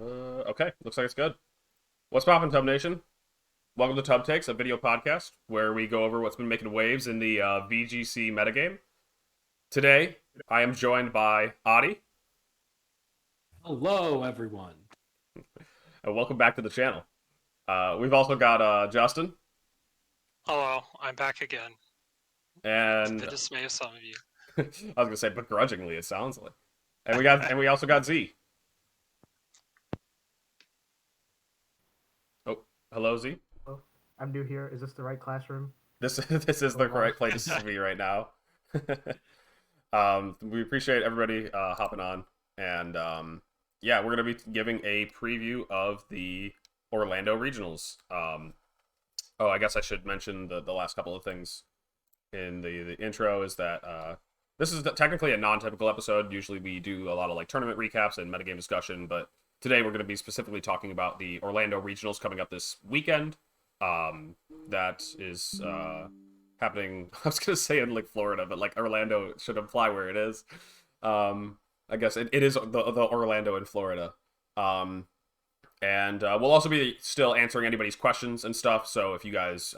Okay, looks like it's good. What's poppin', Tub Nation? Welcome to Tub Takes, a video podcast where we go over what's been making waves in the VGC metagame. Today, I am joined by Adi, Hello, everyone. and welcome back to the channel. We've also got Justin, Hello, I'm back again. To and the dismay of some of you. I was gonna say begrudgingly, it sounds like, and we also got Z. Oh, hello Z. Oh, I'm new here. Is this the right classroom? This is the correct place to be right now. We appreciate everybody hopping on, and yeah, we're gonna be giving a preview of the Orlando regionals. Oh, I guess I should mention the last couple of things in the intro is that this is technically a non-typical episode. Usually we do a lot of like tournament recaps and metagame discussion, but today we're going to be specifically talking about the Orlando regionals coming up this weekend. That is happening. I was going to say in like Florida, but like Orlando should imply where it is. I guess it is the Orlando in Florida. And we'll also be still answering anybody's questions and stuff. So if you guys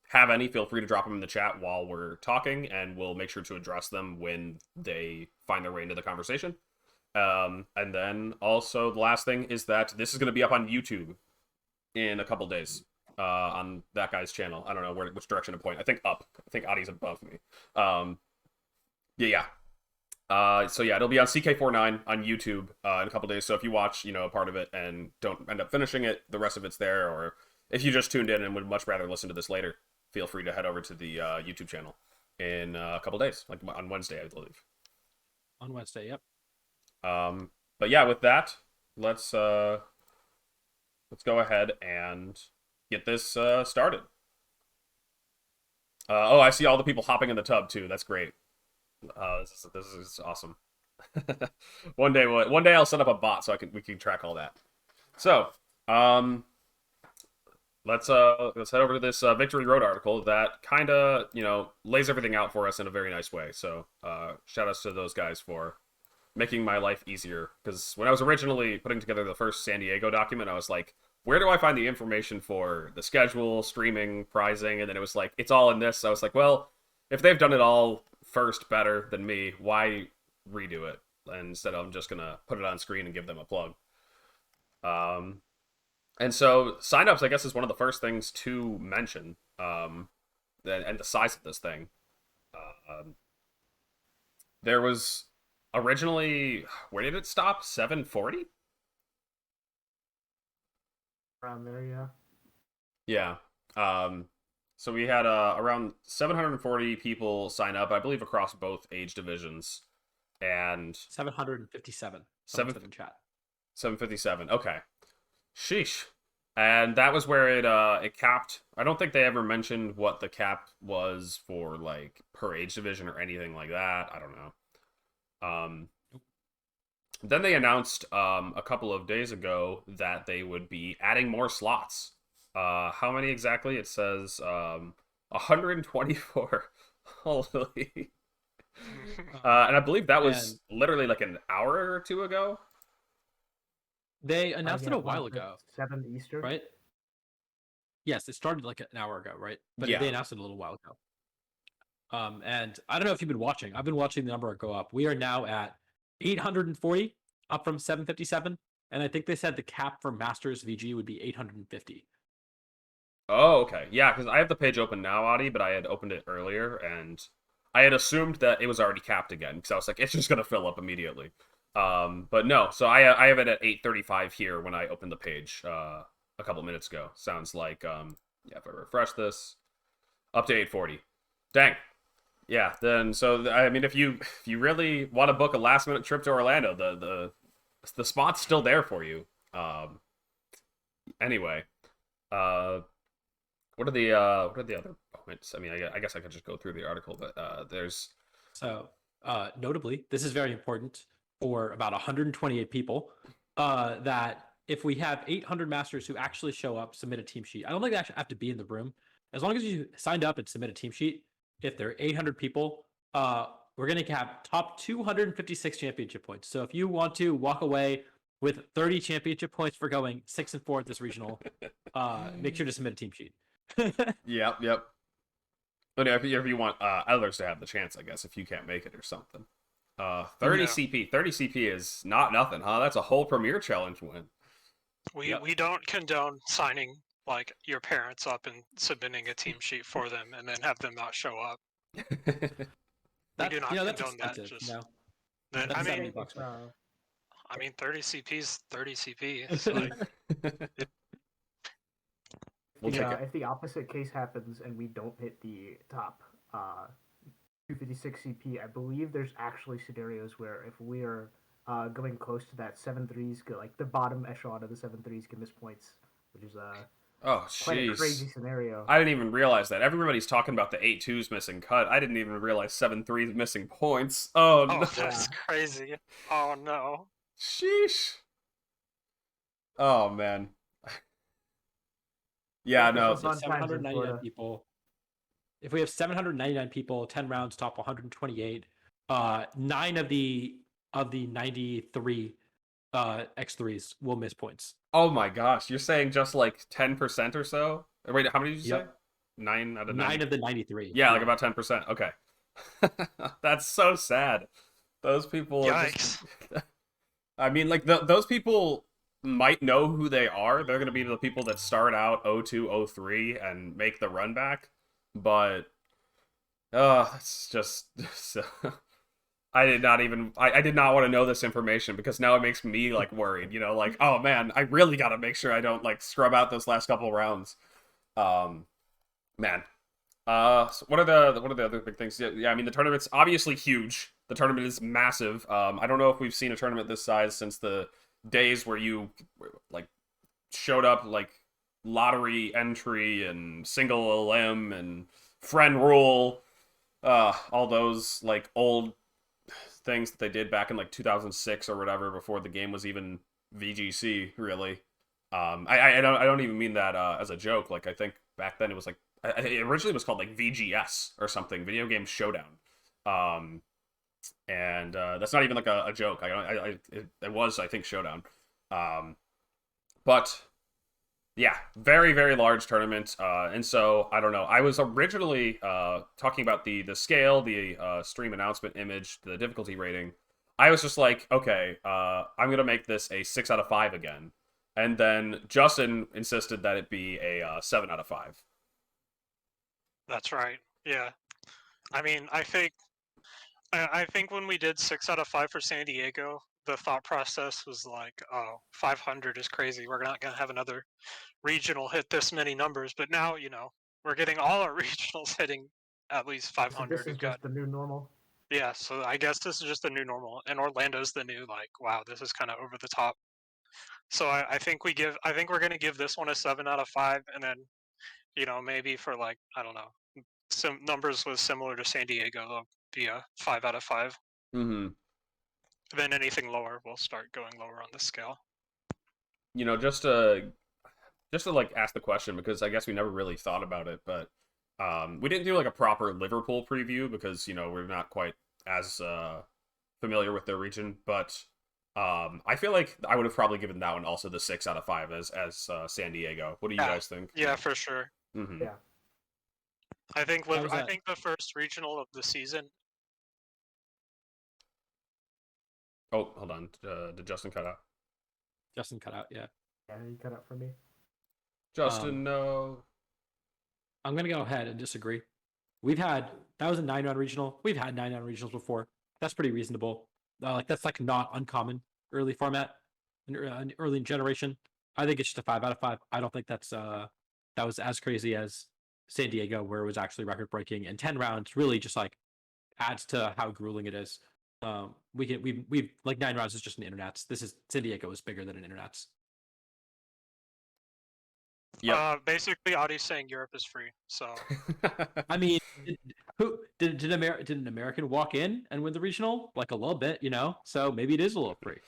have any, feel free to drop them in the chat while we're talking, and we'll make sure to address them when they find their way into the conversation. And then also the last thing is that this is going to be up on YouTube in a couple days on that guy's channel. I don't know which direction to point. I think up. I think Adi's above me. Yeah. So yeah, it'll be on ck49 on YouTube in a couple days. So if you watch, a part of it and don't end up finishing it, the rest of it's there. Or if you just tuned in and would much rather listen to this later, feel free to head over to the YouTube channel in a couple days, like on Wednesday, I believe. On Wednesday, yep. But yeah, with that, let's go ahead and get this started. Oh, I see all the people hopping in the tub too. That's great. This is awesome. One day I'll set up a bot so we can track all that. So, let's head over to this Victory Road article that kind of lays everything out for us in a very nice way. So, shout outs to those guys for making my life easier, because when I was originally putting together the first San Diego document, I was like, where do I find the information for the schedule, streaming, prizing? And then it was like, it's all in this. So I was like, well, if they've done it all first better than me, why redo it? And instead I'm just gonna put it on screen and give them a plug. And so signups, I guess, is one of the first things to mention, and the size of this thing. There was originally, where did it stop? 740? Around there, yeah. Yeah. So we had around 740 people sign up, I believe, across both age divisions, and 757. Seven- in chat. 757. Okay, sheesh. And that was where it capped. I don't think they ever mentioned what the cap was for like per age division or anything like that. I don't know. Then they announced a couple of days ago that they would be adding more slots. How many exactly? It says 124. Holy. And I believe that was literally like an hour or two ago. They announced it Yeah, a while ago, 7 Eastern. right? Yes, it started like an hour ago, right? But Yeah. they announced it a little while ago. And I don't know if you've been watching. I've been watching the number go up. We are now at 840, up from 757. And I think they said the cap for Masters VG would be 850. Oh, okay. Yeah, because I have the page open now, Adi, but I had opened it earlier, and I had assumed that it was already capped again, because I was like, it's just going to fill up immediately. But no, so I have it at 835 here when I opened the page a couple minutes ago. Sounds like, yeah, if I refresh this, up to 840. Dang. Yeah, then, so, I mean, if you really want to book a last-minute trip to Orlando, the spot's still there for you. Anyway, what are the other points? I mean, I guess I could just go through the article, but there's... So, notably, this is very important for about 128 people, that if we have 800 masters who actually show up, submit a team sheet. I don't think they actually have to be in the room. As long as you signed up and submit a team sheet, if there are 800 people, we're going to have top 256 championship points. So if you want to walk away with 30 championship points for going 6-4 at this regional. Make sure to submit a team sheet. Yep. But if you want others to have the chance, I guess, if you can't make it or something. 30 Yeah. CP. 30 CP is not nothing, huh? That's a whole Premier Challenge win. We don't condone signing like your parents up and submitting a team sheet for them and then have them not show up. We do not that's condone that. expensive. Just That's I mean, 70 bucks. I mean, 30 CP's 30 CP. It's like, We'll take it. If the opposite case happens and we don't hit the top 256 CP, I believe there's actually scenarios where if we're going close to that 7-3s, like the bottom echelon of the 7-3s can miss points, which is Oh, quite a jeez. crazy scenario. I didn't even realize that. Everybody's talking about the 8-2s missing cut. I didn't even realize 7-3s missing points. Oh, no. that's crazy. Oh no. Sheesh. Oh, man. Yeah, It's no. a fun times in 799 Florida. people. If we have 799 people, 10 rounds, top 128. 9 of the 93 X3s will miss points. Oh, my gosh. You're saying just like 10% or so? Wait, how many did you say? 9 out of 9? 9 of the 93. Yeah, like about 10%. Okay. That's so sad. Those people. Yikes. I mean, like, those people might know who they are. They're going to be the people that start out 02, 03 and make the run back. But, it's just. So, I did not want to know this information because now it makes me, like, worried. You know, like, oh man, I really got to make sure I don't, like, scrub out those last couple rounds. Man. So what are the other big things? Yeah, I mean, the tournament's obviously huge. The tournament is massive. I don't know if we've seen a tournament this size since the days where you like showed up like lottery entry and single limb and friend rule, all those like old things that they did back in like 2006 or whatever before the game was even VGC really. I don't even mean that as a joke. Like I think back then it was like it originally was called like VGS or something, Video Game Showdown. And that's not even like a joke. It was, I think, Showdown. But yeah, very, very large tournament. And so I don't know. I was originally talking about the scale, the stream announcement image, the difficulty rating. I was just like, okay, I'm gonna make this a 6 out of 5 again. And then Justin insisted that it be a 7 out of 5. That's right. Yeah. I mean, I think when we did 6 out of 5 for San Diego, the thought process was like, oh, 500 is crazy. We're not going to have another regional hit this many numbers. But now, we're getting all our regionals hitting at least 500. So this is just the new normal. Yeah, so I guess this is just the new normal. And Orlando's the new, like, wow, this is kind of over the top. So I think we're going to give this one a 7 out of 5. And then, maybe for like, I don't know, some numbers was similar to San Diego, they'll be a 5 out of 5. Mm-hmm. Then anything lower will start going lower on the scale. Just to like ask the question because I guess we never really thought about it, but we didn't do like a proper Liverpool preview because we're not quite as familiar with their region. But I feel like I would have probably given that one also the 6 out of 5 as San Diego. What do you guys think? Yeah, for sure. Mm-hmm. Yeah. I think the first regional of the season. Oh, hold on. Did Justin cut out? Justin cut out, yeah. Yeah, you cut out for me. Justin, no. I'm going to go ahead and disagree. That was a 9-round regional. We've had 9-round regionals before. That's pretty reasonable. That's like not uncommon early format, early generation. I think it's just a 5 out of 5. I don't think that was as crazy as San Diego, where it was actually record breaking, and 10 rounds really just like adds to how grueling it is. We've like 9 rounds is just an internets. San Diego is bigger than an internets. Yeah. Basically, Audie's saying Europe is free. So. I mean, did an American walk in and win the regional? Like a little bit, So maybe it is a little free.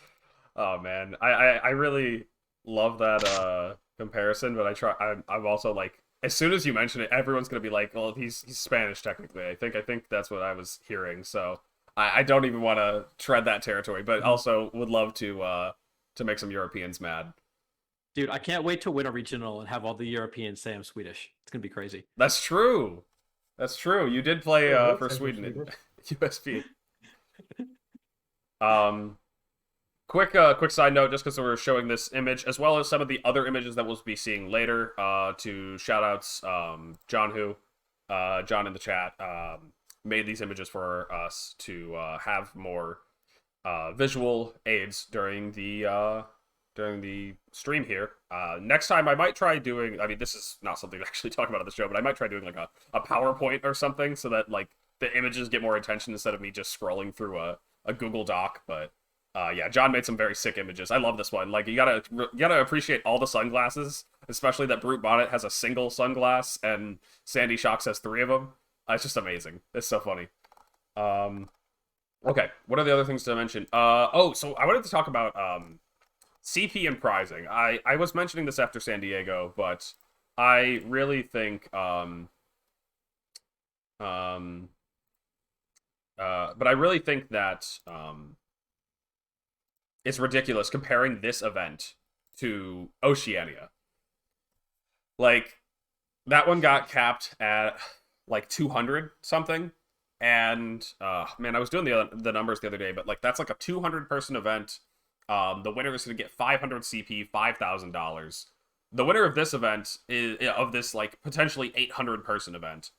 Oh man, I really love that comparison, but I'm also like, as soon as you mention it, everyone's gonna be like, well, he's Spanish technically. I think that's what I was hearing. So I don't even want to tread that territory, but also would love to to make some Europeans mad. Dude, I can't wait to win a regional and have all the Europeans say I'm Swedish. It's gonna be crazy. That's true. That's true. You did play Wait, what? for Says you're Sweden in Swedish? USP. Um, quick side note, just because we're showing this image as well as some of the other images that we'll be seeing later. To shout outs, John in the chat, made these images for us to have more visual aids during the stream here. Next time I might try doing, I mean, this is not something to actually talk about on the show, but I might try doing like a PowerPoint or something so that like the images get more attention instead of me just scrolling through a Google Doc. But yeah, John made some very sick images. I love this one. Like you gotta appreciate all the sunglasses, especially that Brute Bonnet has a single sunglass and Sandy Shocks has 3 of them. It's just amazing. It's so funny. Okay, what are the other things to mention? So I wanted to talk about CP and prizing. I was mentioning this after San Diego, but I really think that it's ridiculous comparing this event to Oceania. Like that one got capped at like 200 something, and man, I was doing the numbers the other day, but like that's like a 200 person event. The winner is going to get 500 CP, $5,000. The winner of this event of this like potentially 800 person event,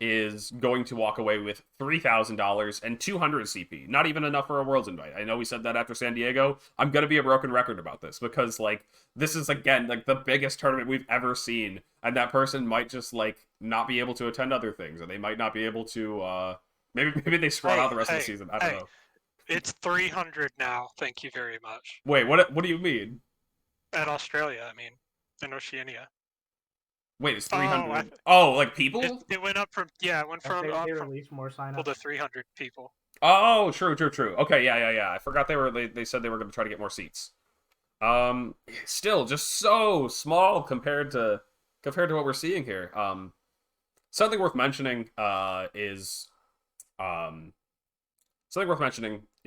is going to walk away with $3,000 and 200 CP. Not even enough for a Worlds invite. I know we said that after San Diego. I'm going to be a broken record about this because like this is again like the biggest tournament we've ever seen, and that person might just like not be able to attend other things, or they might not be able to. Maybe they spread out the rest of the season. I don't know. It's 300 now. Thank you very much. Wait, what do you mean? At Australia, I mean, in Oceania. Wait, it's 300. Oh, like people? It went up from They released more people signups. to 300 people. Oh, true. Okay, yeah. I forgot they said they were going to try to get more seats. Still just so small compared to what we're seeing here. Something worth mentioning is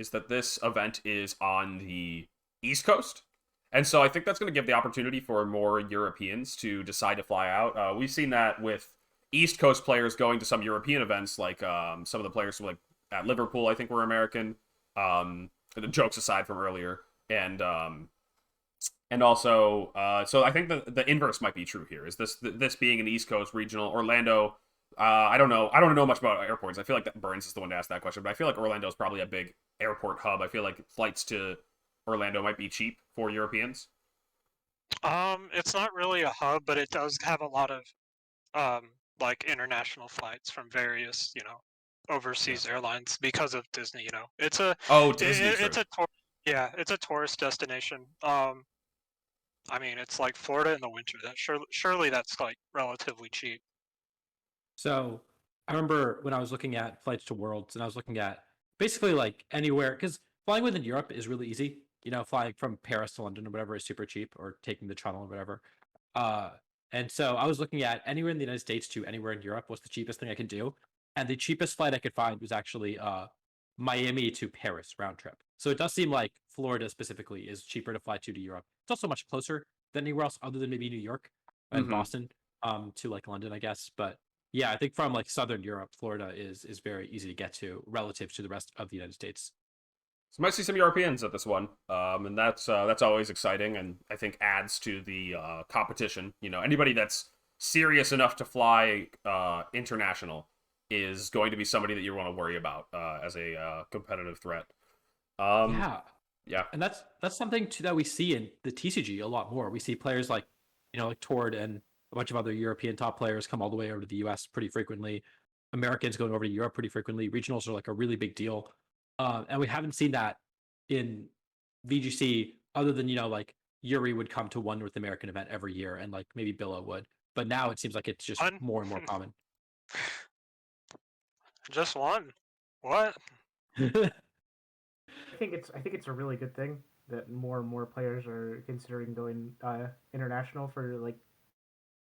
that this event is on the East Coast. And so I think that's going to give the opportunity for more Europeans to decide to fly out. We've seen that with East Coast players going to some European events, like some of the players like at Liverpool, I think were American. The jokes aside from earlier, and also, so I think the inverse might be true here. Is this being an East Coast regional? Orlando, I don't know much about airports. I feel like that Burns is the one to ask that question, but I feel like Orlando is probably a big airport hub. I feel like flights to Orlando might be cheap for Europeans. It's not really a hub, but it does have a lot of like international flights from various, overseas airlines because of Disney. It's a Disney. it's a tourist destination. I mean, it's like Florida in the winter. That surely that's like relatively cheap. So I remember when I was looking at flights to Worlds, and I was looking at basically like anywhere, because flying within Europe is really easy. Flying from Paris to London or whatever is super cheap, or taking the tunnel or whatever. And so I was looking at anywhere in the United States to anywhere in Europe. What's the cheapest thing I could do? And the cheapest flight I could find was actually Miami to Paris round trip. So it does seem like Florida specifically is cheaper to fly to Europe. It's also much closer than anywhere else other than maybe New York and Boston to like London, I guess. But yeah, I think from like Southern Europe, Florida is very easy to get to relative to the rest of the United States. So might see some Europeans at this one, and that's always exciting, and I think adds to the competition. Anybody that's serious enough to fly international is going to be somebody that you want to worry about as a competitive threat. Yeah, and that's something too that we see in the TCG a lot more. We see players like like Tord and a bunch of other European top players come all the way over to the US pretty frequently. Americans going over to Europe pretty frequently. Regionals are like a really big deal. And we haven't seen that in VGC other than, like Yuri would come to one North American event every year and like maybe Billow would. But now it seems like it's just more and more common. Just one. What? I think it's a really good thing that more and more players are considering going international for like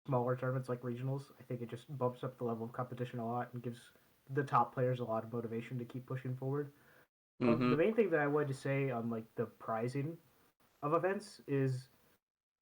smaller tournaments like regionals. I think it just bumps up the level of competition a lot and gives the top players a lot of motivation to keep pushing forward. The Mm-hmm. main thing that I wanted to say on like the pricing of events is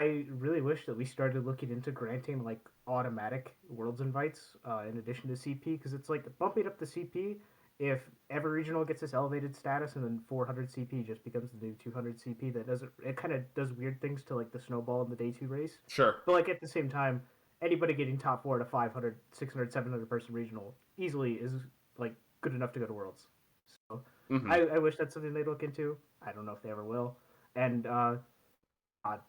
I really wish that we started looking into granting like automatic worlds invites in addition to CP because it's like bumping up the CP. If every regional gets this elevated status and then 400 CP just becomes the new 200 CP, that doesn't it kind of does weird things to like the snowball in the day 2 race. Sure. But like at the same time, anybody getting top 4 to 500, 600, 700 person regional easily is like good enough to go to worlds. So Mm-hmm. I wish that's something they'd look into. I don't know if they ever will. And God,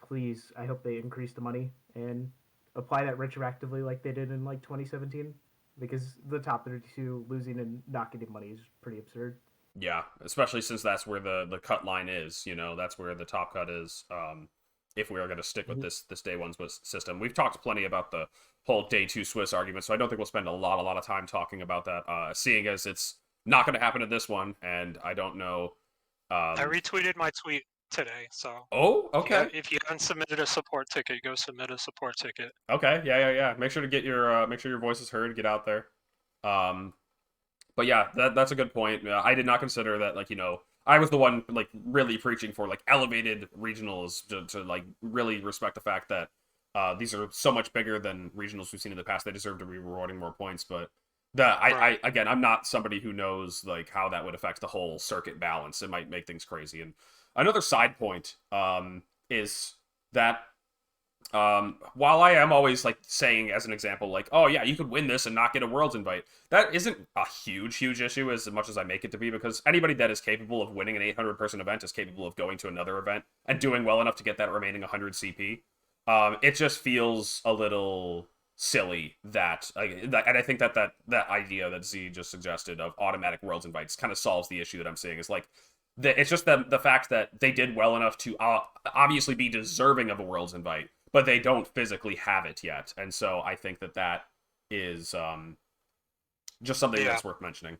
please, I hope they increase the money and apply that retroactively like they did in like 2017 because the top 32 losing and not getting money is pretty absurd. Yeah, especially since that's where the cut line is. That's where the top cut is. If we are going to stick with Mhm. this day one Swiss system, we've talked plenty about the whole day two Swiss argument, so I don't think we'll spend a lot of time talking about that. Seeing as it's not going to happen at this one, and I don't know. I Um, retweeted my tweet today, so oh, if you okay, if you haven't submitted a support ticket, go submit a support ticket. okay, yeah. Make sure to get make sure your voice is heard. Get out there. Um, but yeah, that's a good point. I did not consider that. Like, I was the one like really preaching for like elevated regionals to like really respect the fact that these are so much bigger than regionals we've seen in the past. They deserve to be rewarding more points. But I Right. again, I'm not somebody who knows like how that would affect the whole circuit balance. It might make things crazy. And another side point is that while I am always like saying as an example, like, oh yeah, you could win this and not get a world's invite, that isn't a huge issue as much as I make it to be, because anybody that is capable of winning an 800 person event is capable of going to another event and doing well enough to get that remaining 100 CP. It just feels a little silly and I think that idea that Z just suggested of automatic worlds invites kind of solves the issue that I'm seeing. Is like it's just the fact that they did well enough to obviously be deserving of a world's invite, but they don't physically have it yet. And so I think that is just something Yeah. that's worth mentioning.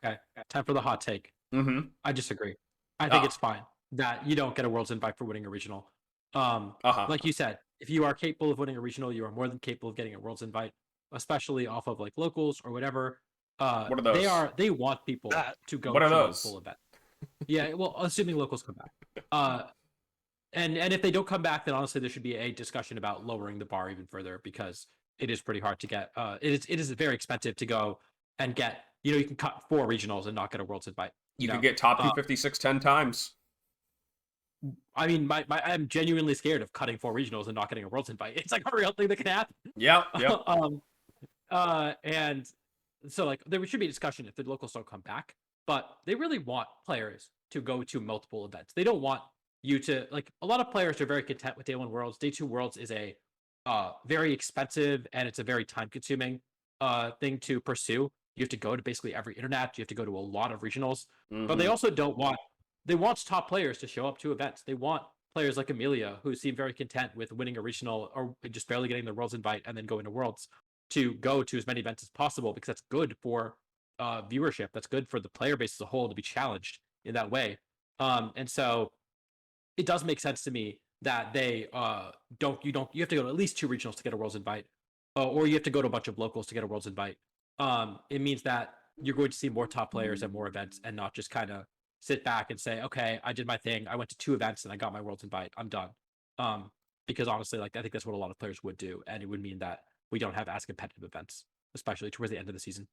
Okay, time for the hot take. Mm-hmm. I disagree. I think Ah. it's fine that you don't get a world's invite for winning a regional. Uh-huh. Like you said, if you are capable of winning a regional, you are more than capable of getting a world's invite, especially off of like locals or whatever. What are those? They want people That to go What are to those? multiple events. Yeah, well, assuming locals come back. And if they don't come back, then honestly there should be a discussion about lowering the bar even further because it is pretty hard to get. It is very expensive to go and get. You can cut 4 regionals and not get a world's invite. You could get top Uh, 256 10 times. I mean, I'm genuinely scared of cutting 4 regionals and not getting a world's invite. It's like a real thing that can happen. Yep. And so like there should be a discussion if the locals don't come back, but they really want players to go to multiple events. They don't want you to like a lot of players are very content with day 1 worlds. Day 2 worlds is a very expensive and it's a very time consuming thing to pursue. You have to go to basically every internet. You have to go to a lot of regionals, but they Mm-hmm. also don't want they want top players to show up to events. They want players like Amelia, who seem very content with winning a regional or just barely getting the world's invite and then going to worlds, to go to as many events as possible because that's good for viewership. That's good for the player base as a whole to be challenged in that way. And so it does make sense to me that they you have to go to at least 2 regionals to get a world's invite, or you have to go to a bunch of locals to get a world's invite. It means that you're going to see more top players at more events and not just kind of sit back and say, okay, I did my thing. I went to 2 events and I got my world's invite. I'm done. Because honestly, like I think that's what a lot of players would do, and it would mean that we don't have as competitive events, especially towards the end of the season.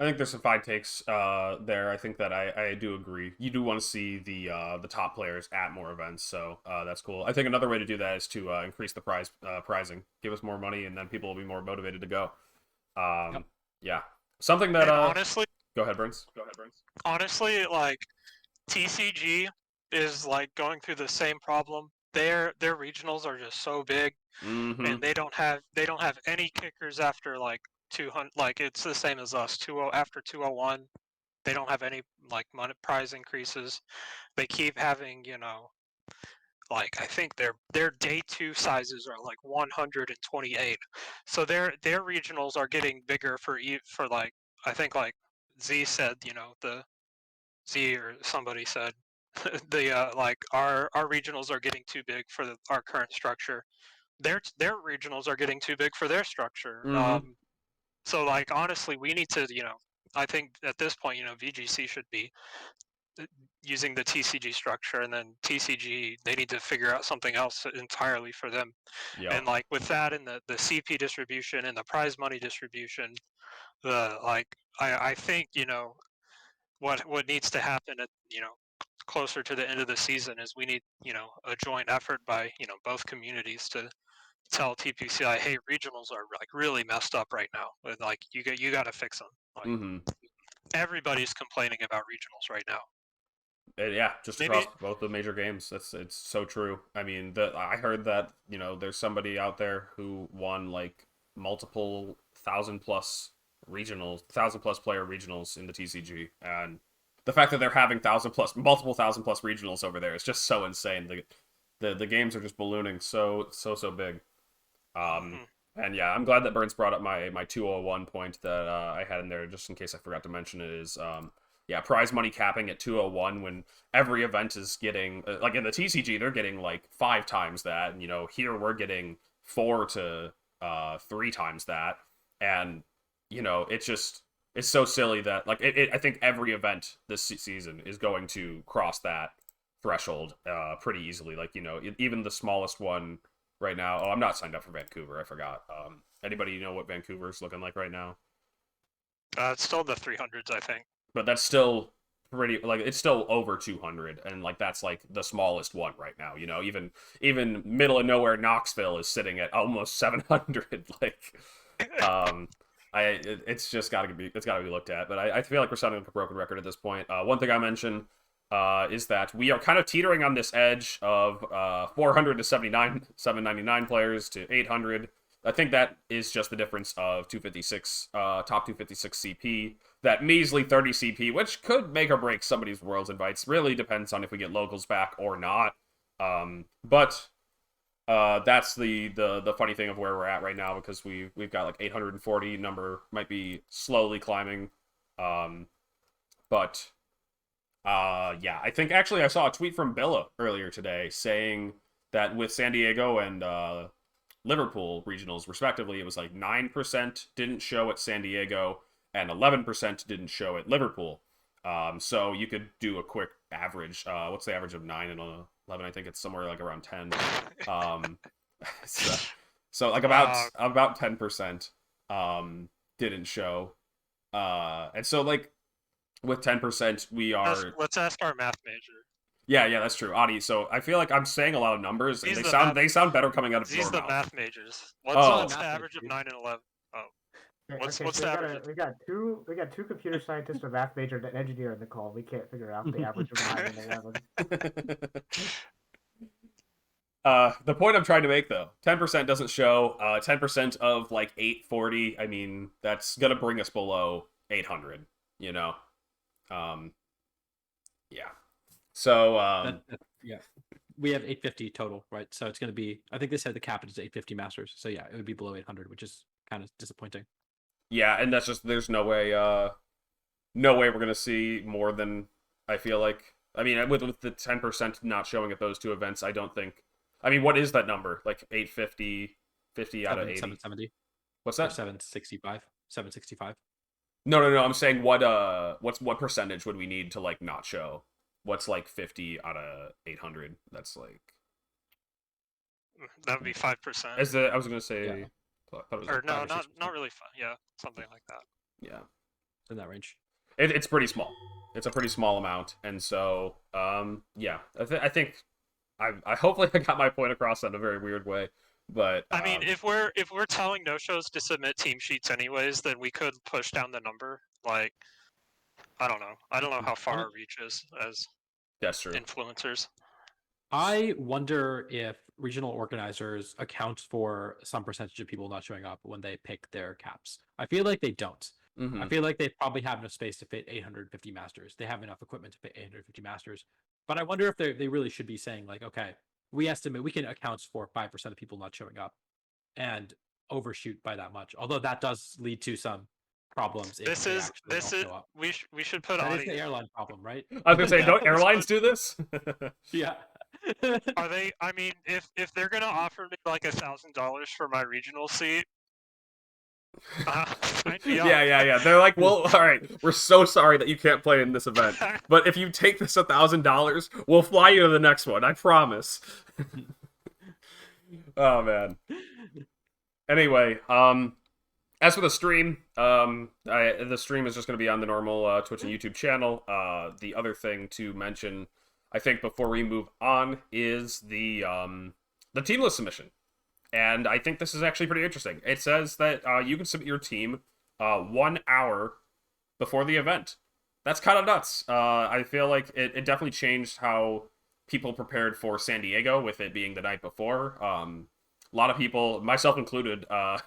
I think there's some fine takes there. I think that I do agree. You do want to see the top players at more events, so that's cool. I think another way to do that is to increase the pricing, give us more money, and then people will be more motivated to go. Yep. Yeah, something that and honestly, go ahead, Burns. like TCG is like going through the same problem. Their regionals are just so big, Mm-hmm. and they don't have any kickers after like 200. Like it's the same as us. 20 after 201, they don't have any like money prize increases. They keep having like I think their day 2 sizes are like 128. So their regionals are getting bigger for like I think like Z said, the Z or somebody said the like our regionals are getting too big for our current structure. Their regionals are getting too big for their structure. Mm-hmm. So like honestly, we need to I think at this point, VGC should be using the TCG structure, and then TCG, they need to figure out something else entirely for them. Yeah. And like with that and the CP distribution and the prize money distribution, I think what needs to happen at closer to the end of the season is we need a joint effort by both communities to tell TPCI, hey, regionals are like really messed up right now. Like you got to fix them. Like everybody's complaining about regionals right now. Yeah, just Maybe across both the major games. It's so true. I mean, I heard that there's somebody out there who won like multiple 1,000+ regionals, 1,000+ player regionals in the TCG, and the fact that they're having multiple 1,000+ regionals over there is just so insane. The games are just ballooning so big. And yeah, I'm glad that Burns brought up my 201 point that I had in there, just in case I forgot to mention it. Is yeah, prize money capping at 201 when every event is getting like in the TCG they're getting like 5 times that, and here we're getting 4 to 3 times that, and it's so silly that like I think every event this season is going to cross that threshold pretty easily. Like even the smallest one right now. Oh, I'm not signed up for Vancouver. I forgot. Anybody know what Vancouver's looking like right now? it's still in the 300s, I think. But that's still pretty, like, it's still over 200, and like that's like the smallest one right now. Even middle of nowhere Knoxville is sitting at almost 700. Like, it's just gotta be looked at. But I feel like we're sounding like a broken record at this point. One thing I mentioned is that we are kind of teetering on this edge of 400 to 799 players to 800. I think that is just the difference of 256, top 256 CP, that measly 30 CP, which could make or break somebody's Worlds invites. Really depends on if we get locals back or not. But that's the funny thing of where we're at right now, because we've got like 840, number might be slowly climbing. But yeah, I think actually I saw a tweet from Billa earlier today saying that with San Diego and Liverpool regionals respectively, it was like 9% didn't show at San Diego and 11% didn't show at Liverpool. So you could do a quick average. What's the average of 9 and 11? I think it's somewhere like around 10. So like about 10% didn't show. And so like with 10%, we are. Let's ask our math major. Yeah, that's true, Adi. So I feel like I'm saying a lot of numbers, and they sound better coming out of your mouth. These the math majors. What's the average of 9 and 11? Oh, what's so the average? We got two computer scientists, a math major, and an engineer in the call. We can't figure out the average of 9 and 11. The point I'm trying to make, though, 10% doesn't show. 10% of like 840. I mean, that's gonna bring us below 800. Yeah. So yeah, we have 850 total, right? So it's going to be, I think they said the cap is 850 masters. So yeah, it would be below 800, which is kind of disappointing. Yeah, and that's just, there's no way we're going to see more than, I feel like, I mean, with the 10% not showing at those two events, I don't think, I mean, what is that number? Like 850, 50 out of 80? 770. What's that? 765. 765. No, I'm saying what percentage would we need to like not show? What's like 50 out of 800? That's like, that would be 5%. I was gonna say, yeah. Or no, not really 5. Yeah, something like that. Yeah, in that range. It's pretty small. It's a pretty small amount, and so yeah, I think I hopefully I got my point across in a very weird way. But I mean, if we're telling no shows to submit team sheets anyways, then we could push down the number. Like, I don't know how far our reach is as that's true. Influencers. I wonder if regional organizers account for some percentage of people not showing up when they pick their caps. I feel like they don't. Mm-hmm. I feel like they probably have enough space to fit 850 masters. They have enough equipment to fit 850 masters. But I wonder if they really should be saying like, okay, we estimate we can account for 5% of people not showing up and overshoot by that much. Although that does lead to some problems. We should put that is the airline problem, right? I was gonna say, don't airlines do this? Yeah. Are they? I mean, if they're gonna offer me like $1,000 for my regional seat, Yeah. They're like, well, all right, we're so sorry that you can't play in this event, but if you take this $1,000, we'll fly you to the next one. I promise. Oh man. Anyway, as for the stream, the stream is just going to be on the normal Twitch and YouTube channel. The other thing to mention, I think, before we move on, is the team list submission. And I think this is actually pretty interesting. It says that you can submit your team 1 hour before the event. That's kind of nuts. I feel like it definitely changed how people prepared for San Diego, with it being the night before. A lot of people, myself included, I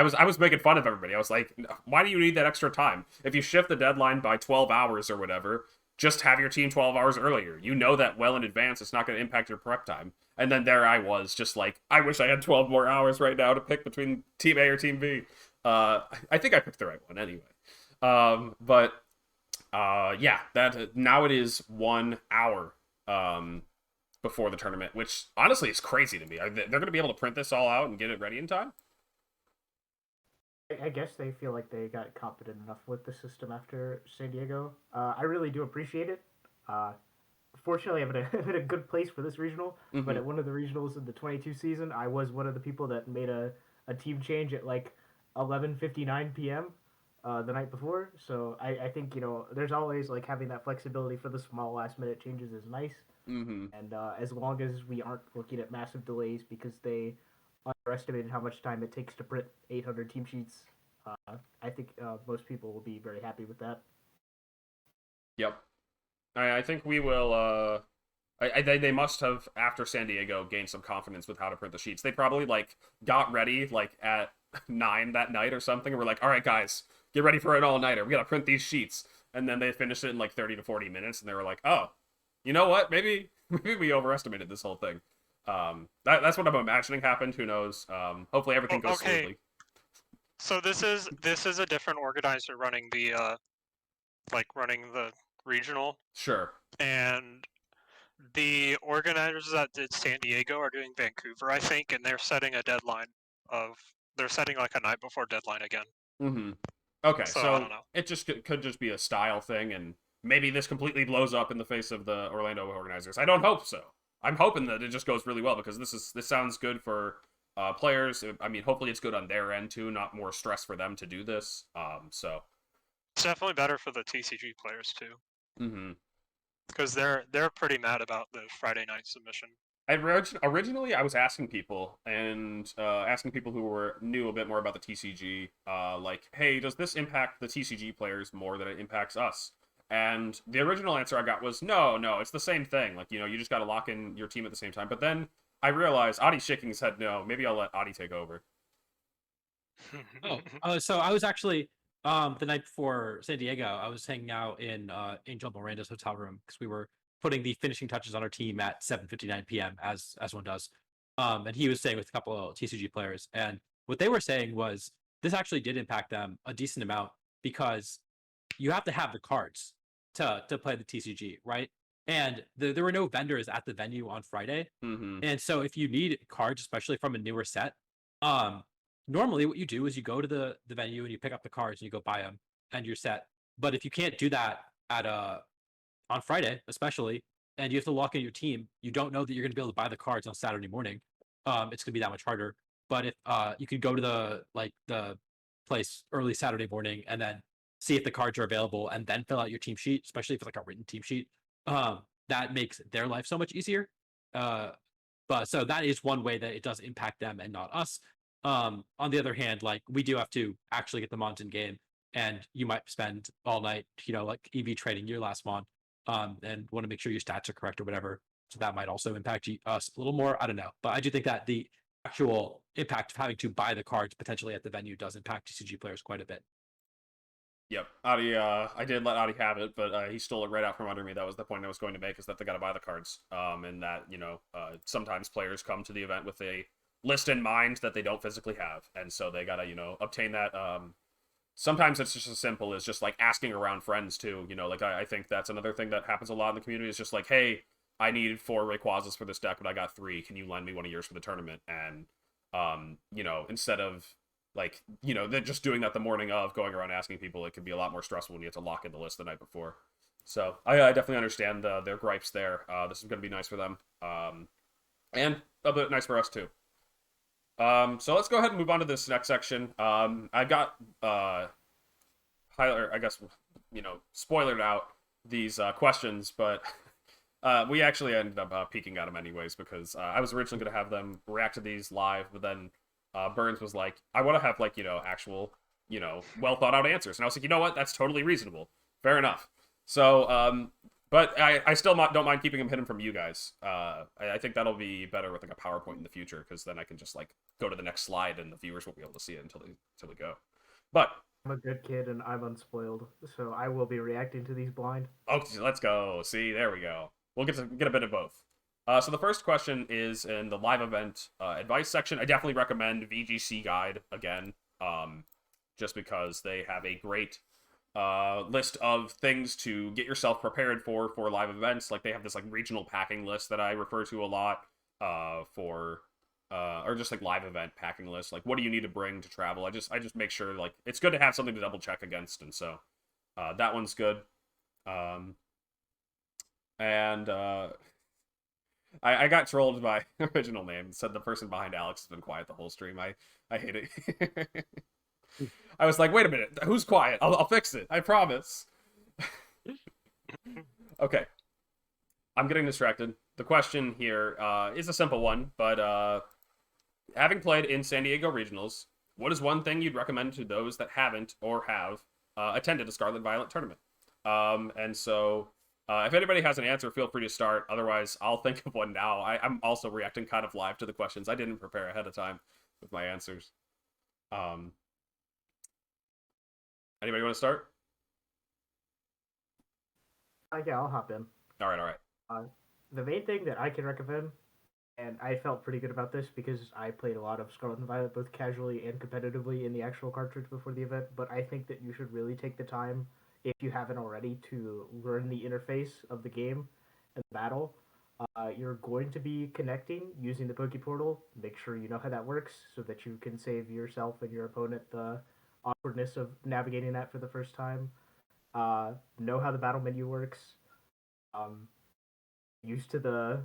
was making fun of everybody. I was like, why do you need that extra time? If you shift the deadline by 12 hours or whatever, just have your team 12 hours earlier. You know that well in advance. It's not going to impact your prep time. And then there I was, just like, I wish I had 12 more hours right now to pick between Team A or Team B. I think I picked the right one anyway. Yeah, that now it is 1 hour before the tournament, which honestly is crazy to me. They're going to be able to print this all out and get it ready in time? I guess they feel like they got confident enough with the system after San Diego. I really do appreciate it. Fortunately, I'm in a good place for this regional, but at one of the regionals in the 22 season, I was one of the people that made a team change at like 11:59 p.m. The night before. So I think, there's always like having that flexibility for the small last minute changes is nice. And as long as we aren't looking at massive delays because they underestimated how much time it takes to print 800 team sheets, I think most people will be very happy with that. Yep. I think we will. They must have, after San Diego, gained some confidence with how to print the sheets. They probably like got ready like at 9 that night or something, and we're like, all right, guys, get ready for an all-nighter. We gotta print these sheets. And then they finished it in like 30 to 40 minutes, and they were like, oh, you know what? Maybe we overestimated this whole thing. That's what I'm imagining happened. Who knows? Hopefully everything goes smoothly. So this is a different organizer running the regional. Sure. And the organizers that did San Diego are doing Vancouver, I think, and they're setting a deadline they're setting like a night before deadline again. Okay, so so I don't know. it just could just be a style thing, and maybe this completely blows up in the face of the Orlando organizers. I don't hope so. I'm hoping that it just goes really well, because this sounds good for players. I mean, hopefully it's good on their end too, not more stress for them to do this. So it's definitely better for the TCG players too. Because they're pretty mad about the Friday night submission. Originally, I was asking people who knew a bit more about the TCG, like, hey, does this impact the TCG players more than it impacts us? And the original answer I got was, no, it's the same thing. Like, you just got to lock in your team at the same time. But then I realized Adi's shaking his head no. Maybe I'll let Adi take over. So I was actually the night before San Diego, I was hanging out in Angel Miranda's hotel room because we were putting the finishing touches on our team at 7:59 p.m. as one does. And he was staying with a couple of TCG players, and what they were saying was this actually did impact them a decent amount because you have to have the cards to play the TCG, right? And there were no vendors at the venue on Friday, and so if you need cards, especially from a newer set, normally what you do is you go to the venue and you pick up the cards and you go buy them and you're set. But if you can't do that at on Friday, especially, and you have to lock in your team, you don't know that you're going to be able to buy the cards on Saturday morning. It's going to be that much harder. But if you can go to the place early Saturday morning and then see if the cards are available and then fill out your team sheet, especially if it's like a written team sheet, that makes their life so much easier. But so that is one way that it does impact them and not us. On the other hand, like we do have to actually get the mons in game, and you might spend all night, like EV trading your last mon, and want to make sure your stats are correct or whatever. So that might also impact us a little more. I don't know, but I do think that the actual impact of having to buy the cards potentially at the venue does impact TCG players quite a bit. Yep, Adi. I did let Adi have it, but he stole it right out from under me. That was the point I was going to make, is that they got to buy the cards, and that sometimes players come to the event with a list in mind that they don't physically have, and so they gotta obtain that. Sometimes it's just as simple as just like asking around friends too. Like I think that's another thing that happens a lot in the community, is just like, hey, I need 4 Rayquazas for this deck, but I got 3. Can you lend me one of yours for the tournament? And instead of like, you know, they're just doing that the morning of, going around asking people. It can be a lot more stressful when you have to lock in the list the night before. So I definitely understand their gripes there. This is going to be nice for them, and a bit nice for us too. So let's go ahead and move on to this next section. I got I guess, you know, spoilered out these questions, but we actually ended up peeking at them anyways because I was originally going to have them react to these live, but then Burns was like, I want to have, like, you know, actual, you know, well thought out answers. And I was like, you know what? That's totally reasonable. Fair enough. So, but I still don't mind keeping them hidden from you guys. I think that'll be better with like a PowerPoint in the future because then I can just like go to the next slide and the viewers won't be able to see it until we go. But I'm a good kid and I'm unspoiled, so I will be reacting to these blind. okay, let's go. See, there we go. We'll get a bit of both. So the first question is in the live event advice section. I definitely recommend VGC Guide again, just because they have a great list of things to get yourself prepared for live events. Like they have this like regional packing list that I refer to a lot or just like live event packing list. Like what do you need to bring to travel? I just make sure like it's good to have something to double check against, and so that one's good. And I got trolled by original name. It said the person behind Alex has been quiet the whole stream. I hate it. I was like, wait a minute, who's quiet? I'll fix it. I promise. Okay. I'm getting distracted. The question here is a simple one, but having played in San Diego Regionals, what is one thing you'd recommend to those that haven't or have attended a Scarlet Violet tournament? And so if anybody has an answer, feel free to start. Otherwise, I'll think of one now. I'm also reacting kind of live to the questions. I didn't prepare ahead of time with my answers. Anybody want to start? Yeah, I'll hop in. All right. The main thing that I can recommend, and I felt pretty good about this because I played a lot of Scarlet and Violet both casually and competitively in the actual cartridge before the event, but I think that you should really take the time, if you haven't already, to learn the interface of the game and the battle. You're going to be connecting using the Poke Portal. Make sure you know how that works so that you can save yourself and your opponent the awkwardness of navigating that for the first time. Know how the battle menu works. Used to the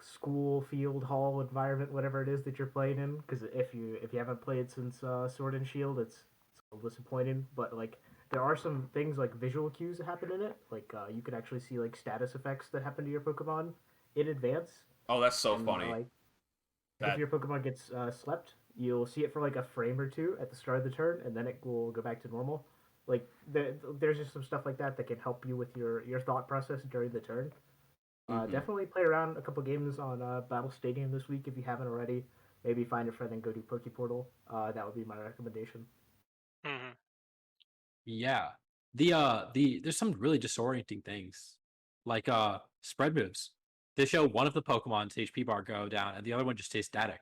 school, field, hall environment, whatever it is that you're playing in. Because if you haven't played since Sword and Shield, it's a little disappointing. But like there are some things like visual cues that happen in it. Like you can actually see like status effects that happen to your Pokemon in advance. Oh, that's so And, funny. Like if your Pokemon gets slept, you'll see it for like a frame or two at the start of the turn, and then it will go back to normal. Like there's just some stuff like that that can help you with your thought process during the turn. Definitely play around a couple games on Battle Stadium this week if you haven't already. Maybe find a friend and go do Poke Portal. That would be my recommendation. Mm-hmm. Yeah. There's some really disorienting things. Like spread moves. They show one of the Pokemon's HP bar go down and the other one just stays static.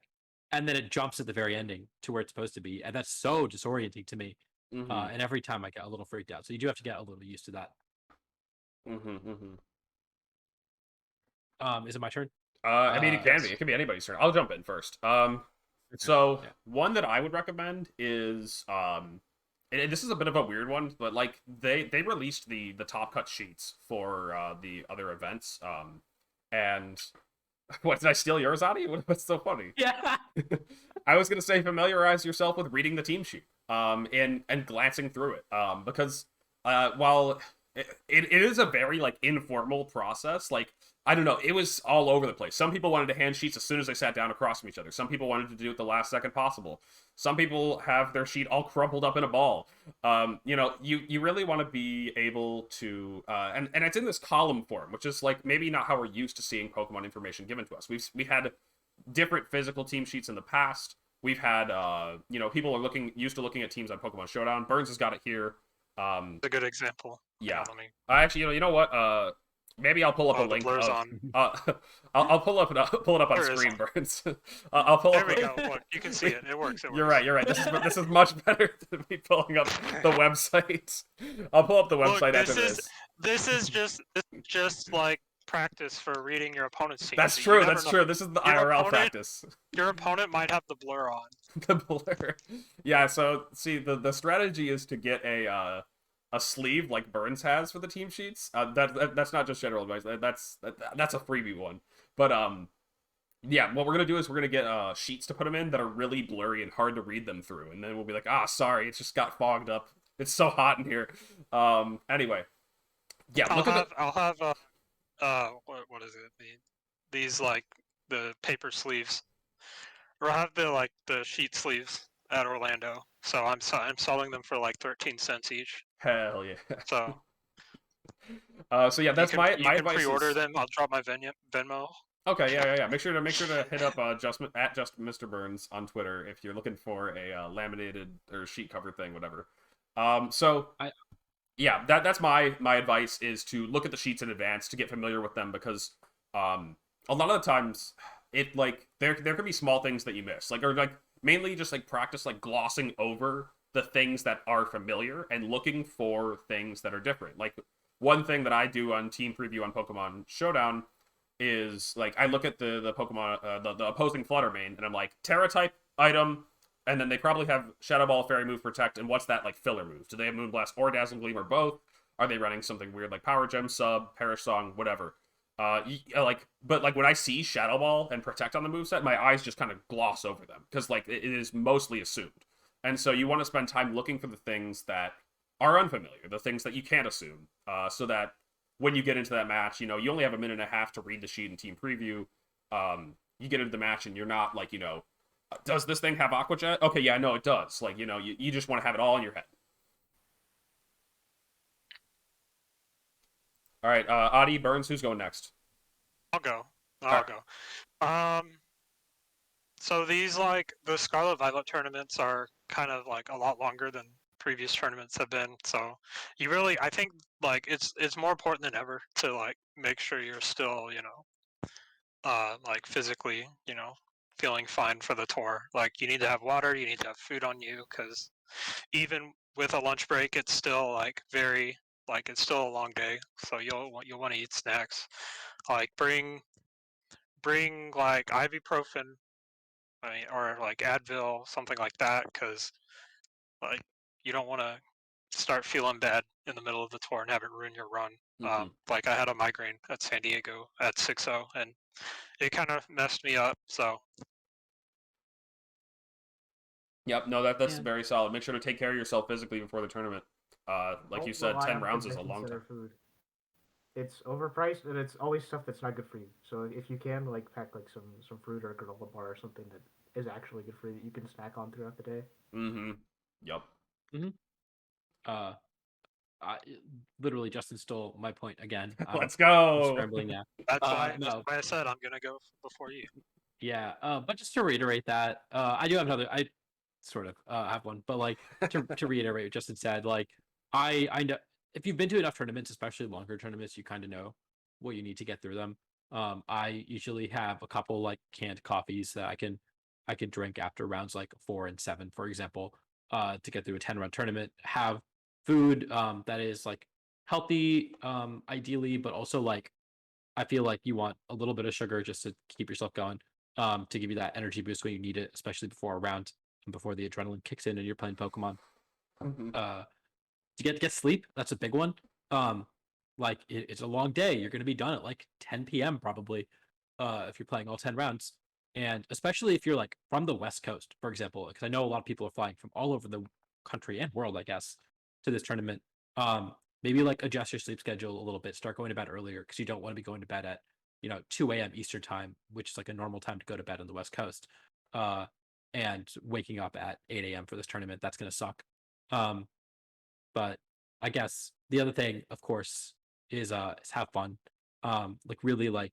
And then it jumps at the very ending to where it's supposed to be. And that's so disorienting to me. And every time I get a little freaked out. So you do have to get a little used to that. Is it my turn? I mean, it can be. It can be anybody's turn. I'll jump in first. So one that I would recommend is and this is a bit of a weird one, but like they released the top cut sheets for the other events. And what, did I steal yours, Adi? What's so funny? Yeah. I was gonna say familiarize yourself with reading the team sheet. And glancing through it. Because while it is a very like informal process, like I don't know, it was all over the place. Some people wanted to hand sheets as soon as they sat down across from each other. Some people wanted to do it the last second possible. Some people have their sheet all crumpled up in a ball. You know, you really want to be able to, and it's in this column form, which is like maybe not how we're used to seeing Pokemon information given to us. We had different physical team sheets in the past. We've had, you know, people are used to looking at teams on Pokemon Showdown. Burns has got it here. It's a good example. Yeah. Actually, you know what? Maybe I'll pull up a link. I'll pull it up on screen, Burns. I'll pull there up. we go. Look, you can see it. It works. You're right. This is much better than me pulling up the website. I'll pull up the website Look, after this. This is just like practice for reading your opponent's team. That's so you true. never That's know. true. This is the Your IRL opponent- practice. Your opponent might have the blur on. The blur. Yeah. So see, the strategy is to get a sleeve like Burns has for the team sheets. That's not just general advice. That's a freebie one. But yeah, what we're gonna do is we're gonna get sheets to put them in that are really blurry and hard to read them through, and then we'll be like, sorry, it just got fogged up. It's so hot in here. Anyway, yeah, I'll look at have what is it? These like the paper sleeves, or I'll have the sheet sleeves at Orlando. So I'm selling them for like 13 cents each. hell yeah. So So yeah, that's my you can advice. pre-order Is... them. I'll drop my Venmo. Okay, yeah. Make sure to hit up just Mr. Burns on Twitter if you're looking for a laminated or sheet cover thing, whatever. Yeah, that's my advice is to look at the sheets in advance to get familiar with them because a lot of the times it like there could be small things that you miss, like or like mainly just like practice like glossing over the things that are familiar and looking for things that are different. Like one thing that I do on team preview on Pokemon Showdown is like I look at the Pokemon the opposing Flutter main and I'm like Terra type item, and then they probably have Shadow Ball, Fairy Move, Protect, and what's that like filler move? Do they have Moonblast or Dazzling Gleam or both? Are they running something weird like Power Gem, Sub, Perish Song, whatever? But like when I see Shadow Ball and Protect on the moveset, my eyes just kind of gloss over them because like it is mostly assumed, and so you want to spend time looking for the things that are unfamiliar, the things that you can't assume, so that when you get into that match, you only have a minute and a half to read the sheet and team preview. You get into the match and you're not like, does this thing have Aqua Jet? Okay, yeah, no, it does. Like, you just want to have it all in your head. All right, Adi, Burns, who's going next? I'll go. Alright. So these like the Scarlet Violet tournaments are kind of like a lot longer than previous tournaments have been. So I think like it's more important than ever to like make sure you're still, like physically, feeling fine for the tour. Like you need to have water, you need to have food on you, because even with a lunch break, it's still like it's still a long day. So you'll want to eat snacks. Like bring like ibuprofen, or like Advil, something like that, because like you don't want to start feeling bad in the middle of the tour and have it ruin your run. Like I had a migraine at San Diego at 6:0, and it kind of messed me up. So Yep, no, that's very solid. Make sure to take care of yourself physically before the tournament. Like you said, 10 rounds is a long time. Food. It's overpriced and it's always stuff that's not good for you. So if you can like pack like some fruit or a granola bar or something that is actually good for you that you can snack on throughout the day. Yep. I literally Justin stole my point again. Let's go. I'm scrambling now. that's why I said I'm gonna go before you. Yeah, but just to reiterate that, I do have another. I sort of have one, but like to reiterate what Justin said, like I know if you've been to enough tournaments, especially longer tournaments, you kind of know what you need to get through them. I usually have a couple like canned coffees that I can drink after rounds like 4 and 7, for example, to get through a 10-round tournament. Have food that is like healthy, ideally, but also like I feel like you want a little bit of sugar just to keep yourself going, to give you that energy boost when you need it, especially before a round and before the adrenaline kicks in and you're playing Pokemon. To get sleep, that's a big one. Like it's a long day. You're going to be done at like 10 p.m. probably, if you're playing all 10 rounds. And especially if you're like from the West Coast, for example, because I know a lot of people are flying from all over the country and world, I guess, to this tournament. Maybe like adjust your sleep schedule a little bit. Start going to bed earlier because you don't want to be going to bed at 2 a.m. Eastern time, which is like a normal time to go to bed on the West Coast. And waking up at 8 a.m. for this tournament, that's going to suck. But I guess the other thing, of course, is have fun. Like really like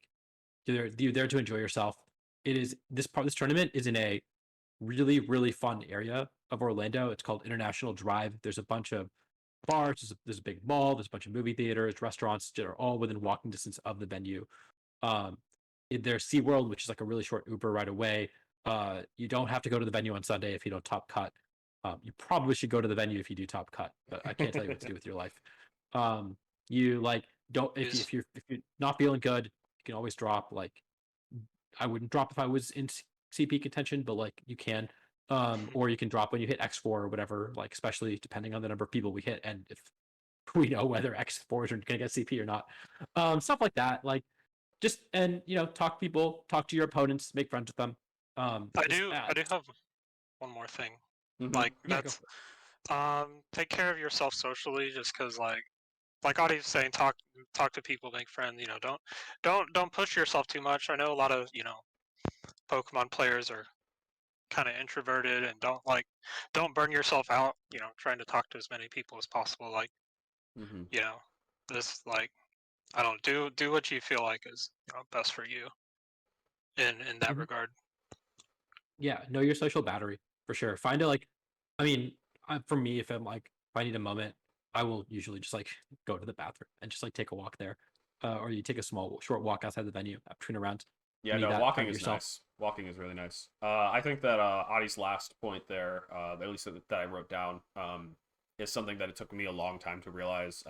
you're there to enjoy yourself. It is this tournament is in a really, really fun area of Orlando. It's called International Drive. There's a bunch of bars, there's a big mall, there's a bunch of movie theaters, restaurants that are all within walking distance of the venue. There's SeaWorld, which is like a really short Uber right away. You don't have to go to the venue on Sunday if you don't top cut. You probably should go to the venue if you do top cut, but I can't tell you what to do with your life. Don't if you're not feeling good, you can always drop. Like, I wouldn't drop if I was in CP contention, but like you can. Or you can drop when you hit X4 or whatever, like especially depending on the number of people we hit and if we know whether X4s are gonna get CP or not. Stuff like that. Like just and talk to people, talk to your opponents, make friends with them. I do have one more thing. Mhm. Like Yeah, go that's for take care of yourself socially, just because like Audie's saying, talk to people, make friends. Don't push yourself too much. I know a lot of Pokemon players are kind of introverted and don't burn yourself out. Trying to talk to as many people as possible. Like Mhm. this I don't do what you feel like is best for you in that Mhm. regard. Yeah, know your social battery for sure. Find it like, I mean, for me, if I need a moment, I will usually just like go to the bathroom and just like take a walk there, or you take a short walk outside the venue between rounds. Yeah, Need no, that walking time to is yourself. nice. Walking is really nice. I think that Adi's last point there, at least that I wrote down, is something that it took me a long time to realize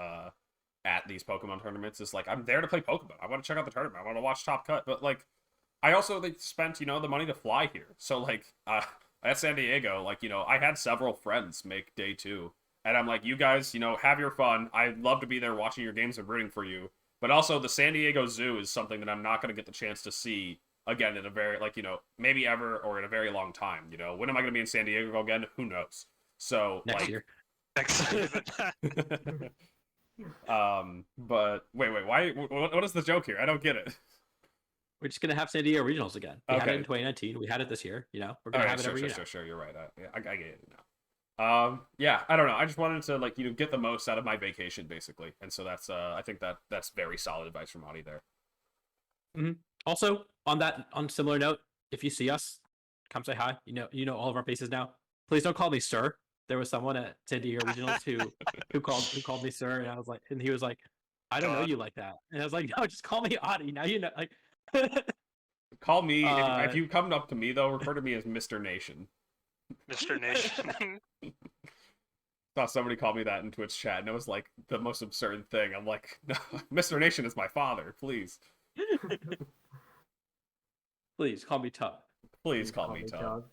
at these Pokemon tournaments. Is like I'm there to play Pokemon. I want to check out the tournament. I want to watch Top Cut, but like I also spent the money to fly here. So like at San Diego, like I had several friends make day 2, and I'm like, you guys, have your fun. I'd love to be there watching your games and rooting for you. But also, the San Diego Zoo is something that I'm not going to get the chance to see again in a very maybe ever or in a very long time. When am I going to be in San Diego again? Who knows? So Next like, year. Next season. but wait, why? What is the joke here? I don't get it. We're just gonna have San Diego regionals again. We had it in Okay. 2019. We had it this year. We're Oh gonna yeah, have it sure, every sure, year. sure, sure. You're right. I get it now. Yeah, I don't know. I just wanted to get the most out of my vacation, basically, and so that's I think that's very solid advice from Audie there. Mhm. Also, on similar note, if you see us, come say hi. You know all of our faces now. Please don't call me sir. There was someone at San Diego Regionals who called me sir, and I was like, and he was like, I don't know God, you like that, and I was like, no, just call me Audie. Now like. Call me if uh, you come up to me though. Refer to me as Mr. Nation. Mr. Nation. Thought somebody called me that in Twitch chat, and it was like the most absurd thing. I'm like, no, Mr. Nation is my father. Please, Please call me Tub. please call me Tub.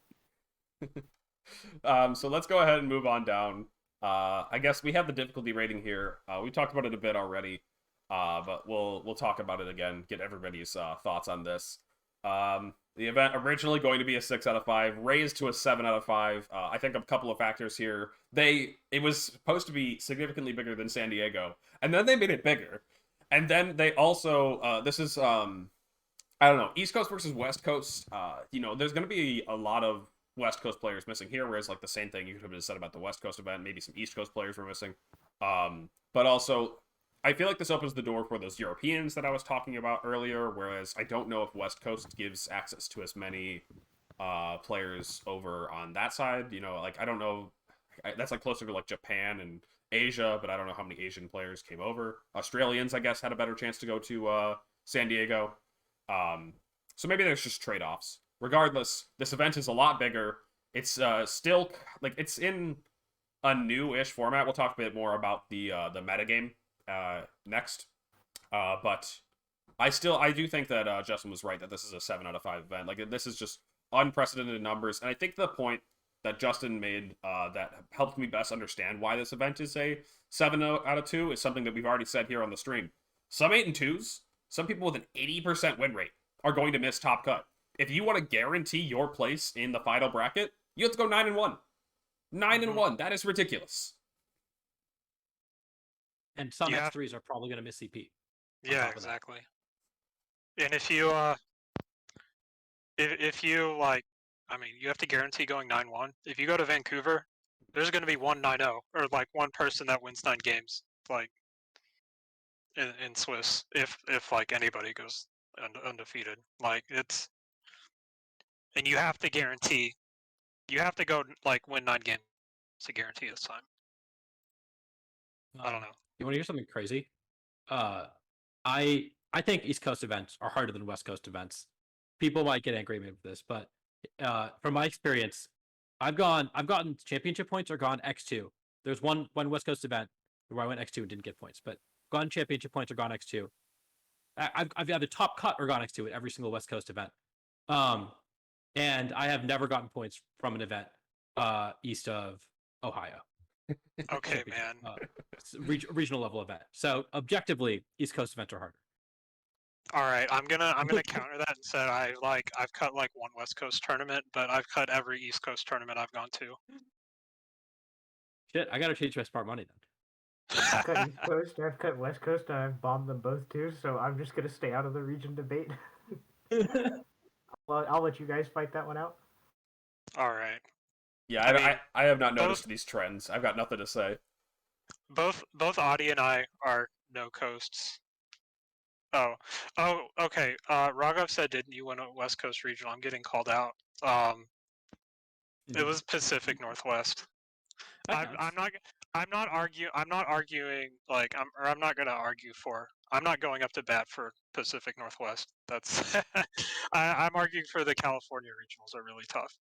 Tug. So let's go ahead and move on down. I guess we have the difficulty rating here. We talked about it a bit already, but we'll talk about it again. Get everybody's thoughts on this. The event originally going to be a 6 out of 5, raised to a 7 out of 5. I think a couple of factors here. It was supposed to be significantly bigger than San Diego, and then they made it bigger, and then they also this is I don't know, East Coast versus West Coast. There's going to be a lot of West Coast players missing here, whereas like the same thing you could have said about the West Coast event. Maybe some East Coast players were missing. But also, I feel like this opens the door for those Europeans that I was talking about earlier, whereas I don't know if West Coast gives access to as many players over on that side. I don't know. That's like closer to like Japan and Asia, but I don't know how many Asian players came over. Australians, I guess, had a better chance to go to San Diego. So maybe there's just trade-offs. Regardless, this event is a lot bigger. It's still like it's in a new-ish format. We'll talk a bit more about the metagame next. But I do think that Justin was right that this is a 7 out of 5 event. Like this is just unprecedented numbers, and I think the point that Justin made that helped me best understand why this event is a 7 out of 2 is something that we've already said here on the stream. Some 8 and 2s, some people with an 80% win rate are going to miss Top Cut. If you want to guarantee your place in the final bracket, you have to go 9 and 1. 9 and 1. That is ridiculous. And some Yeah. X3s are probably going to miss CP. Yeah, exactly. And if you you have to guarantee going 9-1. If you go to Vancouver, there's going to be 1-9-0 or like one person that wins 9 games, like in Swiss. If like anybody goes undefeated, like it's, and you have to guarantee, you have to go like win 9 games to guarantee this time. I don't know. You want to hear something crazy? I think East Coast events are harder than West Coast events. People might get angry with this, but from my experience, I've gotten championship points or gone X2. There's one West Coast event where I went X2 and didn't get points, but gone championship points or gone X2. I've either top cut or gone X2 at every single West Coast event. And I have never gotten points from an event east of Ohio. Okay, man. Regional level event. So objectively, East Coast events are harder. All right, I'm gonna counter that and say I've cut like one West Coast tournament, but I've cut every East Coast tournament I've gone to. Shit, I gotta change my smart money then. I've cut East Coast, I've cut West Coast, and I've bombed them both too. So I'm just gonna stay out of the region debate. Well, I'll let you guys fight that one out. All right. Yeah, I have not noticed these trends. I've got nothing to say. Both Audie and I are no coasts. Oh, okay. Raghav said, "Didn't you win a West Coast regional?" I'm getting called out. It was Pacific Northwest. I'm not arguing. Like I'm not gonna argue for. I'm not going up to bat for Pacific Northwest. That's I'm arguing for the California regionals are really tough.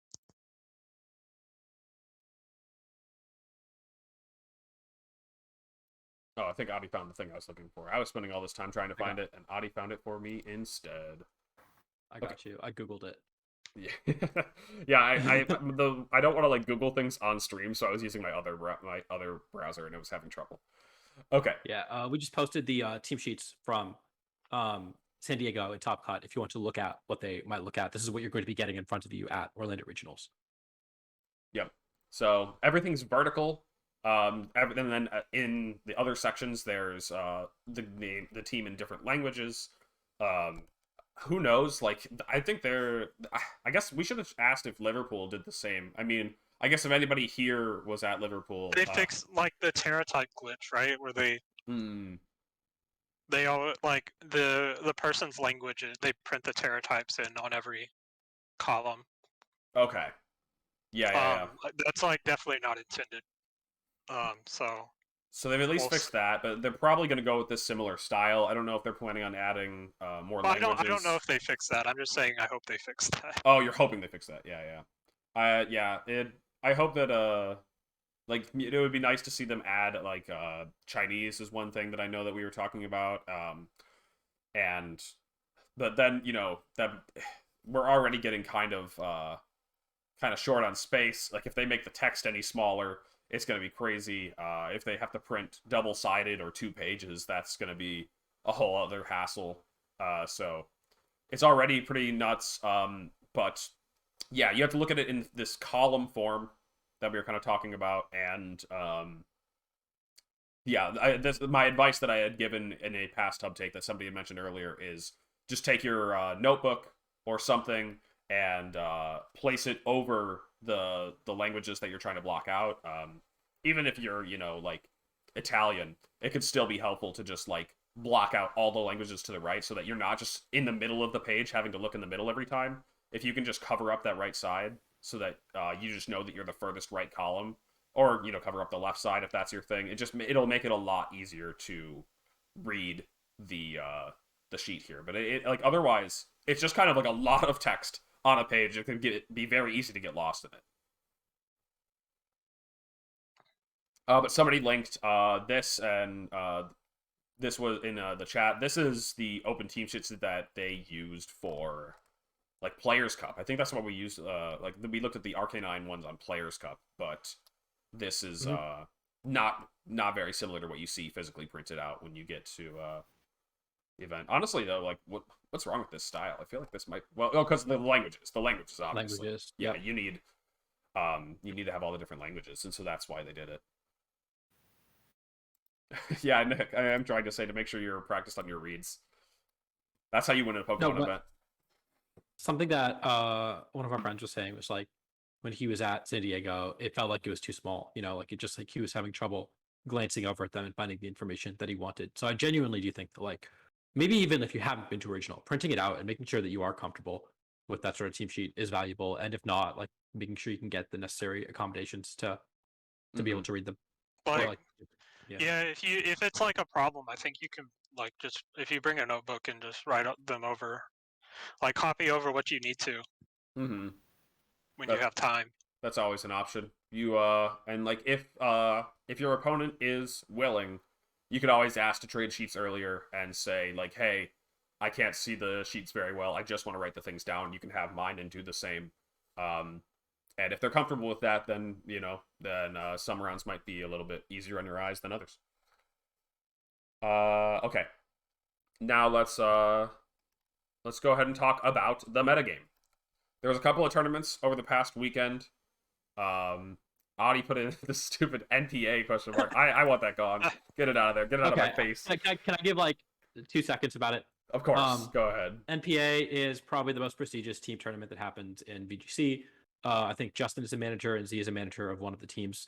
Oh, I think Adi found the thing I was looking for. I was spending all this time trying to find it, and Adi found it for me instead. I got you. I googled it. Yeah, yeah. I don't want to like Google things on stream, so I was using my other browser, and it was having trouble. Okay. Yeah, we just posted the team sheets from San Diego and Top Cut. If you want to look at what they might look at, this is what you're going to be getting in front of you at Orlando Regionals. Yep. So everything's vertical. And then in the other sections, there's the team in different languages. Who knows? Like, I think I guess we should have asked if Liverpool did the same. I mean, I guess if anybody here was at Liverpool, they fixed like the Teratype glitch, right? Where they all like the person's language. They print the Teratypes in on every column. Okay. Yeah. That's like definitely not intended. So they've at least fixed that, but they're probably going to go with this similar style. I don't know if they're planning on adding more languages. I don't know if they fix that. I'm just saying I hope they fix that. Oh, you're hoping they fix that. Yeah. I hope that like it would be nice to see them add like Chinese is one thing that I know that we were talking about. But then, you know, that we're already getting kind of short on space. Like if they make the text any smaller, it's going to be crazy. If they have to print double-sided or 2 pages, that's going to be a whole other hassle. So it's already pretty nuts. But yeah, you have to look at it in this column form that we were kind of talking about. And yeah, my advice that I had given in a past hub take that somebody had mentioned earlier is just take your notebook or something and place it over the languages that you're trying to block out. Even if you're, you know, like Italian, it could still be helpful to just like block out all the languages to the right so that you're not just in the middle of the page having to look in the middle every time. If you can just cover up that right side so that you just know that you're the furthest right column, or, you know, cover up the left side if that's your thing, it'll make it a lot easier to read the sheet here. But it like otherwise, it's just kind of like a lot of text on a page. It can be very easy to get lost in it. But somebody linked this, and this was in the chat. This is the open team sheets that they used for like Players Cup. I think that's what we used. Like we looked at the ck9 ones on Players Cup, but this is not very similar to what you see physically printed out when you get to the event. Honestly, though, like what's wrong with this style? I feel like this might because the languages obviously. Languages. Yeah, you need to have all the different languages, and so that's why they did it. Yeah, Nick, I am trying to say to make sure you're practiced on your reads. That's how you win a Pokemon event. Something that one of our friends was saying was like when he was at San Diego, it felt like it was too small. You know, like it just like he was having trouble glancing over at them and finding the information that he wanted. So I genuinely do think that like maybe even if you haven't been to original, printing it out and making sure that you are comfortable with that sort of team sheet is valuable. And if not, like making sure you can get the necessary accommodations to be able to read them. Yeah, if it's like a problem, I think you can like just if you bring a notebook and just write them over, like copy over what you need to. Mm-hmm. When you have time. That's always an option. You and like if your opponent is willing, you could always ask to trade sheets earlier and say like, hey, I can't see the sheets very well. I just want to write the things down. You can have mine and do the same. And if they're comfortable with that, then some rounds might be a little bit easier on your eyes than others. Okay. Now let's go ahead and talk about the metagame. There was a couple of tournaments over the past weekend. Audi put in the stupid NPA question mark. I want that gone. Get it out of there. Get it out of my face. Can I give like 2 seconds about it? Of course. Go ahead. NPA is probably the most prestigious team tournament that happens in VGC. I think Justin is a manager and Z is a manager of one of the teams.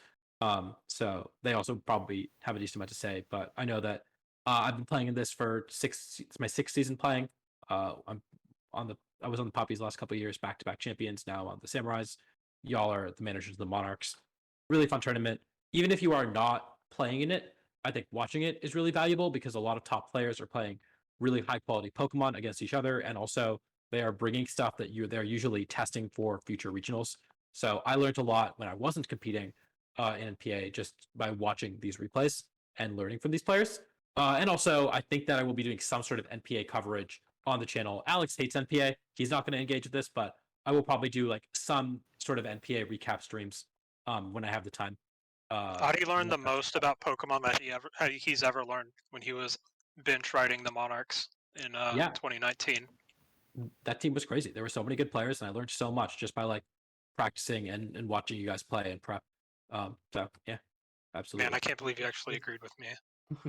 So they also probably have a decent amount to say. But I know that I've been playing in this for it's my 6th season playing. I was on the Poppies the last couple of years, back-to-back champions. Now I'm on the Samurais. Y'all are the managers of the Monarchs. Really fun tournament. Even if you are not playing in it, I think watching it is really valuable because a lot of top players are playing really high quality Pokemon against each other, and also they are bringing stuff that they're usually testing for future regionals. So I learned a lot when I wasn't competing in NPA just by watching these replays and learning from these players. And also, I think that I will be doing some sort of NPA coverage on the channel. Alex hates NPA. He's not going to engage with this, but I will probably do like some sort of NPA recap streams when I have the time. How do you learn the most about Pokemon that he's ever learned when he was bench riding the Monarchs in 2019? That team was crazy. There were so many good players, and I learned so much just by like practicing and watching you guys play and prep. So yeah, absolutely. Man, I can't believe you actually agreed with me.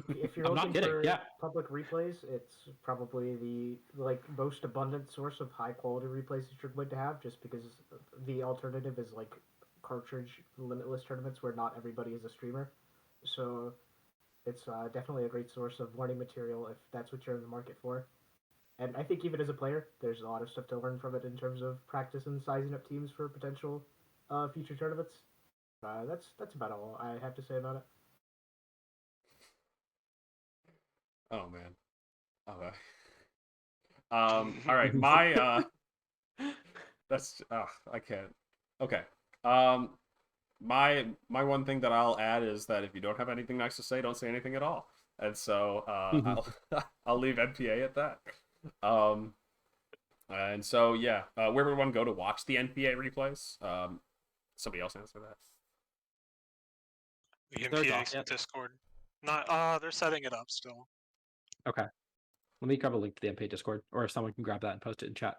If you're looking for public replays, it's probably the most abundant source of high quality replays that you're going to have, just because the alternative is like cartridge limitless tournaments where not everybody is a streamer. So it's definitely a great source of learning material if that's what you're in the market for. And I think even as a player, there's a lot of stuff to learn from it in terms of practice and sizing up teams for potential future tournaments. That's about all I have to say about it. Oh man. Okay. All right. My that's I can't. Okay. My one thing that I'll add is that if you don't have anything nice to say, don't say anything at all. And so I'll leave NPA at that. And so yeah, where would one go to watch the NPA replays? Somebody else answer that. The NPA Discord. Not they're setting it up still. Okay. Let me grab a link to the NPA Discord, or if someone can grab that and post it in chat.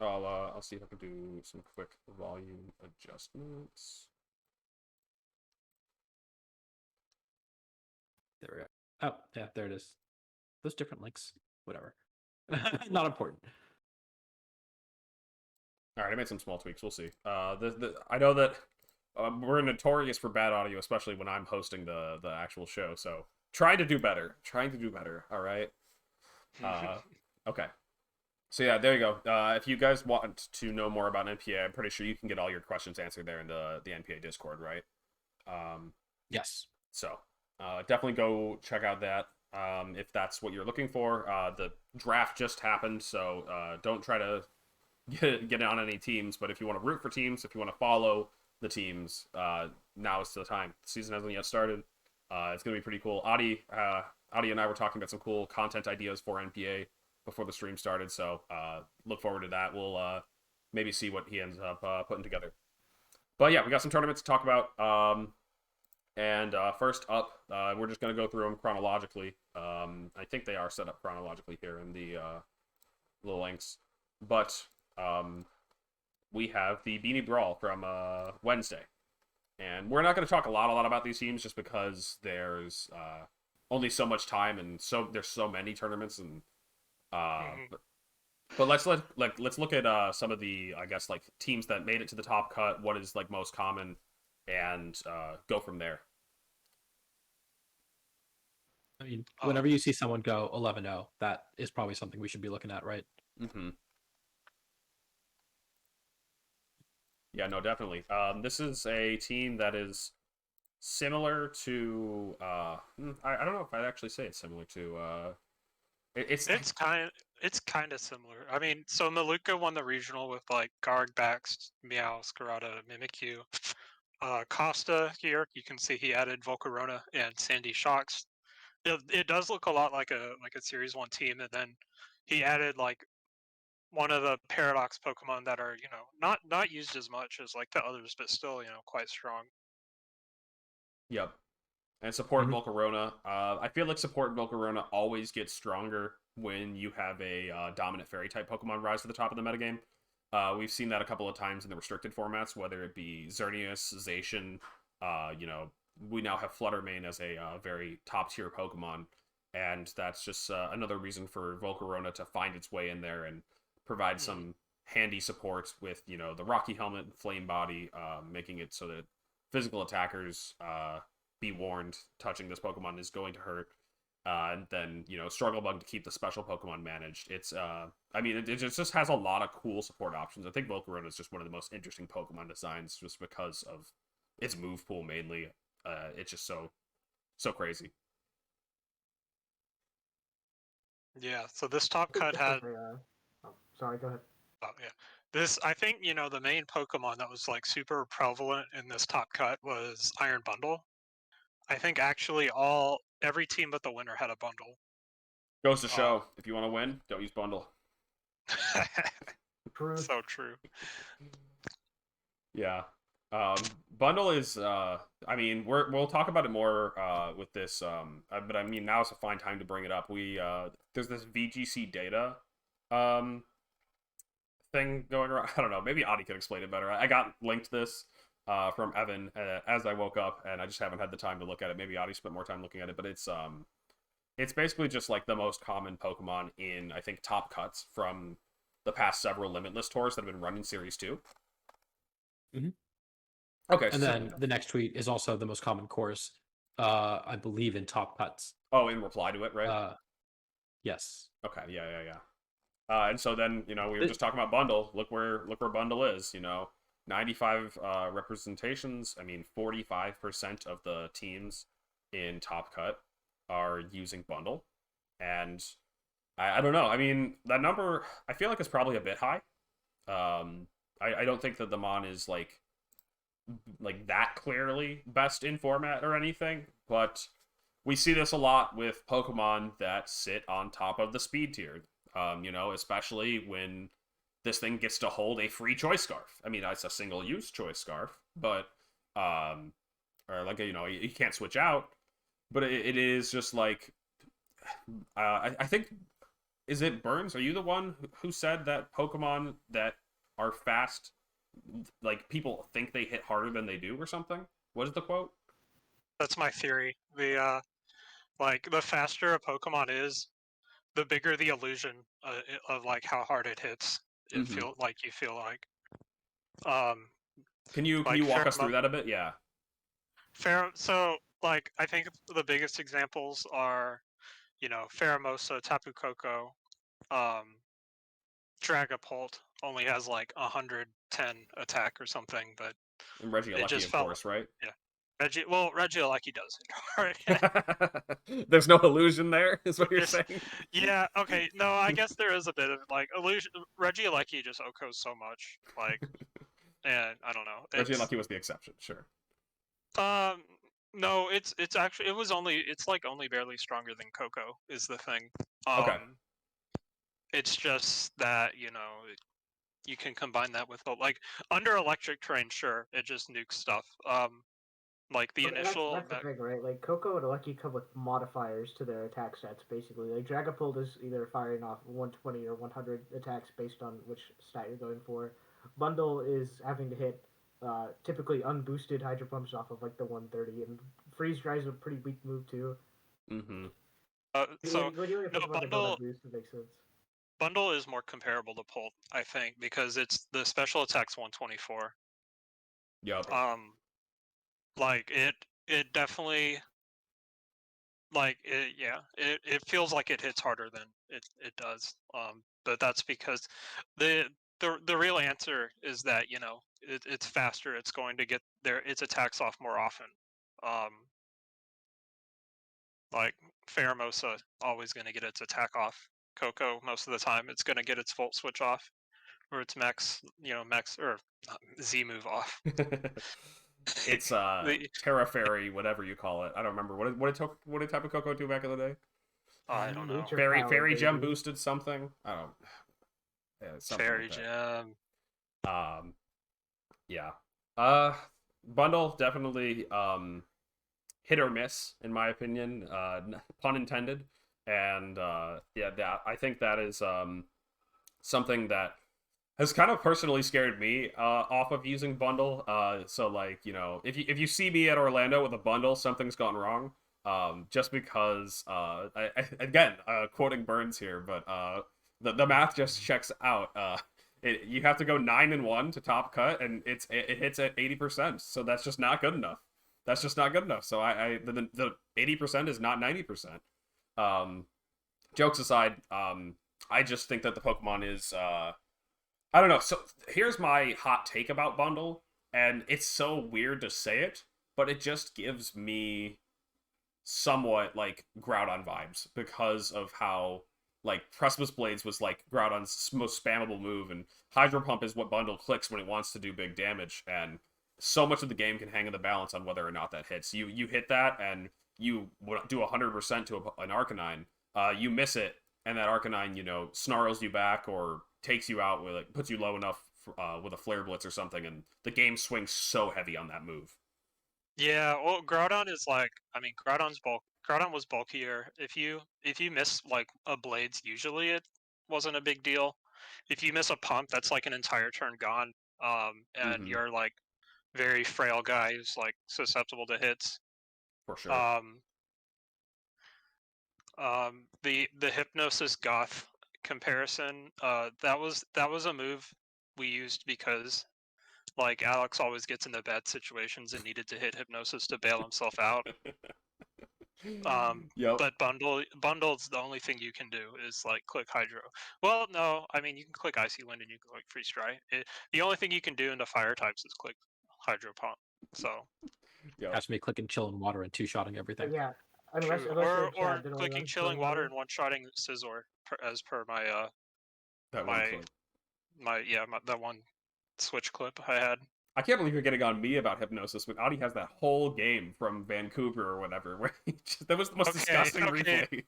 I'll see if I can do some quick volume adjustments. There we go. Oh, yeah, there it is. Those different links, whatever. Not important. All right, I made some small tweaks. We'll see. I know that we're notorious for bad audio, especially when I'm hosting the actual show. So trying to do better. All right. Okay. So yeah, there you go. If you guys want to know more about NPA, I'm pretty sure you can get all your questions answered there in the NPA Discord, right? Yes. So definitely go check out that if that's what you're looking for. The draft just happened, so don't try to get on any teams. But if you want to root for teams, if you want to follow the teams, now is the time. The season hasn't yet started. It's gonna be pretty cool. Adi and I were talking about some cool content ideas for NPA before the stream started, so look forward to that. We'll maybe see what he ends up putting together. But yeah, we got some tournaments to talk about. And first up, we're just going to go through them chronologically. I think they are set up chronologically here in the links. But we have the Beanie Brawl from Wednesday. And we're not going to talk a lot about these teams just because there's only so much time and there's so many tournaments and but let's look at some of the, I guess, like teams that made it to the top cut, what is like most common, and go from there. I mean, whenever you see someone go 11-0, that is probably something we should be looking at, right? Mm-hmm. Yeah, no, definitely. This is a team that is similar to I don't know if I'd actually say it's similar to it's kind of similar. I mean, so Maluka won the regional with like Garg, Bax, Meow, Scarada, Mimikyu, Costa here, you can see he added Volcarona and Sandy Shocks. It does look a lot like a Series 1 team, and then he added like one of the Paradox Pokemon that are, not used as much as like the others, but still, quite strong. Yep. And support Mhm. Volcarona. I feel like support Volcarona always gets stronger when you have a dominant fairy type Pokemon rise to the top of the metagame. We've seen that a couple of times in the restricted formats, whether it be Xerneas, Zacian. We now have Fluttermane as a very top tier Pokemon, and that's just another reason for Volcarona to find its way in there and provide some handy support with the Rocky Helmet and Flame Body, making it so that physical attackers be warned touching this Pokemon is going to hurt. And then Struggle Bug to keep the special Pokemon managed. It's it just has a lot of cool support options. I think Volcarona is just one of the most interesting Pokemon designs, just because of its move pool mainly. It's just so crazy. Yeah. So this top cut had. Sorry, go ahead. Oh yeah. This, I think, the main Pokemon that was like super prevalent in this top cut was Iron Bundle. I think actually every team but the winner had a bundle. Goes to show, if you want to win, don't use Bundle. True. So true. Yeah. Bundle is we'll talk about it more with this but I mean now is a fine time to bring it up. We there's this VGC data thing going around. I don't know, maybe Adi could explain it better. I got linked this from Evan as I woke up, and I just haven't had the time to look at it. Maybe Adi spent more time looking at it, but it's basically just like the most common Pokemon in, I think, top cuts from the past several Limitless tours that have been run in Series 2. Mm-hmm. Okay. And then the next tweet is also the most common course, I believe, in top cuts. Oh, in reply to it, right? Yes. Okay, yeah. And so then, we were just talking about Bundle. Look where Bundle is, 95 representations. I mean, 45% of the teams in Top Cut are using Bundle. And I don't know. I mean, that number, I feel like it's probably a bit high. I don't think that the Mon is like that clearly best in format or anything, but we see this a lot with Pokemon that sit on top of the speed tier. Especially when this thing gets to hold a free choice scarf. I mean, it's a single use choice scarf, but or like you can't switch out, but it is just like I think, is it Burns? Are you the one who said that Pokemon that are fast, like people think they hit harder than they do or something? What is the quote? That's my theory. The faster a Pokemon is, the bigger the illusion of like how hard it hits. You feel like. Can you walk us through that a bit? Yeah. So like I think the biggest examples are, Pheromosa, Tapu Koko, Dragapult only has like 110 attack or something, but And Regieleki, of course, right? Yeah. Regieleki does it. There's no illusion there, is what you're saying? Yeah, okay. No, I guess there is a bit of like illusion. Regieleki just OHKOs so much, like, and I don't know. Regieleki was the exception, sure. No, it's actually it's like only barely stronger than Coco is the thing. Okay. It's just that you can combine that with like under electric terrain, sure, it just nukes stuff. Like the initial. That's the thing, right? Like Coco and Lucky come with modifiers to their attack stats, basically. Like Dragapult is either firing off 120 or 100 attacks based on which stat you're going for. Bundle is having to hit typically unboosted Hydro Pumps off of like the 130, and Freeze Dry is a pretty weak move too. Mm-hmm. So Bundle boost, it makes sense. Bundle is more comparable to Pult, I think, because it's the special attack's 124. Yep. Like it definitely, like it feels like it hits harder than it does. But that's because the real answer is that it's faster. It's going to get its attacks off more often. Like Pheromosa always going to get its attack off. Coco most of the time it's going to get its Volt Switch off, or its Max or Z move off. It's The- Terra Fairy, whatever you call it. I don't remember what did Tapu Koko do back in the day. I don't know. Nature Fairy power, Gem baby. boosted something. I don't. Yeah, something Fairy like that. Gem. Yeah. Bundle definitely hit or miss in my opinion. Pun intended. And yeah, I think that is something that has kind of personally scared me off of using bundle. So like, you know, if you see me at Orlando with a bundle, something's gone wrong. Just because again, quoting Burns here, but the math just checks out. You have to go 9-1 to top cut, and it hits at 80%. So that's just not good enough. That's just not good enough. So the 80% is not 90%. Um, Jokes aside, I just think that the Pokemon is I don't know. So here's my hot take about bundle, and it's so weird to say it, but it just gives me somewhat like Groudon vibes because of how like Precipice Blades was like Groudon's most spammable move, and Hydro Pump is what bundle clicks when it wants to do big damage, and so much of the game can hang in the balance on whether or not that hits. You hit that, and you do 100% to an Arcanine. You miss it, and that Arcanine, you know, snarls you back or takes you out with like puts you low enough with a Flare Blitz or something, and the game swings so heavy on that move. Yeah, well, Groudon is like, I mean, Groudon was bulkier. If you miss like a Blades, usually it wasn't a big deal. If you miss a pump, that's like an entire turn gone. And Mm-hmm. you're like very frail guy who's like susceptible to hits. For sure. Um, the Hypnosis Goth comparison, that was a move we used because like Alex always gets into bad situations and needed to hit Hypnosis to bail himself out. Yep. But bundle's the only thing you can do is like click Hydro. Well, no, I mean you can click Icy Wind and you can click Freeze Dry. The only thing you can do into fire types is click Hydro Pump. So Yep. Has to be clicking chill and water and two-shotting everything. Yeah, true. unless Or you're Chad, then only clicking on Chilling chilling Water and one-shotting Scizor as per my That one my clip. that one switch clip I had. I can't believe you're getting on me about hypnosis when Audi has that whole game from Vancouver or whatever. Where that was the most disgusting Okay. replay.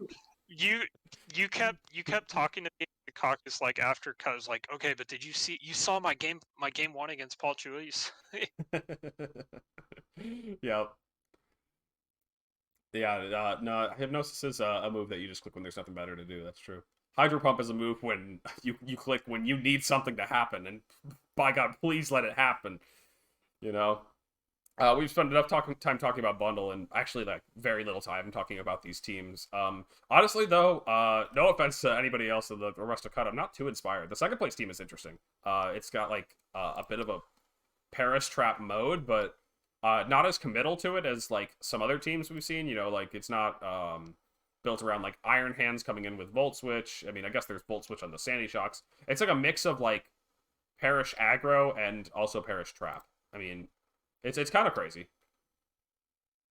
You kept talking to me caucus like after cause like okay, but did you saw my game 1 against Paul Chua? Yep. Yeah, no, hypnosis is a move that you just click when there's nothing better to do. That's true. Hydro Pump is a move when you click when you need something to happen, and by God, please let it happen. You know, we've spent enough time talking about bundle, and actually like very little time talking about these teams. Honestly, though, no offense to anybody else in the rest of cut, I'm not too inspired. The second place team is interesting. It's got like a bit of a Paris trap mode, but not as committal to it as like some other teams we've seen. You know, like it's not built around like Iron Hands coming in with Volt Switch. I mean, I guess there's Volt Switch on the Sandy Shocks. It's like a mix of like Parish aggro and also Parish trap. I mean, it's kind of crazy.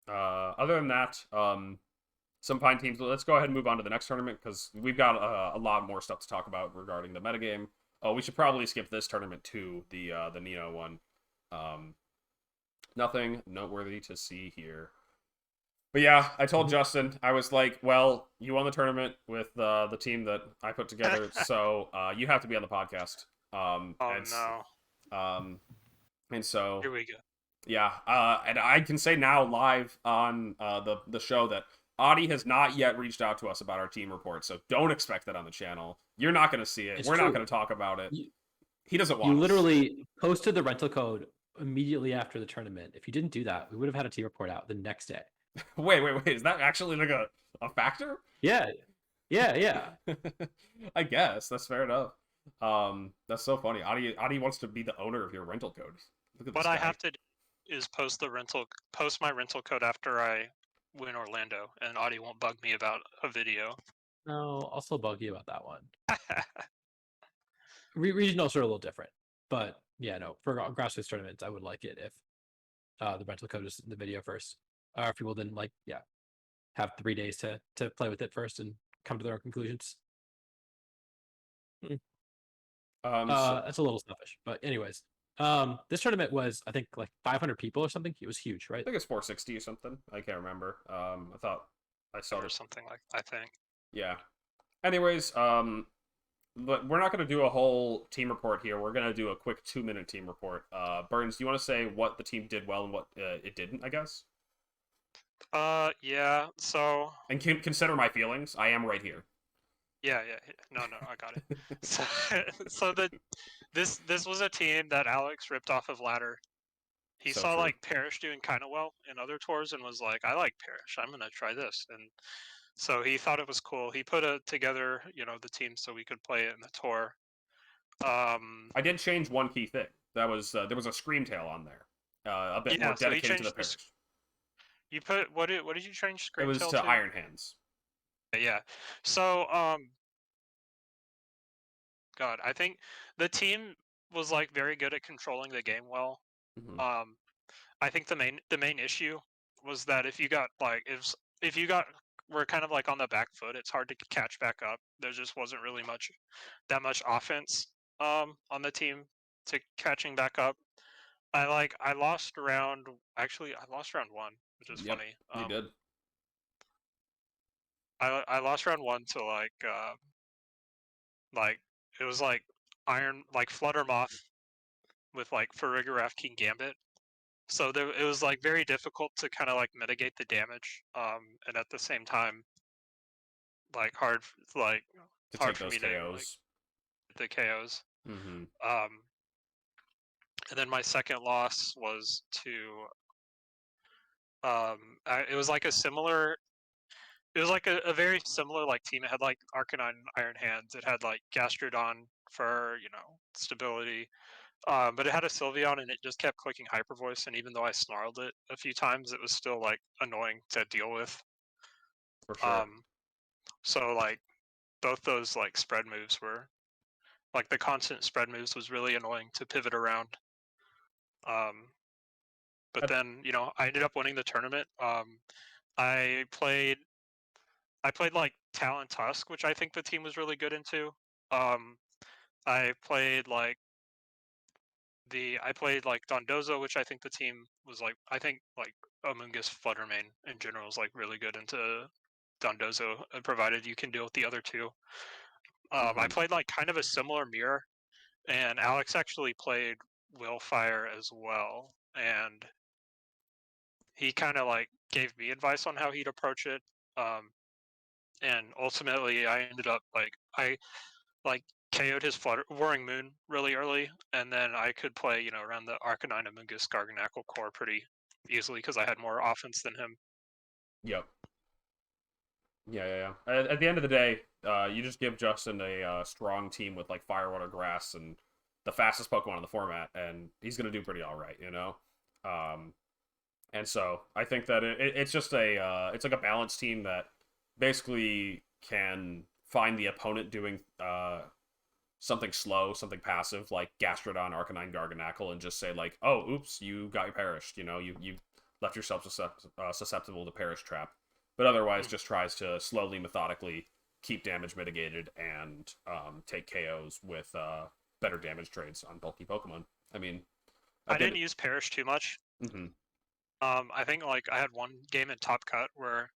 Other than that, some Pine teams. Let's go ahead and move on to the next tournament because we've got a lot more stuff to talk about regarding the metagame. Oh, we should probably skip this tournament too, the Nino one. Nothing noteworthy to see here. But yeah, I told Justin, I was like, well, you won the tournament with the team that I put together, so you have to be on the podcast. Oh no. And so Here we go. yeah, and I can say now live on the show that Adi has not yet reached out to us about our team report, so don't expect that on the channel. You're not going to see it. It's We're true. not going to talk about it. You, He doesn't want you us. literally posted the rental code immediately after the tournament. If you didn't do that, we would have had a team report out the next day. Wait. Is that actually like a factor? Yeah. I guess that's fair enough. That's so funny. Adi wants to be the owner of your rental code. Look at What this I guy. have to do is post my rental code after I win Orlando, and Audie won't bug me about a video. No, I'll still bug you about that one. Regionals are a little different, but yeah, no, for grassroots tournaments, I would like it if the rental code is in the video first. If people didn't have 3 days to play with it first and come to their own conclusions. So, That's a little selfish, but anyways. This tournament was, I think, like 500 people or something. It was huge, right? I think it's 460 or something. I can't remember. I thought I saw or this. something like I think. Yeah. Anyways, but we're not going to do a whole team report here. We're going to do a quick 2-minute team report. Burns, do you want to say what the team did well and what it didn't, I guess? Yeah. So And consider my feelings. I am right here. yeah. No, I got it. So, so this was a team that Alex ripped off of ladder. He So saw true. like Parrish doing kind of well in other tours and was like, I like Parrish. I'm gonna try this. And so he thought it was cool. He put together, the team so we could play it in the tour. I did change one key thing. That was there was a scream tail on there. A bit more So he dedicated to the changed parish. You put what did you change It was Screamtail to to? Iron Hands. Yeah. So God, I think the team was like very good at controlling the game well. Mm-hmm. I think the main issue was that if you got were kind of like on the back foot, it's hard to catch back up. There just wasn't really that much offense on the team to catching back up. I lost round I lost round one, which is Yep, funny. you did. I lost round one to like it was like Iron like Fluttermoth with like Farigiraf King Gambit. So it was like very difficult to kind of like mitigate the damage, and at the same time, like like To hard take for those me to like KOs. get the KOs. Mm-hmm. Um, and then my second loss was to it was like a very similar like team. It had like Arcanine and Iron Hands. It had like Gastrodon for stability. But it had a Sylveon and it just kept clicking Hyper Voice, and even though I snarled it a few times, it was still like annoying to deal with. For sure. Um, so like both those like spread moves were like the constant spread moves was really annoying to pivot around. Um, but then I ended up winning the tournament. I played I played like Talon Tusk, which I think the team was really good into. Um, I played like I played like Dondozo, which I think the team was like. I think like Amoonguss Fluttermane in general is like really good into Dondozo, provided you can deal with the other two. I Mm-hmm. played like kind of a similar mirror, and Alex actually played Willfire as well, and he kind of like gave me advice on how he'd approach it. Um, and ultimately, I ended up I like KO'd his Warring Moon really early, and then I could play, around the Arcanine Amoonguss Garganacl core pretty easily because I had more offense than him. Yep. Yeah. At the end of the day, you just give Justin a strong team with like Fire, Water, Grass, and the fastest Pokemon in the format, and he's gonna do pretty all right, Um, and so I think that it's just it's like a balanced team that basically can find the opponent doing something slow, something passive, like Gastrodon, Arcanine, Garganacl, and just say like, oh, oops, you got perished. You left yourself susceptible to Perish Trap, but otherwise just tries to slowly, methodically keep damage mitigated and take KOs with better damage trades on bulky Pokemon. I mean, I didn't use Perish too much. Mm-hmm. I think like I had one game in Top Cut where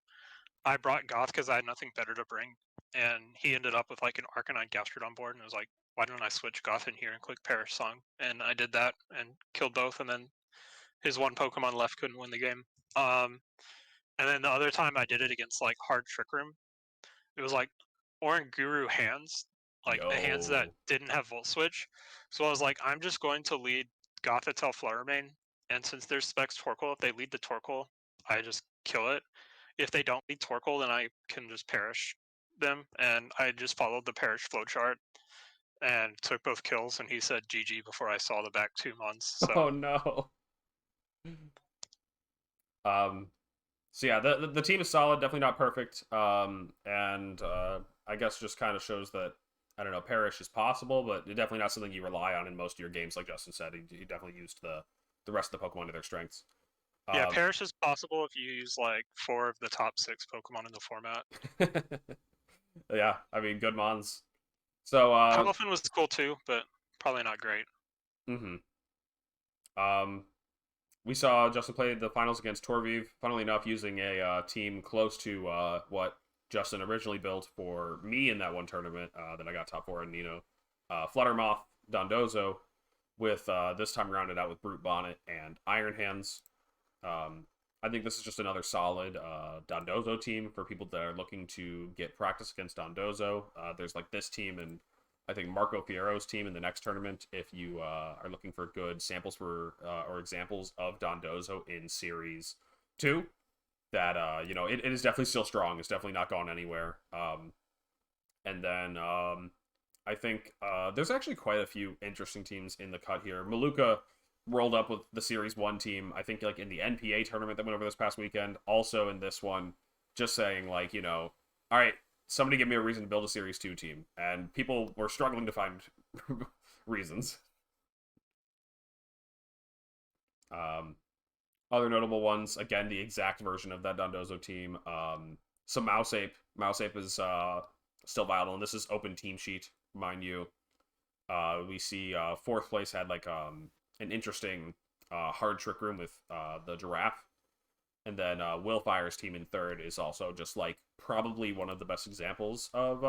I brought Goth because I had nothing better to bring, and he ended up with like an Arcanine Gastrodon board, and I was like, why don't I switch Goth in here and click Perish Song? And I did that and killed both, and then his one Pokemon left couldn't win the game. And then the other time I did it against like Hard Trick Room, it was like Oranguru hands, like the hands that Yo. didn't have Volt Switch. So I was like, I'm just going to lead Gothitelle Fluttermane, and since there's Specs Torkoal, if they lead the Torkoal, I just kill it. If they don't lead Torkoal, then I can just perish them, and I just followed the perish flowchart and took both kills. And he said GG before I saw the back 2 months. So Oh no. Um, so yeah, the team is solid, definitely not perfect. And I guess just kind of shows that I don't know, Perish is possible, but definitely not something you rely on in most of your games. Like Justin said, he definitely used the rest of the Pokemon to their strengths. yeah, perish is possible if you use like 4 of the top 6 Pokemon in the format. Yeah, I mean, good mons. So Hamilton was cool too, but probably not great. mm-hmm. We saw Justin play the finals against Torviv, funnily enough, using a team close to what Justin originally built for me in that one tournament that I got top 4 in Nino. Fluttermoth, Dondozo, with this time rounded out with Brute Bonnet and Iron Hands. I think this is just another solid Dondozo team for people that are looking to get practice against Dondozo. There's like this team and I think Marco Fierro's team in the next tournament if you are looking for good samples for or examples of Dondozo in Series 2. That, it is definitely still strong. It's definitely not gone anywhere. And then I think there's actually quite a few interesting teams in the cut here. Maluka rolled up with the Series 1 team, I think, like, in the NPA tournament that went over this past weekend. Also in this one, just saying, like, all right, somebody give me a reason to build a Series 2 team. And people were struggling to find reasons. Other notable ones, again, the exact version of that Dondozo team. So Mouseape. Mouseape is still viable, and this is open team sheet, mind you. We see 4th place had, like, an interesting hard trick room with the Giraffe. And then Willfire's team in 3rd is also just, like, probably one of the best examples of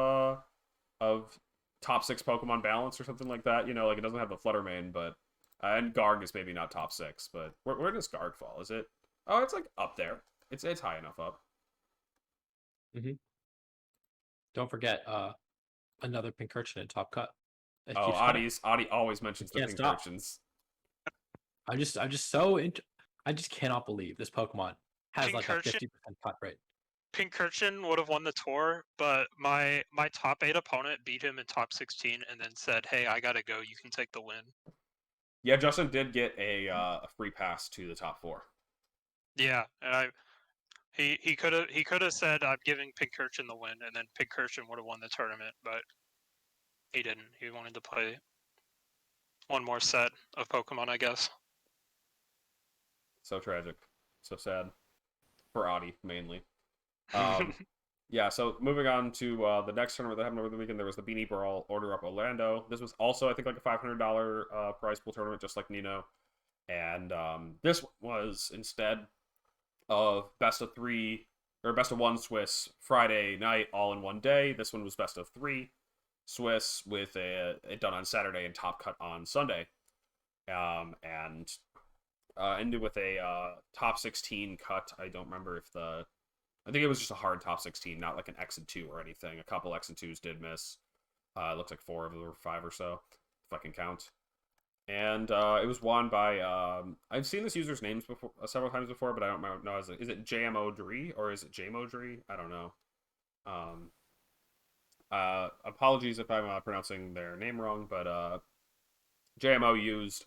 top 6 Pokemon balance or something like that. Like, it doesn't have the Flutter Mane, but... and Garg is maybe not top 6, but where does Garg fall? Is it... Oh, it's, like, up there. It's high enough up. Mm-hmm. Don't forget another Pincurchin in Top Cut. Oh, Adi always mentions the Pincurchins. I'm just so I just cannot believe this Pokemon has like a 50% cut rate. Pincurchin would have won the tour, but my top 8 opponent beat him in top 16 and then said, "Hey, I gotta go. You can take the win." Yeah, Justin did get a free pass to the top 4. Yeah, and he could have said, "I'm giving Pincurchin the win," and then Pincurchin would have won the tournament, but he didn't. He wanted to play one more set of Pokemon, I guess. So tragic. So sad. For Adi, mainly. Yeah, so moving on to the next tournament that happened over the weekend, there was the Beanie Brawl Order Up Orlando. This was also, I think, like a $500 prize pool tournament, just like Nino. And this was, instead of best of 3, or best of 1 Swiss Friday night, all in one day, this one was best of 3 Swiss with it done on Saturday and top cut on Sunday. And ended with a top 16 cut. I don't remember if I think it was just a hard top 16, not like an X and 2 or anything. A couple X and 2s did miss. It looks like 4 of them or 5 or so, if I can count. And it was won by I've seen this user's names before several times before, but I don't know. Is it JMO Dree or is it JMO Dree? I don't know. Apologies if I'm pronouncing their name wrong, but JMO used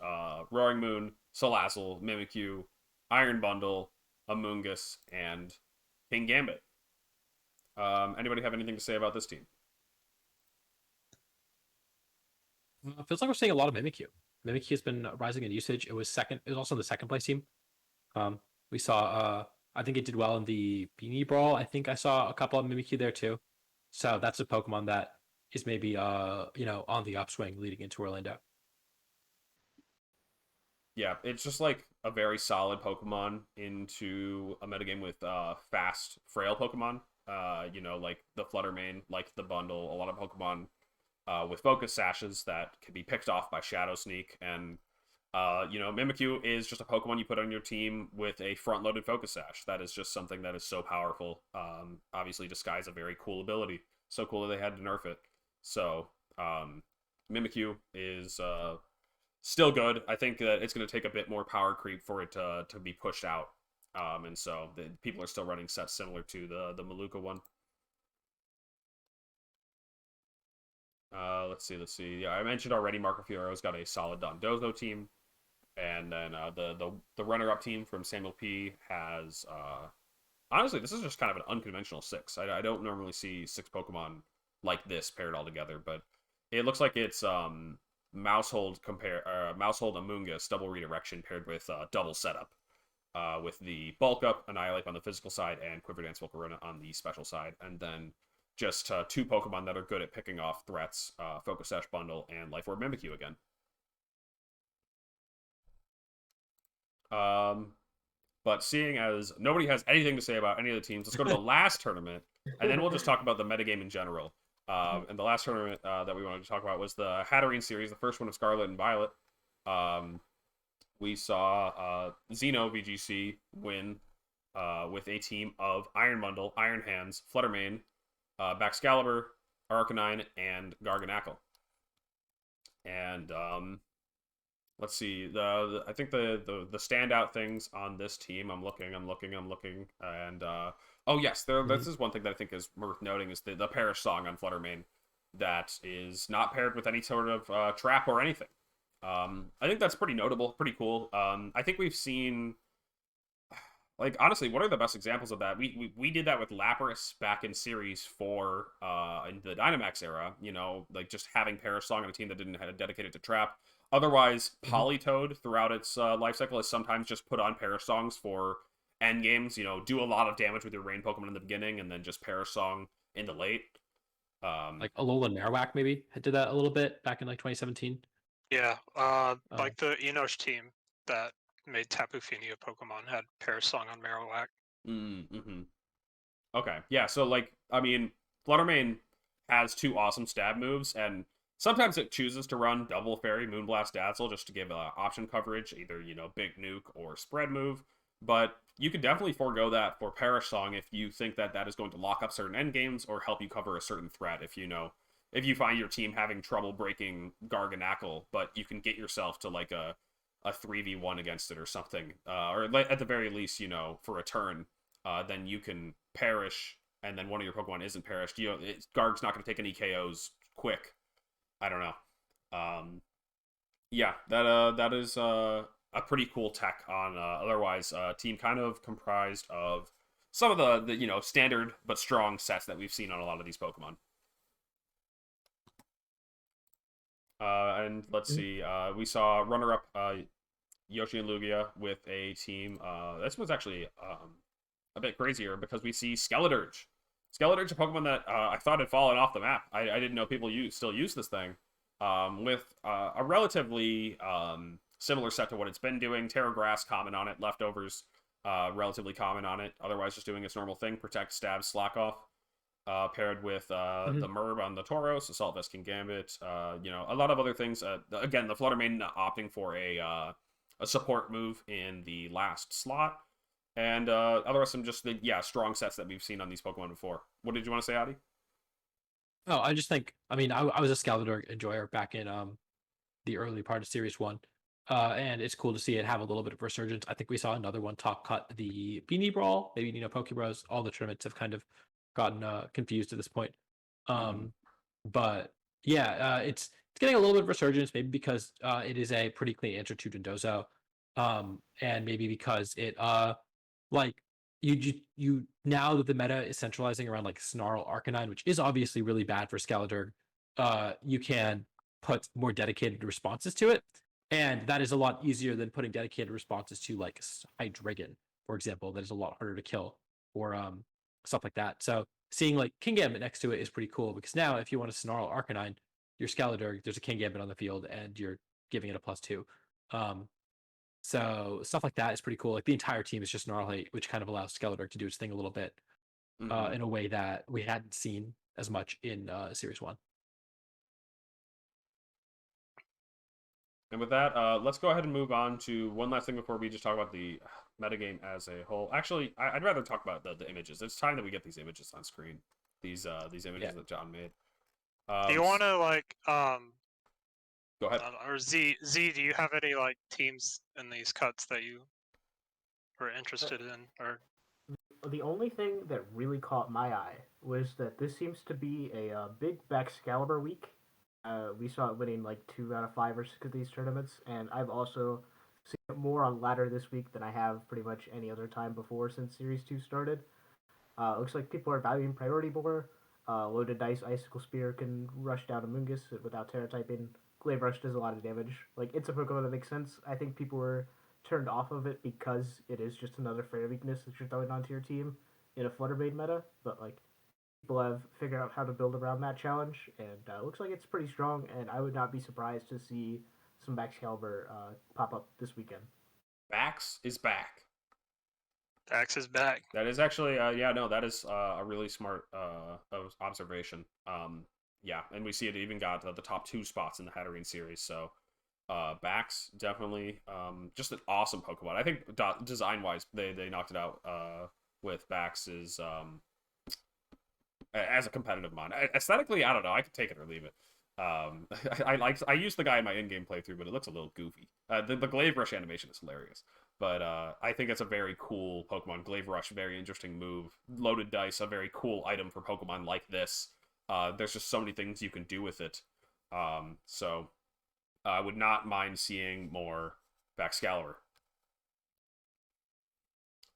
Roaring Moon, Salazzle, Mimikyu, Iron Bundle, Amoonguss, and King Gambit. Anybody have anything to say about this team? Feels like we're seeing a lot of Mimikyu. Mimikyu has been rising in usage. It was second. It was also the second place team. We saw. I think it did well in the Beanie Brawl. I think I saw a couple of Mimikyu there too. So that's a Pokemon that is maybe on the upswing leading into Orlando. Yeah, it's just like a very solid Pokemon into a metagame with fast, frail Pokemon. Like the Flutter Mane, like the Bundle, a lot of Pokemon with Focus Sashes that can be picked off by Shadow Sneak. And, Mimikyu is just a Pokemon you put on your team with a front-loaded Focus Sash. That is just something that is so powerful. Obviously, Disguise a very cool ability. So cool that they had to nerf it. So, Mimikyu is... still good. I think that it's going to take a bit more power creep for it to be pushed out. And so people are still running sets similar to the Maluka one. Let's see. Yeah, I mentioned already Marco Fierro's got a solid Dondozo team. And then the runner-up team from Samuel P has... honestly, this is just kind of an unconventional 6. I don't normally see 6 Pokemon like this paired all together, but it looks like it's... Mousehold Amoonguss double redirection paired with double setup, with the bulk up Annihilate on the physical side and Quiver Dance Volcarona on the special side, and then just 2 Pokemon that are good at picking off threats, Focus Sash Bundle and Life Orb Mimikyu again. But seeing as nobody has anything to say about any of the teams, let's go to the last tournament, and then we'll just talk about the metagame in general. And the last tournament that we wanted to talk about was the Hatterene series, the first one of Scarlet and Violet. We saw Xeno VGC win with a team of Iron Bundle, Iron Hands, Fluttermane, Baxcalibur, Arcanine, and Garganackle. And let's see. I think the standout things on this team. I'm looking, and oh yes, this is one thing that I think is worth noting is the Perish song on Fluttermane that is not paired with any sort of trap or anything. I think that's pretty notable, pretty cool. I think we've seen, like, honestly, what are the best examples of that? We did that with Lapras back in Series 4 in the Dynamax era, you know, like just having Perish Song on a team that didn't have a dedicated to trap. Otherwise, Politoed throughout its life cycle is sometimes just put on Perish Songs for end games, you know, do a lot of damage with your rain Pokemon in the beginning and then just Perish Song in the late. Like Alola Marowak maybe did that a little bit back in like 2017. Yeah, like the Enosh team that made Tapu Fini a Pokemon had Perish Song on Marowak. Mm-hmm. Okay, yeah, so, like, I mean, Fluttermane has two awesome stab moves, and sometimes it chooses to run Double Fairy, Moonblast, Dazzle just to give option coverage, either, you know, Big Nuke or Spread move, but you could definitely forego that for Perish Song if you think that that is going to lock up certain endgames or help you cover a certain threat if you know, if you find your team having trouble breaking Garganackle, but you can get yourself to, like, a 3v1 against it or something, or at the very least, you know, for a turn, then you can Perish, and then one of your Pokemon isn't perished. You know, Garg's not going to take any KOs quick. I don't know. Yeah, that is a pretty cool tech on otherwise a team kind of comprised of some of the you know standard but strong sets that we've seen on a lot of these Pokemon. And let's see, we saw runner-up Yoshi and Lugia with a team. This was actually a bit crazier because we see Skeledirge. Skeledirge, a Pokemon that I thought had fallen off the map. I didn't know people still use this thing. With a relatively similar set to what it's been doing. Terra Grass common on it. Leftovers relatively common on it. Otherwise just doing its normal thing. Protect, stab, slack off. Paired with the Merb on the Tauros, Assault Vest Gambit. You know, a lot of other things. Again, the Fluttermane opting for a support move in the last slot. And otherwise, some just strong sets that we've seen on these Pokemon before. What did you want to say, Adi? Oh, I just think, I mean, I was a Skeletor enjoyer back in the early part of Series 1. And it's cool to see it have a little bit of resurgence. I think we saw another one top cut the Beanie Brawl, maybe, you know, Pokebros. All the tournaments have kind of gotten confused at this point. But yeah, it's getting a little bit of resurgence, maybe because it is a pretty clean answer to Dondozo. And maybe because it like you now that the meta is centralizing around like Snarl Arcanine, which is obviously really bad for Skeletor, you can put more dedicated responses to it, and that is a lot easier than putting dedicated responses to like Hydreigon, for example, that is a lot harder to kill, or stuff like that. So seeing like King Gambit next to it is pretty cool because now if you want to Snarl Arcanine, your Skeletor, there's a King Gambit on the field and you're giving it a +2. So stuff like that is pretty cool. Like the entire team is just Snarlhate, which kind of allows Skeletor to do its thing a little bit in a way that we hadn't seen as much in Series 1. And with that, let's go ahead and move on to one last thing before we just talk about the metagame as a whole. Actually, I'd rather talk about the images. It's time that we get these images on screen. These images that John made. Do you want to like Go ahead. or Z, do you have any like teams in these cuts that you were interested in, or? The only thing that really caught my eye was that this seems to be a big Baxcalibur week. We saw it winning like 2 out of 5 or 6 of these tournaments, and I've also seen it more on ladder this week than I have pretty much any other time before since Series 2 started. Looks like people are valuing priority more. Loaded Dice Icicle Spear can rush down a Mungus without Terra typing. Glaive Rush does a lot of damage. Like, it's a Pokemon that makes sense. I think people were turned off of it because it is just another fairy weakness that you're throwing onto your team in a Fluttermane meta. But, like, people have figured out how to build around that challenge, and looks like it's pretty strong, and I would not be surprised to see some Baxcalibur pop up this weekend. Bax is back. Dax is back. That is actually, that is a really smart observation. Yeah, and we see it even got the top 2 spots in the Hatterene series. So, Bax definitely just an awesome Pokemon. I think design wise, they knocked it out with Bax's as a competitive mod. Aesthetically, I don't know. I could take it or leave it. I used the guy in my in-game playthrough, but it looks a little goofy. The Glaive Rush animation is hilarious. But I think it's a very cool Pokemon. Glaive Rush, very interesting move. Loaded Dice, a very cool item for Pokemon like this. There's just so many things you can do with it. So I would not mind seeing more Baxcalibur.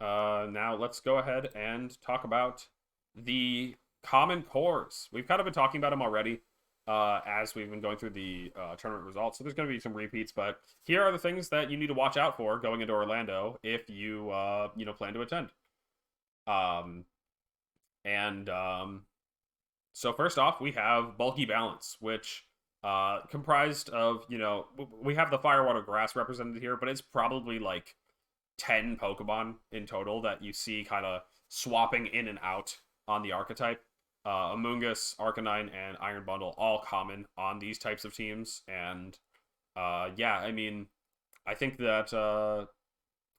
Now let's go ahead and talk about the common cores. We've kind of been talking about them already as we've been going through the tournament results. So there's going to be some repeats, but here are the things that you need to watch out for going into Orlando if you plan to attend. So first off, we have Bulky Balance, which comprised of, we have the Firewater Grass represented here, but it's probably like 10 Pokemon in total that you see kind of swapping in and out on the archetype. Amoonguss, Arcanine, and Iron Bundle all common on these types of teams. And I think that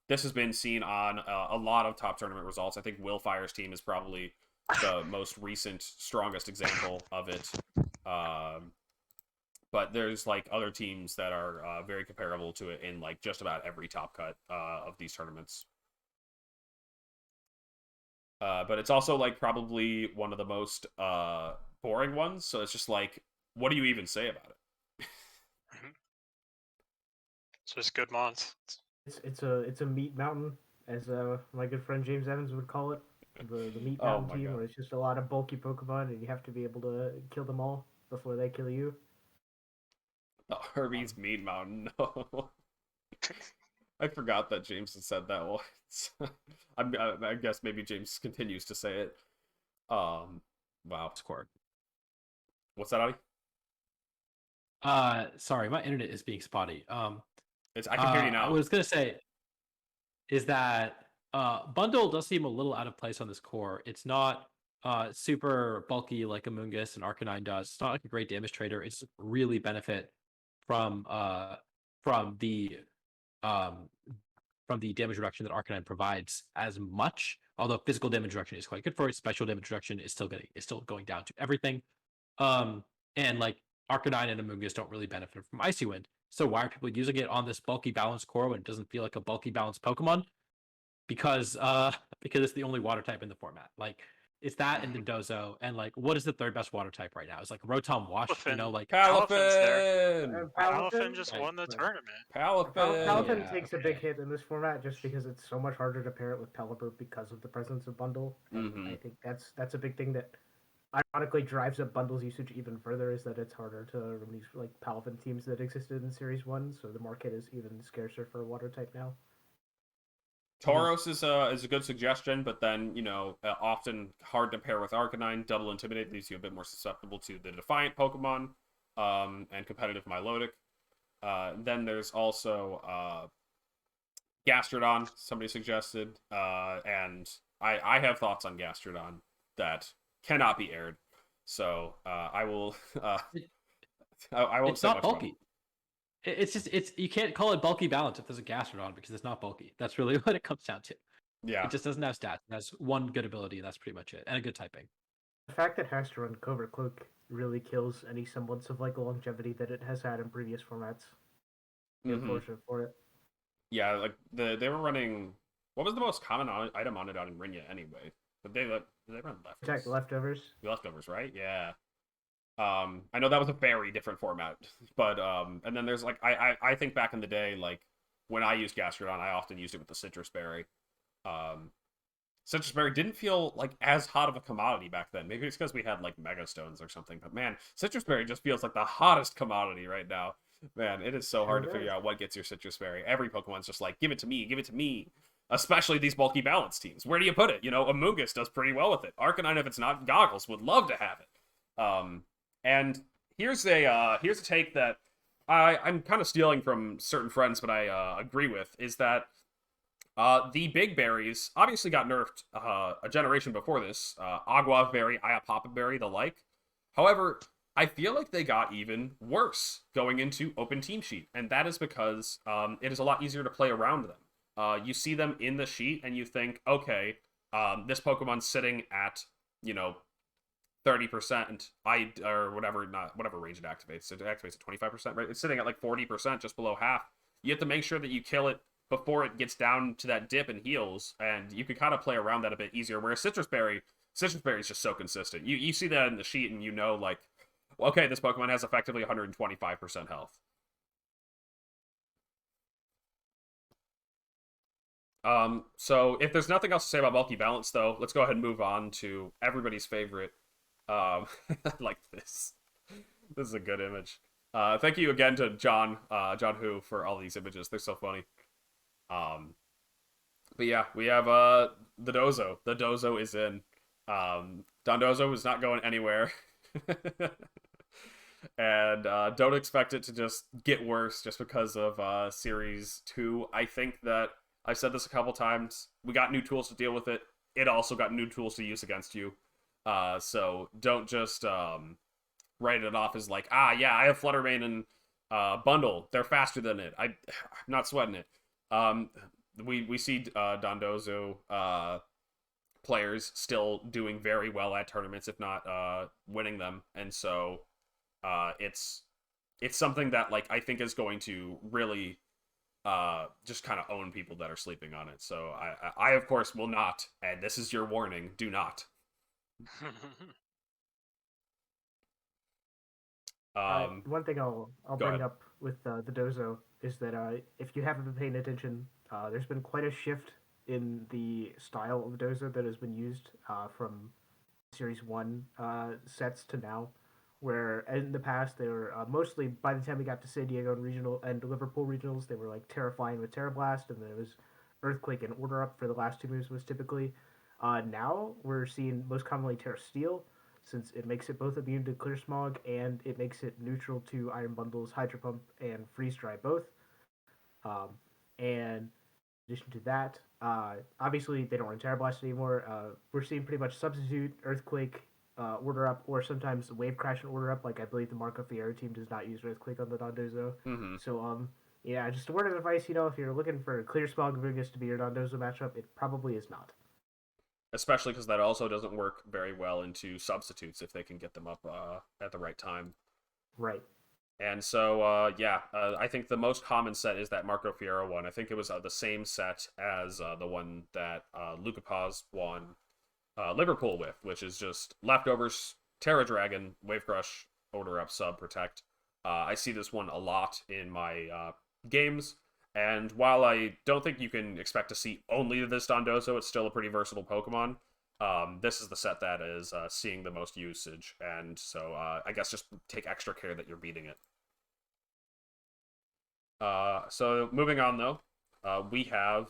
this has been seen on a lot of top tournament results. I think Willfire's team is probably the most recent, strongest example of it. But there's like other teams that are very comparable to it in like just about every top cut of these tournaments. But it's also like probably one of the most boring ones. So it's just like, what do you even say about it? It's just good mons. It's a meat mountain, as my good friend James Evans would call it. The meat mountain team, where it's just a lot of bulky Pokemon, and you have to be able to kill them all before they kill you. The Herbie's Meat Mountain. No. I forgot that James had said that once. I guess maybe James continues to say it. Wow. Score. What's that, Adi? Sorry, my internet is being spotty. I can hear you now. I was gonna say is that Bundle does seem a little out of place on this core. It's not super bulky like Amoonguss and Arcanine does. It's not like a great damage trader. It's really benefit from the damage reduction that Arcanine provides as much. Although physical damage reduction is quite good for it, special damage reduction is still going down to everything. And like Arcanine and Amoonguss don't really benefit from Icy Wind. So why are people using it on this bulky balance core when it doesn't feel like a bulky balance Pokemon? Because it's the only water type in the format. Like it's that and Dondozo, and like what is the third best water type right now? It's like Rotom Wash, like Palafin. Palafin just won the tournament. Palafin takes a big hit in this format just because it's so much harder to pair it with Pelipper because of the presence of Bundle. Mm-hmm. I think that's a big thing that ironically drives up Bundle's usage even further, is that it's harder to release like Palafin teams that existed in Series 1, so the market is even scarcer for water type now. Tauros is a good suggestion, but then, often hard to pair with Arcanine. Double Intimidate leaves you a bit more susceptible to the Defiant Pokemon, and competitive Milotic. Then there's also Gastrodon, somebody suggested, and I have thoughts on Gastrodon that cannot be aired. So I will I won't it's say not much bulky. It's you can't call it bulky balance if there's a Gastrodon because it's not bulky. That's really what it comes down to. Yeah. It just doesn't have stats. It has one good ability, and that's pretty much it. And a good typing. The fact that it has to run Covert Cloak really kills any semblance of like longevity that it has had in previous formats. Unfortunate for it. Yeah, like they were running. What was the most common item on it on Rinya anyway? Did they run leftovers? Protect leftovers. Leftovers, right? Yeah. I know that was a very different format, but and then there's like I think back in the day, like when I used Gastrodon, I often used it with the Citrus Berry. Citrus Berry didn't feel like as hot of a commodity back then. Maybe it's because we had like Mega Stones or something. But man, Citrus Berry just feels like the hottest commodity right now. Man, it is so hard to figure out what gets your Citrus Berry. Every Pokemon's just like, give it to me, give it to me. Especially these bulky balance teams. Where do you put it? Amoonguss does pretty well with it. Arcanine, if it's not Goggles, would love to have it. And here's a take that I'm kind of stealing from certain friends, but I agree with, is that The big berries obviously got nerfed a generation before this. Agua berry, Iapapa berry, the like. However, I feel like they got even worse going into open team sheet, and that is because it is a lot easier to play around them. You see them in the sheet, and you think, okay, this Pokemon's sitting at 30%, or whatever, not whatever range it activates. It activates at 25%, right? It's sitting at like 40%, just below half. You have to make sure that you kill it before it gets down to that dip and heals, and you can kind of play around that a bit easier. Whereas Citrus Berry is just so consistent. You see that in the sheet, and like, okay, this Pokemon has effectively 125% health. So if there's nothing else to say about bulky balance, though, let's go ahead and move on to everybody's favorite. Like this. This is a good image. Thank you again to John Who, for all these images. They're so funny. But yeah, we have the Dozo. The Dozo is in. Dondozo is not going anywhere. And don't expect it to just get worse just because of Series 2. I think that I've said this a couple times. We got new tools to deal with it. It also got new tools to use against you. So don't just write it off as like, yeah, I have Fluttermane and Bundle. They're faster than it. I'm not sweating it. We see Dondozo players still doing very well at tournaments, if not winning them, and so it's something that like I think is going to really just kind of own people that are sleeping on it. So I of course will not, and this is your warning: do not. One thing I'll bring up with the Dozo is that if you haven't been paying attention, there's been quite a shift in the style of Dozo that has been used from Series 1 sets to now, where in the past they were mostly, by the time we got to San Diego and regional and Liverpool regionals, they were like Terrifying with Terra Blast, and then it was Earthquake and Order Up for the last two moves was typically. Now we're seeing most commonly Terra Steel, since it makes it both immune to Clear Smog and it makes it neutral to Iron Bundles, Hydro Pump, and Freeze Dry both. And in addition to that, obviously they don't run Terra Blast anymore. We're seeing pretty much Substitute, Earthquake, Order Up, or sometimes Wave Crash and Order Up. Like I believe the Marco Fiero team does not use Earthquake on the Dondozo. Mm-hmm. So yeah, just a word of advice. If you're looking for Clear Smog Vigus to be your Dondozo matchup, it probably is not. Especially because that also doesn't work very well into substitutes if they can get them up at the right time. Right. And so, I think the most common set is that Marco Fiero one. I think it was the same set as the one that Luca Paz won Liverpool with, which is just leftovers, Terra Dragon, Wave Crush, Order Up, Sub, Protect. I see this one a lot in my games. And while I don't think you can expect to see only this Dondozo, it's still a pretty versatile Pokemon. This is the set that is seeing the most usage, and so I guess just take extra care that you're beating it. So moving on though, we have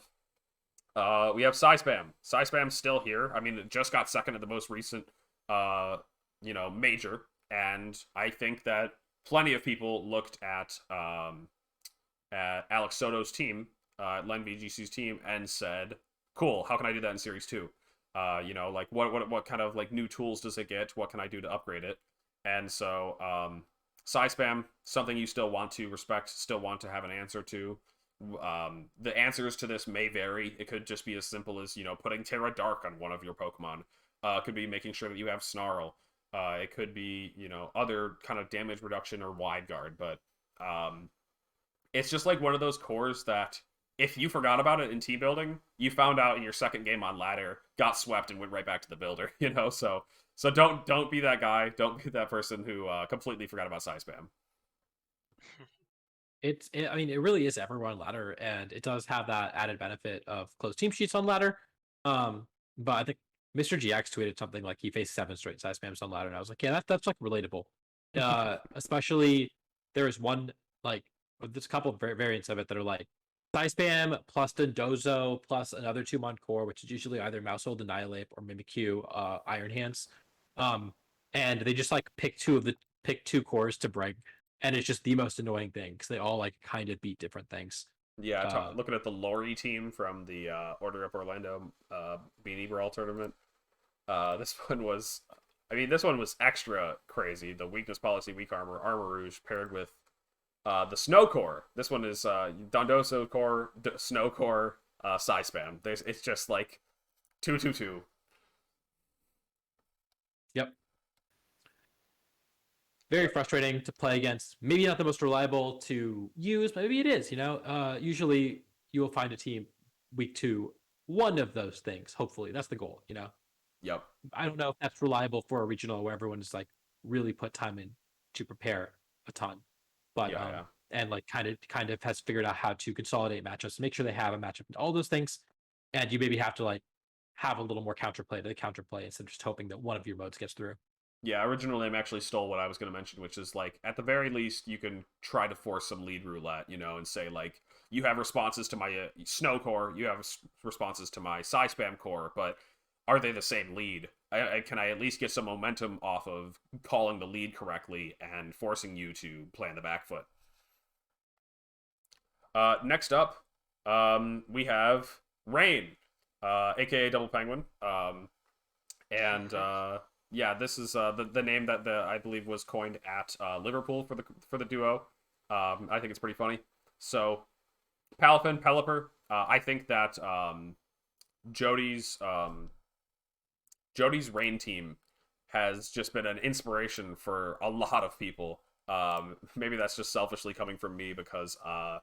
Psyspam. Psyspam's still here. I mean, it just got second at the most recent major, and I think that plenty of people looked at Alex Soto's team, Len VGC's team, and said, "Cool, how can I do that in Series 2? Like what kind of like new tools does it get? What can I do to upgrade it?" And so, Psyspam, something you still want to respect, still want to have an answer to. The answers to this may vary. It could just be as simple as putting Terra Dark on one of your Pokemon. It could be making sure that you have Snarl. It could be other kind of damage reduction or wide guard, but it's just like one of those cores that if you forgot about it in team building, you found out in your second game on ladder, got swept, and went right back to the builder. So don't be that guy. Don't be that person who completely forgot about Psyspam. I mean, it really is everywhere on ladder, and it does have that added benefit of closed team sheets on ladder. But I think Mr. GX tweeted something like he faced 7 straight Psyspams on ladder, and I was like, yeah, that's like relatable. Especially there is one like. There's a couple of variants of it that are like Psyspam plus Dondozo plus another 2-mon core, which is usually either Mousehold, Annihilate, or Mimikyu, Iron Hands. And they just like pick two cores to bring, and it's just the most annoying thing because they all like kind of beat different things. Yeah, Uh, looking at the Lori team from the Order of Orlando Beanie Brawl tournament. This one was, I mean, this one was extra crazy. The weakness policy, weak armor, armor rouge paired with the snow core. This one is Dondoso core, snow core, psi spam. It's just like 2-2-2. yep. Very frustrating to play against. Maybe not the most reliable to use, but maybe it is. Usually you will find a team week 2, one of those things. Hopefully, that's the goal. Yep. I don't know if that's reliable for a regional where everyone is like really put time in to prepare a ton, but Yeah. and like kind of has figured out how to consolidate matchups, make sure they have a matchup, all those things, and you maybe have to like have a little more counterplay to the counterplay instead of just hoping that one of your modes gets through. Yeah, original name actually stole what I was going to mention, which is like, at the very least, you can try to force some lead roulette, and say, like, you have responses to my snow core, you have responses to my psi spam core, but are they the same lead? Can I at least get some momentum off of calling the lead correctly and forcing you to play on the back foot? Next up, we have Rain, aka Double Penguin. And yeah, this is the name that I believe was coined at Liverpool for the duo. I think it's pretty funny. So Palafin, Pelipper. I think that Jody's Jody's Rain team has just been an inspiration for a lot of people. Maybe that's just selfishly coming from me because I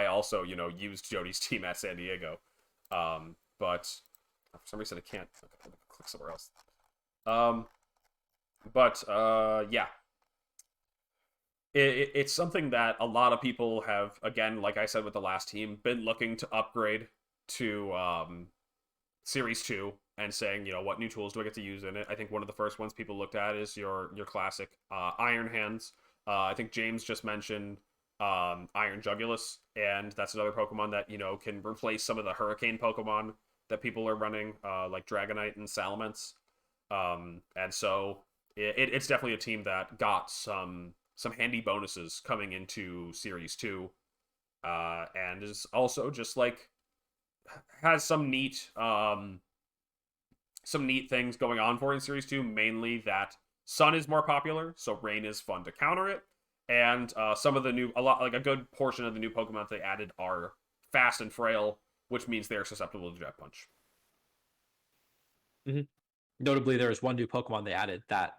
also used Jody's team at San Diego. But for some reason I can't click somewhere else. But yeah, it's something that a lot of people have, again, like I said with the last team, been looking to upgrade to Series 2 and saying, what new tools do I get to use in it? I think one of the first ones people looked at is your classic Iron Hands. I think James just mentioned Iron Jugulus, and that's another Pokemon that, can replace some of the Hurricane Pokemon that people are running, like Dragonite and Salamence. And so it's definitely a team that got some handy bonuses coming into Series 2, and is also just like has some neat things going on for it in Series 2, mainly that Sun is more popular, so Rain is fun to counter it. And some of the a good portion of the new Pokemon they added are fast and frail, which means they're susceptible to Jet Punch. Mm-hmm. Notably, there is one new Pokemon they added that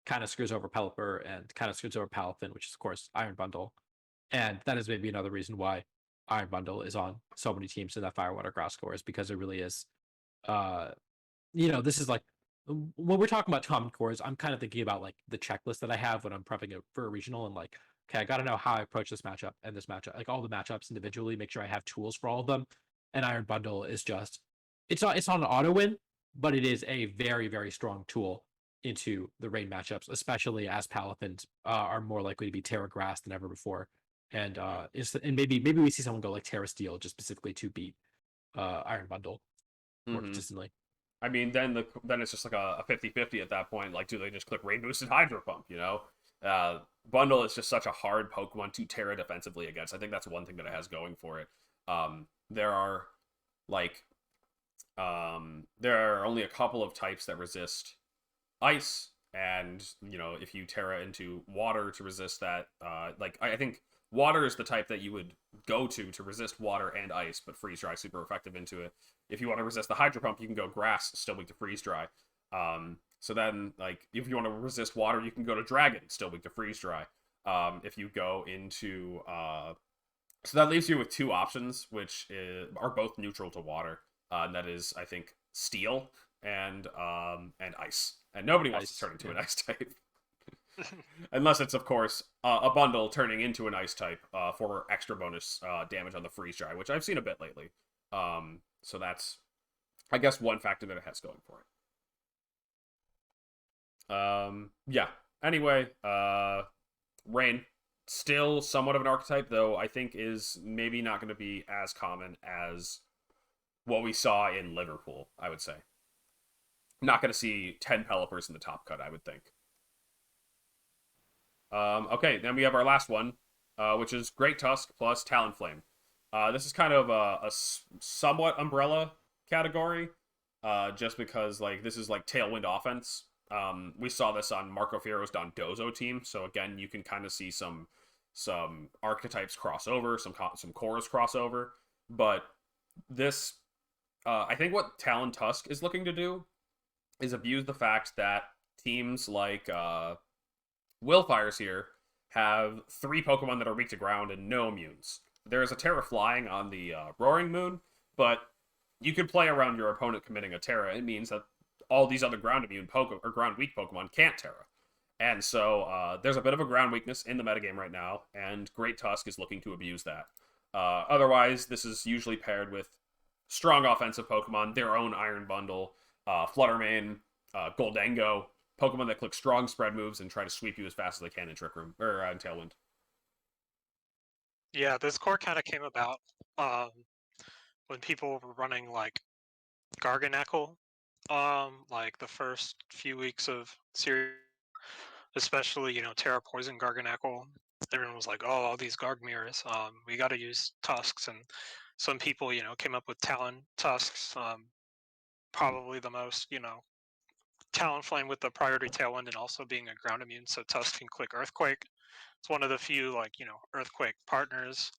kind of screws over Pelipper and kind of screws over Palafin, which is, of course, Iron Bundle. And that is maybe another reason why Iron Bundle is on so many teams in that Fire Water Grass core, is because it really is. This is like, when we're talking about common cores, I'm kind of thinking about like the checklist that I have when I'm prepping it for a regional, and like, okay, I got to know how I approach this matchup and this matchup, like all the matchups individually, make sure I have tools for all of them. And Iron Bundle is just, it's not an auto win, but it is a very, very strong tool into the rain matchups, especially as Palafins are more likely to be Terra Grass than ever before. And maybe we see someone go like Terra Steel just specifically to beat Iron Bundle more consistently. I mean, then it's just like a 50-50 at that point. Like, do they just click Rain Boosted Hydro Pump? Bundle is just such a hard Pokemon to Terra defensively against. I think that's one thing that it has going for it. There are like there are only a couple of types that resist ice, and if you Terra into water to resist that, like I think water is the type that you would go to resist water and ice, but freeze dry super effective into it. If you want to resist the hydro pump, you can go grass, still weak to freeze dry. So then, like, if you want to resist water, you can go to dragon, still weak to freeze dry. If you go into so that leaves you with two options, which are both neutral to water. And that is, I think, steel and ice. And nobody wants to turn into an ice type. Unless it's, of course, a bundle turning into an ice type for extra bonus damage on the freeze dry, which I've seen a bit lately. So that's, I guess, one factor that it has going for it. Yeah. Anyway, Rain, still somewhat of an archetype, though I think is maybe not going to be as common as what we saw in Liverpool, I would say. Not going to see 10 Pelipers in the top cut, I would think. Okay, then we have our last one, which is Great Tusk plus Talonflame. This is kind of a somewhat umbrella category, just because like this is like tailwind offense. We saw this on Marco Fierro's Dondozo team, so again, you can kind of see some archetypes crossover, some cores crossover, but this, I think what Talon Tusk is looking to do is abuse the fact that teams like Willfires here have 3 Pokemon that are weak to ground and no immunes. There is a Terra flying on the Roaring Moon, but you could play around your opponent committing a Terra. It means that all these other ground immune or ground weak Pokemon can't Terra. And so there's a bit of a ground weakness in the metagame right now, and Great Tusk is looking to abuse that. Otherwise, this is usually paired with strong offensive Pokemon, their own Iron Bundle, Fluttermane, Goldango, Pokemon that click strong spread moves and try to sweep you as fast as they can in Trick Room or in Tailwind. Yeah, this core kind of came about when people were running like Garganacl, like the first few weeks of series, especially Terra Poison Garganacl. Everyone was like, "Oh, all these Garg mirrors. We got to use Tusks," and some people came up with Talon Tusks. Probably the most Talonflame with the priority Tailwind and also being a ground immune, so Tusk can click Earthquake. It's one of the few Earthquake partners.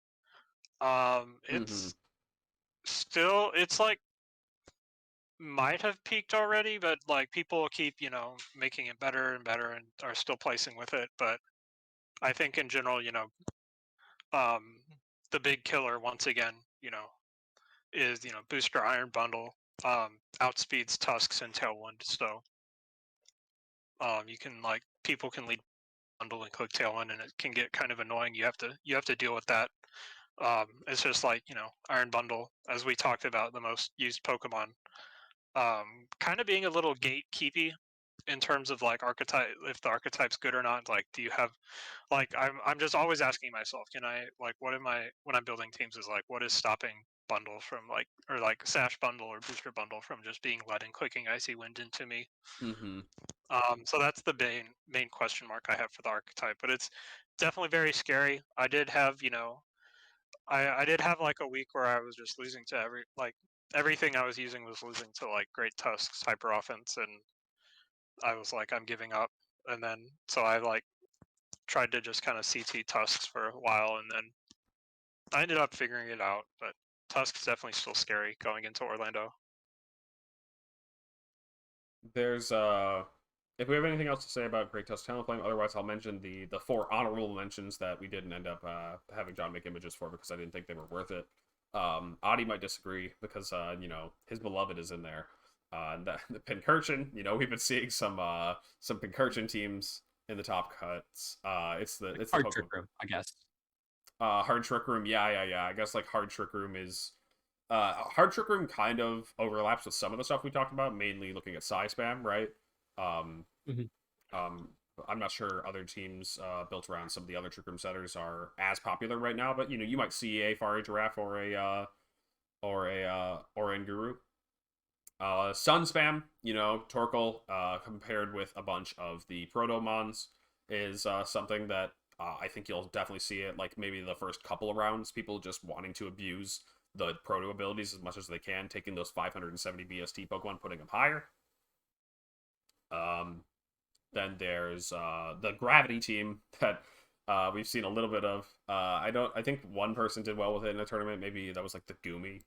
It's still, it's like might have peaked already, but like people keep making it better and better and are still placing with it. But I think in general, the big killer once again, is Booster Iron Bundle, outspeeds Tusks and Tailwind. So you can people can lead bundle and click Tailwind, and it can get kind of annoying. You have to deal with that. It's just like Iron Bundle, as we talked about, the most used Pokemon, kind of being a little gatekeepy in terms of like archetype, if the archetype's good or not. Like, do you have I'm just always asking myself, can I what am I when I'm building teams is like what is stopping bundle from or Sash Bundle or Booster Bundle from just being led and clicking Icy Wind into me. So that's the main question mark I have for the archetype, but it's definitely very scary. I did have I did have like a week where I was just losing to everything I was using was losing to like Great Tusks hyper offense, and I was like, I'm giving up. And then so I tried to just kind of CT Tusks for a while, and then I ended up figuring it out. But Tusk's definitely still scary going into Orlando. There's if we have anything else to say about Great Tusk Talonflame, otherwise I'll mention the 4 honorable mentions that we didn't end up having John make images for because I didn't think they were worth it. Adi might disagree because his beloved is in there. And the Pincurchin, we've been seeing some Pincurchin teams in the top cuts. It's the Hard Trick Room, I guess. Hard Trick Room, yeah. I guess like Hard Trick Room is Hard Trick Room kind of overlaps with some of the stuff we talked about, mainly looking at Psy Spam, right? I'm not sure other teams built around some of the other Trick Room setters are as popular right now, but you might see a Fari Giraffe or a Nguru. Sun Spam, Torkoal, compared with a bunch of the Protomons is something that I think you'll definitely see it, like maybe the first couple of rounds, people just wanting to abuse the Proto abilities as much as they can, taking those 570 BST Pokemon, putting them higher. Then there's the Gravity team that we've seen a little bit of. I think one person did well with it in a tournament. Maybe that was like the Goomy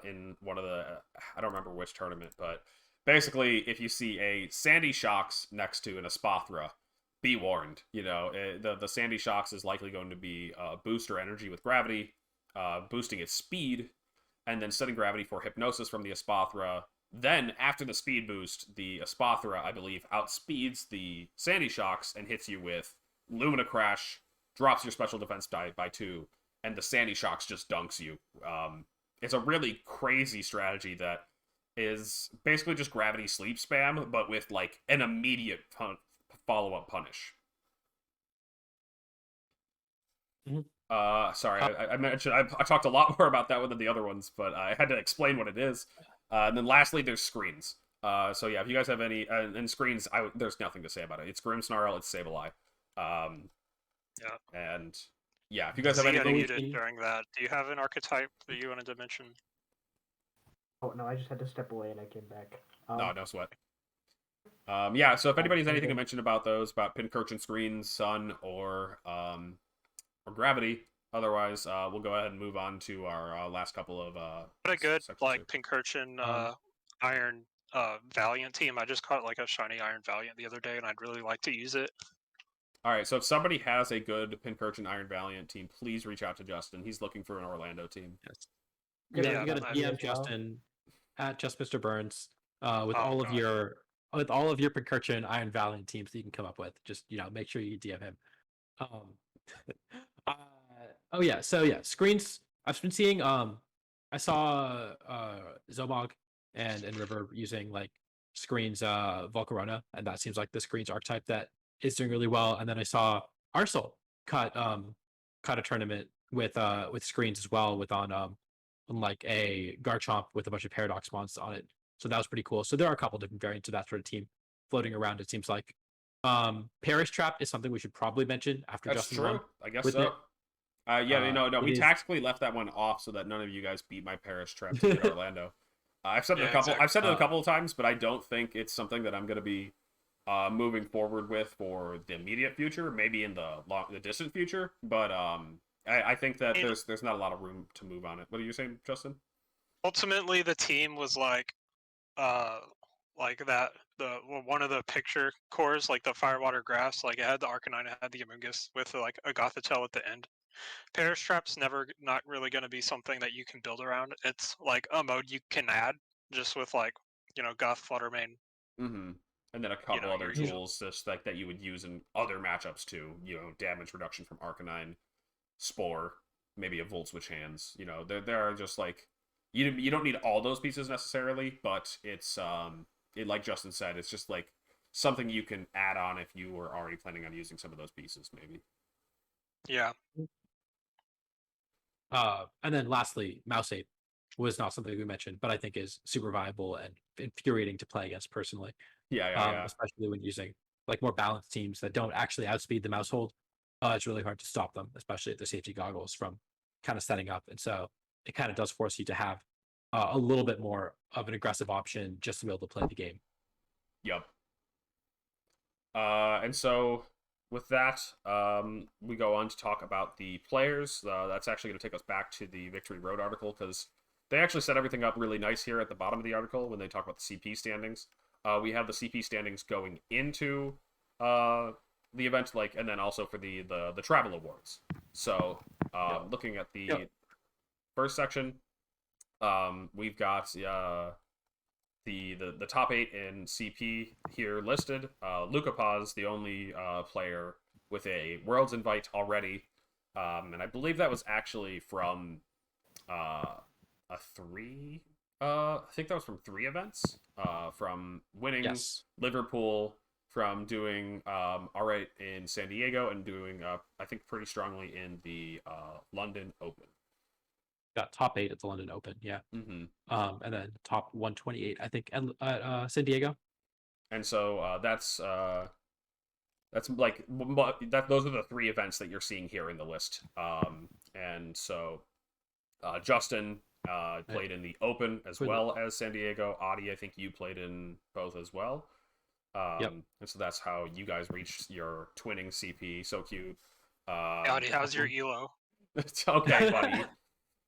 in one of the, I don't remember which tournament, but basically if you see a Sandy Shocks next to an Espathra, be warned. The Sandy Shocks is likely going to be booster energy with Gravity, boosting its speed, and then setting Gravity for Hypnosis from the Espathra. Then, after the speed boost, the Espathra, I believe, outspeeds the Sandy Shocks and hits you with Lumina Crash, drops your special defense die by 2, and the Sandy Shocks just dunks you. It's a really crazy strategy that is basically just Gravity Sleep Spam, but with, like, an immediate follow-up punish. Sorry, I mentioned I talked a lot more about that one than the other ones, but I had to explain what it is. And then lastly, there's screens. So yeah, if you guys have any and screens, there's nothing to say about it. It's Grimmsnarl, it's Sableye. Yeah. And yeah, if you guys have Zia anything, muted during that. Do you have an archetype that you wanted to mention? Oh no, I just had to step away and I came back. no sweat. Yeah, so if anybody has anything to anything. mention about those, about Pincurchin screens, Sun, or Gravity, otherwise, we'll go ahead and move on to our last couple of What a good sections like here. Pincurchin Um, Iron Valiant team. I just caught like a shiny Iron Valiant the other day, and I'd really like to use it. All right, so if somebody has a good Pincurchin Iron Valiant team, please reach out to Justin. He's looking for an Orlando team. yes. Yeah, You got to I- DM as well. Justin at just Mr. Burns with Oh, all of God. your Pincurchin Iron Valiant teams that you can come up with. Just make sure you DM him. Uh, oh yeah, so yeah, screens. I've been seeing. I saw Zobog and River using like screens Volcarona, and that seems like the screens archetype that is doing really well. And then I saw Arsenal cut a tournament with screens as well with on like a Garchomp with a bunch of Paradox Mons on it. So that was pretty cool. So there are a couple different variants of that sort of team floating around. It seems like Parish Trap is something we should probably mention after That's Justin's true. run. I guess with so. it. Yeah, no. It We is- tactically left that one off so that none of you guys beat my Parish Trap to get Orlando. I've said it Yeah, a couple. exactly. I've said it a couple of times, but I don't think it's something that I'm going to be moving forward with for the immediate future. Maybe in the distant future, but I think that You know- there's not a lot of room to move on it. What are you saying, Justin? Ultimately, the team was like that. One of the picture cores, like the Firewater Grass, like it had the Arcanine, it had the Amoonguss with like a Gothitelle at the end. Parish Trap's not really going to be something that you can build around. It's like a mode you can add just with like Goth Fluttermane. Mm-hmm. And then a couple other your usual- tools just like that you would use in other matchups too. Damage reduction from Arcanine, Spore, maybe a Volt Switch Hands. There are just like you don't need all those pieces necessarily, but it's like Justin said, it's just like something you can add on if you were already planning on using some of those pieces, maybe. Yeah. And then lastly, Mouse Ape was not something we mentioned, but I think is super viable and infuriating to play against personally. Yeah. Especially when using like more balanced teams that don't actually outspeed the mouse hold. It's really hard to stop them, especially at the safety goggles from kind of setting up. And so it kind of does force you to have a little bit more of an aggressive option just to be able to play the game. Yep. And so with that, we go on to talk about the players. That's actually going to take us back to the Victory Road article because they actually set everything up really nice here at the bottom of the article when they talk about the CP standings. We have the CP standings going into the event, and then also for the travel awards. So, looking at the first section, we've got the top 8 in CP here listed. Luca Paz, the only player with a Worlds invite already, and I believe that was actually from a 3. I think that was from 3 events. From winning Liverpool, from doing all right in San Diego, and doing I think pretty strongly in the London Open. Got top 8 at the London Open, yeah. Mm-hmm. And then top 128, I think, at San Diego. And so that's like those are the 3 events that you're seeing here in the list. And so Justin played in the Open as well as San Diego. Adi, I think you played in both as well. Yep. And so that's how you guys reached your twinning CP. So cute. Adi, how's your elo? It's okay, buddy.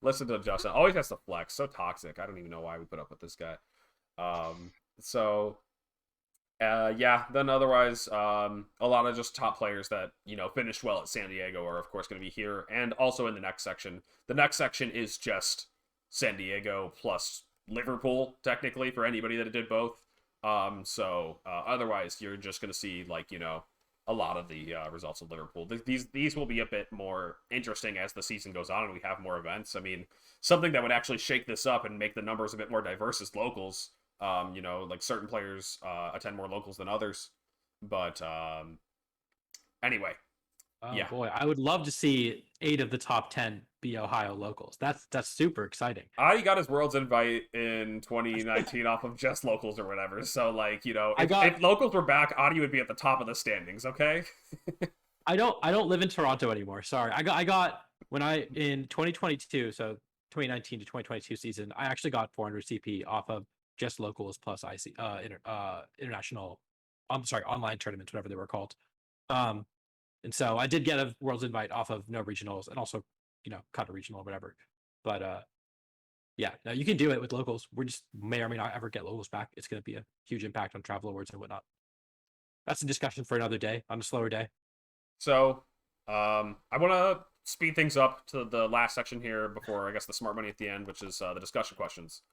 Listen to Justin. Always has to flex. So toxic. I don't even know why we put up with this guy. Then otherwise, a lot of just top players that, finished well at San Diego are, of course, going to be here. And also in the next section. The next section is just San Diego plus Liverpool, technically, for anybody that did both. Otherwise, you're just going to see, a lot of the results of Liverpool. These will be a bit more interesting as the season goes on and we have more events. I mean, something that would actually shake this up and make the numbers a bit more diverse is locals. Certain players attend more locals than others. But anyway. Oh yeah. boy, I would love to see 8 of the top 10 be Ohio locals. That's super exciting. I got his Worlds invite in 2019 off of just locals or whatever. So if locals were back, Adi would be at the top of the standings. Okay. I don't live in Toronto anymore. Sorry. I got when I in 2022, so 2019 to 2022 season, I actually got 400 CP off of just locals plus international. I'm sorry, online tournaments, whatever they were called. Um, and so I did get a Worlds invite off of no regionals and also, cut a regional or whatever. But yeah, no, you can do it with locals. We just may or may not ever get locals back. It's going to be a huge impact on travel awards and whatnot. That's a discussion for another day on a slower day. So, I want to speed things up to the last section here before I guess the smart money at the end, which is the discussion questions.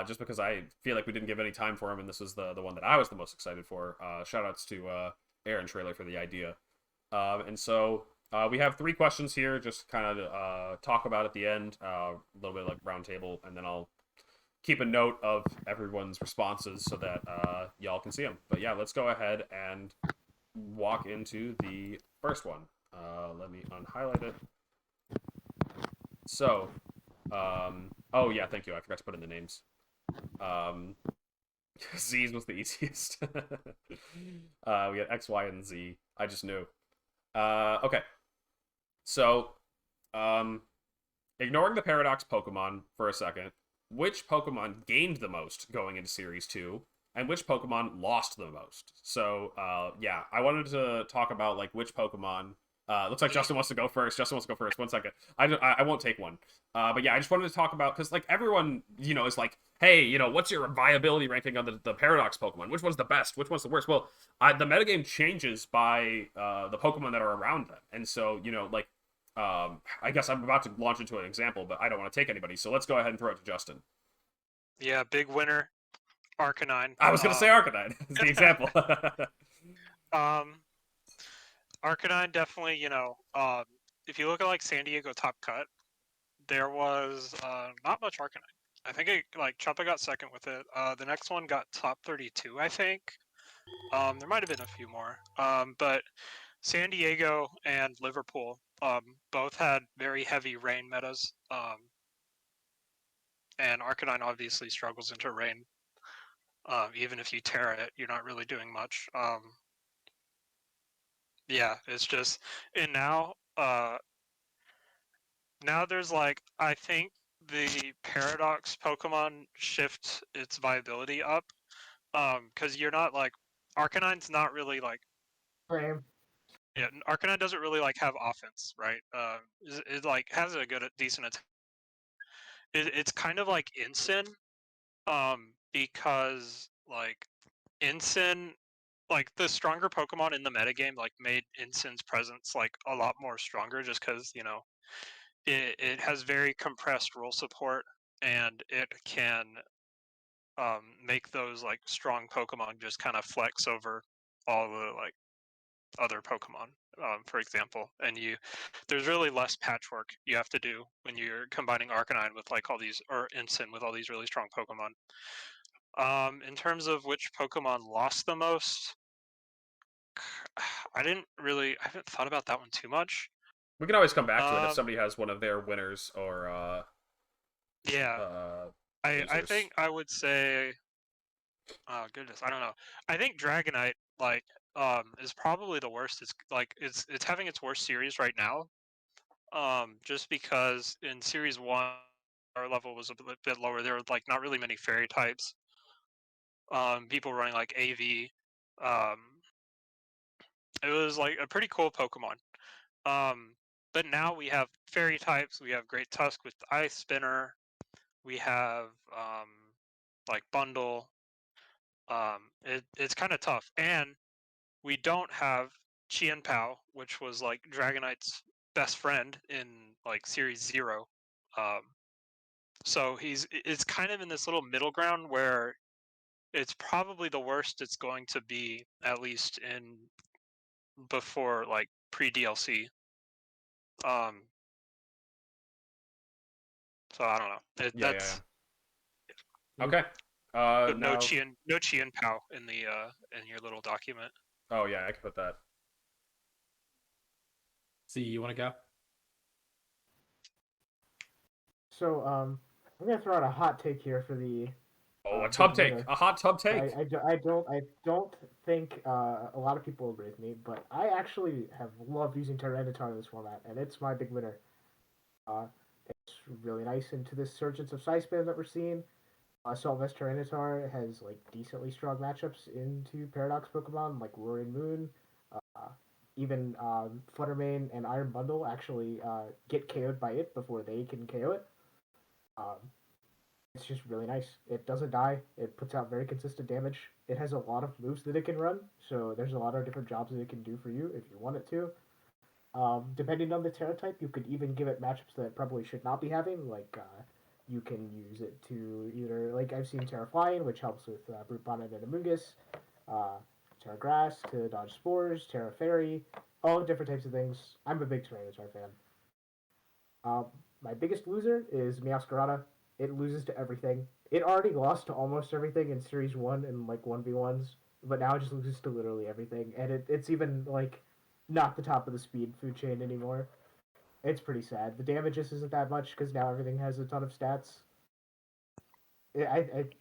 Just because I feel like we didn't give any time for them, and this is the one that I was the most excited for. Shout outs to Aaron Trailer for the idea. And so we have 3 questions here, just kind of talk about at the end, a little bit like round table, and then I'll keep a note of everyone's responses so that y'all can see them. But yeah, let's go ahead and walk into the first one. Let me unhighlight it. So, oh yeah, thank you. I forgot to put in the names. Z's was the easiest. We had X, Y, and Z. I just knew. Okay. So, ignoring the Paradox Pokemon for a second, which Pokemon gained the most going into Series 2, and which Pokemon lost the most? So, yeah, I wanted to talk about, like, which Pokemon... looks like Justin wants to go first. Justin wants to go first. 1 second. I won't take one. But yeah, I just wanted to talk about... Because, like, everyone, is like, hey, what's your viability ranking on the Paradox Pokemon? Which one's the best? Which one's the worst? Well, the metagame changes by the Pokemon that are around them. And so, like... I guess I'm about to launch into an example, but I don't want to take anybody, so let's go ahead and throw it to Justin. Yeah, big winner, Arcanine. I was going to say Arcanine as the example. Arcanine definitely, if you look at like San Diego Top Cut, there was not much Arcanine. I think Choppa got second with it. The next one got top 32, I think. There might have been a few more. But San Diego and Liverpool both had very heavy rain metas. And Arcanine obviously struggles into rain. Even if you tear it, you're not really doing much. Yeah, it's just, and now there's I think the Paradox Pokemon shift its viability up, because you're not Arcanine's not really Frame. yeah, Arcanine doesn't really have offense, right? It has a decent attack. It's kind of like Incin, because Incin, the stronger Pokemon in the metagame made Incin's presence a lot more stronger, just because it has very compressed role support, and it can make those strong Pokemon just kind of flex over all the other Pokemon, for example. And there's really less patchwork you have to do when you're combining Arcanine with all these, or Incin with all these really strong Pokemon. In terms of which Pokemon lost the most, I haven't thought about that one too much. We can always come back to it if somebody has one of their winners or Yeah, I losers. think I would say, oh goodness, I don't know. I think Dragonite is probably the worst. It's having its worst series right now. Just because in Series 1 our level was a bit lower. There were not really many fairy types. People running AV. It was a pretty cool Pokemon. But now we have fairy types. We have Great Tusk with Ice Spinner. We have Bundle. It's kind of tough, and we don't have Chien Pao, which was Dragonite's best friend in Series 0. So it's kind of in this little middle ground where it's probably the worst it's going to be, at least in before pre DLC. So I don't know. Yeah. Okay. But now... no Chien Pao in the in your little document. Oh yeah, I can put that. See, you want to go? So I'm gonna throw out a hot take here for the Oh, a big tub take, winner. a hot tub take. I don't think a lot of people agree with me, but I actually have loved using Tyranitar in this format, and it's my big winner. Uh, it's really nice into this surgence of Side Spam that we're seeing. Saltvest Tyranitar has like decently strong matchups into Paradox Pokemon like Roaring Moon. Uh, even Fluttermane and Iron Bundle actually get KO'd by it before they can KO it. Um, it's just really nice. It doesn't die. It puts out very consistent damage. It has a lot of moves that it can run, so there's a lot of different jobs that it can do for you if you want it to. Depending on the Terra type, you could even give it matchups that it probably should not be having, like you can use it to either, like I've seen Terra Flying, which helps with Brute Bonnet and Amoonguss, uh, Terra Grass to dodge spores, Terra Fairy, all different types of things. I'm a big Tyranitar fan. Uh, my biggest loser is Meowscarada. It loses to everything. It already lost to almost everything in Series 1 and like 1v1s, but now it just loses to literally everything. And it's even like not the top of the speed food chain anymore. It's pretty sad. The damage just isn't that much because now everything has a ton of stats. I don't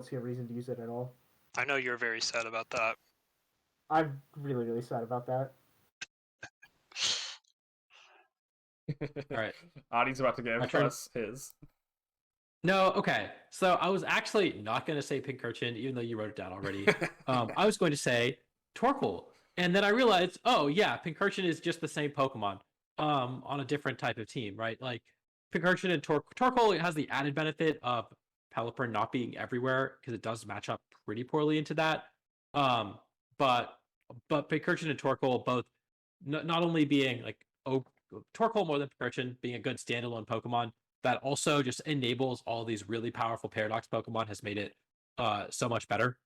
see a reason to use it at all. I know you're very sad about that. I'm really, really sad about that. All right. Adi's about to My give turn. us his. No, okay. So I was actually not going to say Pincurchin, even though you wrote it down already. I was going to say Torkoal. And then I realized, oh yeah, Pincurchin is just the same Pokemon on a different type of team, right? Like Pincurchin and Torkoal has the added benefit of Pelipper not being everywhere because it does match up pretty poorly into that. Um, but Pincurchin and Torkoal both not only being like Torkoal more than Pincurchin being a good standalone Pokemon that also just enables all these really powerful Paradox Pokemon has made it so much better.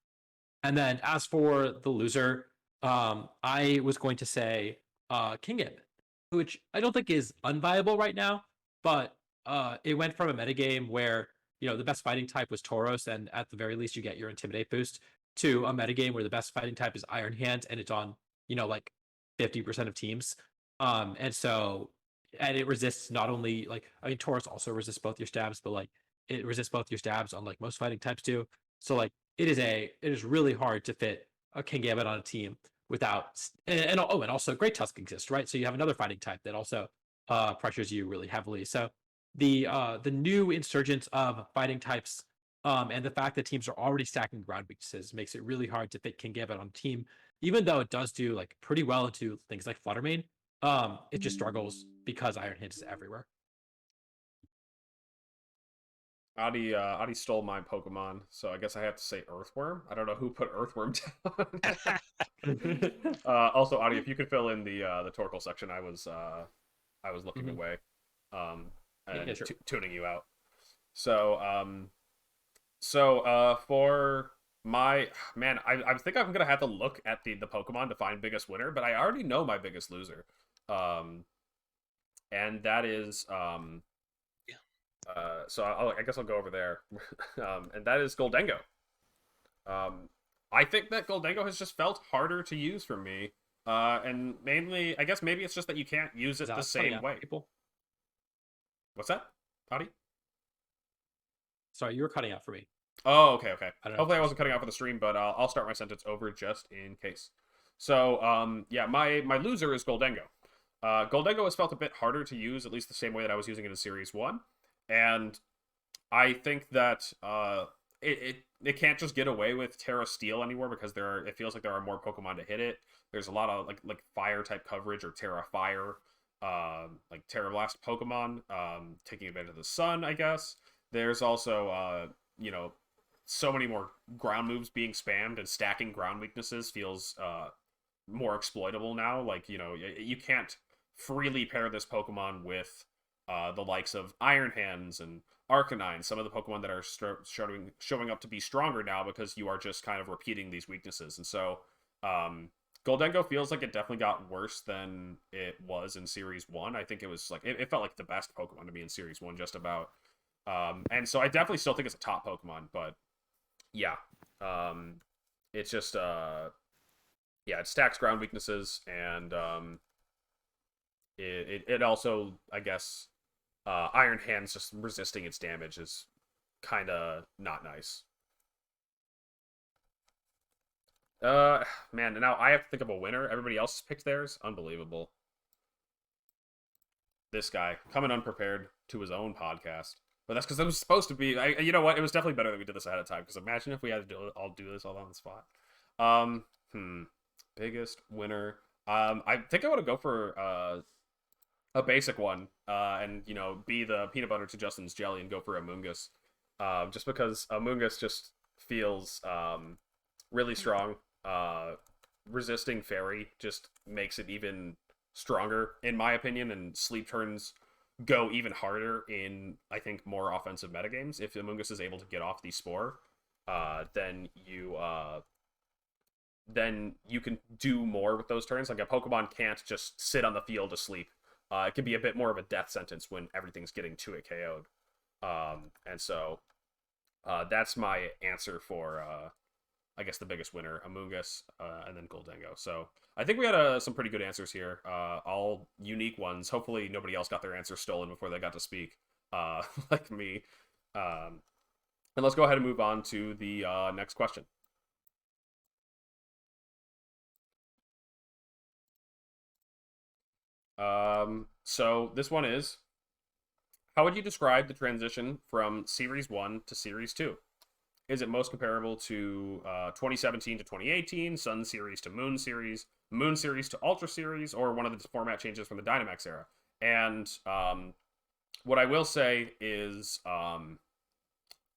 And then as for the loser, I was going to say Kingambit, which I don't think is unviable right now, but it went from a metagame where the best fighting type was Tauros, and at the very least you get your Intimidate boost, to a metagame where the best fighting type is Iron Hand, and it's on like 50% of teams. And so and it resists not only like I mean Tauros also resists both your stabs, but like it resists both your stabs on like most fighting types too. So like it is really hard to fit a Kingambit on a team without and also Great Tusk exists, right? So you have another fighting type that also pressures you really heavily. So the new insurgence of fighting types and the fact that teams are already stacking ground weaknesses makes it really hard to fit Kingambit on a team, even though it does do like pretty well into things like Fluttermane. It just struggles because Iron Hand is everywhere. Adi stole my Pokemon, so I guess I have to say Earthworm. I don't know who put Earthworm down. Also, Adi, if you could fill in the Torkoal section, I was looking away, and Yeah, sure. tuning you out. So for my man, I think I'm gonna have to look at the Pokemon to find biggest winner, but I already know my biggest loser, and that is so I guess I'll go over there, and that is Goldengo. I think that Goldengo has just felt harder to use for me, and mainly, I guess maybe it's just that you can't use it the same way. People. What's that, Adi? Sorry, you were cutting out for me. Oh, okay. I don't know. Hopefully I wasn't cutting out for the stream, but I'll start my sentence over just in case. So, yeah, my loser is Goldengo. Goldengo has felt a bit harder to use, at least the same way that I was using it in Series 1. And I think that it can't just get away with Terra Steel anymore because it feels like there are more Pokemon to hit it. There's a lot of like fire type coverage or Terra Fire, like Terra Blast Pokemon, taking advantage of the sun, I guess. There's also so many more ground moves being spammed, and stacking ground weaknesses feels more exploitable now. Like, you can't freely pair this Pokemon with the likes of Iron Hands and Arcanine, some of the Pokemon that are showing up to be stronger now because you are just kind of repeating these weaknesses. And so Goldengo feels like it definitely got worse than it was in Series 1. I think it was like, it felt like the best Pokemon to be in Series 1 just about. And so I definitely still think it's a top Pokemon, but yeah, it's just, it stacks ground weaknesses, and it also, I guess, Iron Hands just resisting its damage is kind of not nice. Man, now I have to think of a winner. Everybody else has picked theirs. Unbelievable. This guy coming unprepared to his own podcast. But that's because it was supposed to be. You know what? It was definitely better that we did this ahead of time. Because imagine if we had to do this all on the spot. Biggest winner. I think I want to go for a basic one. And be the peanut butter to Justin's jelly and go for Amoongus. Just because Amoongus just feels really strong. Resisting fairy just makes it even stronger, in my opinion, and sleep turns go even harder in, I think, more offensive metagames. If Amoongus is able to get off the spore, then you can do more with those turns. Like a Pokemon can't just sit on the field asleep. It can be a bit more of a death sentence when everything's getting 2-hit KO'd. And so that's my answer for I guess the biggest winner, Amoongus, and then Goldengo. So I think we had some pretty good answers here, all unique ones. Hopefully nobody else got their answers stolen before they got to speak, like me. And let's go ahead and move on to the next question. So this one is, how would you describe the transition from Series 1 to Series 2? Is it most comparable to 2017 to 2018, Sun Series to Moon Series to Ultra Series, or one of the format changes from the Dynamax era? And what I will say is,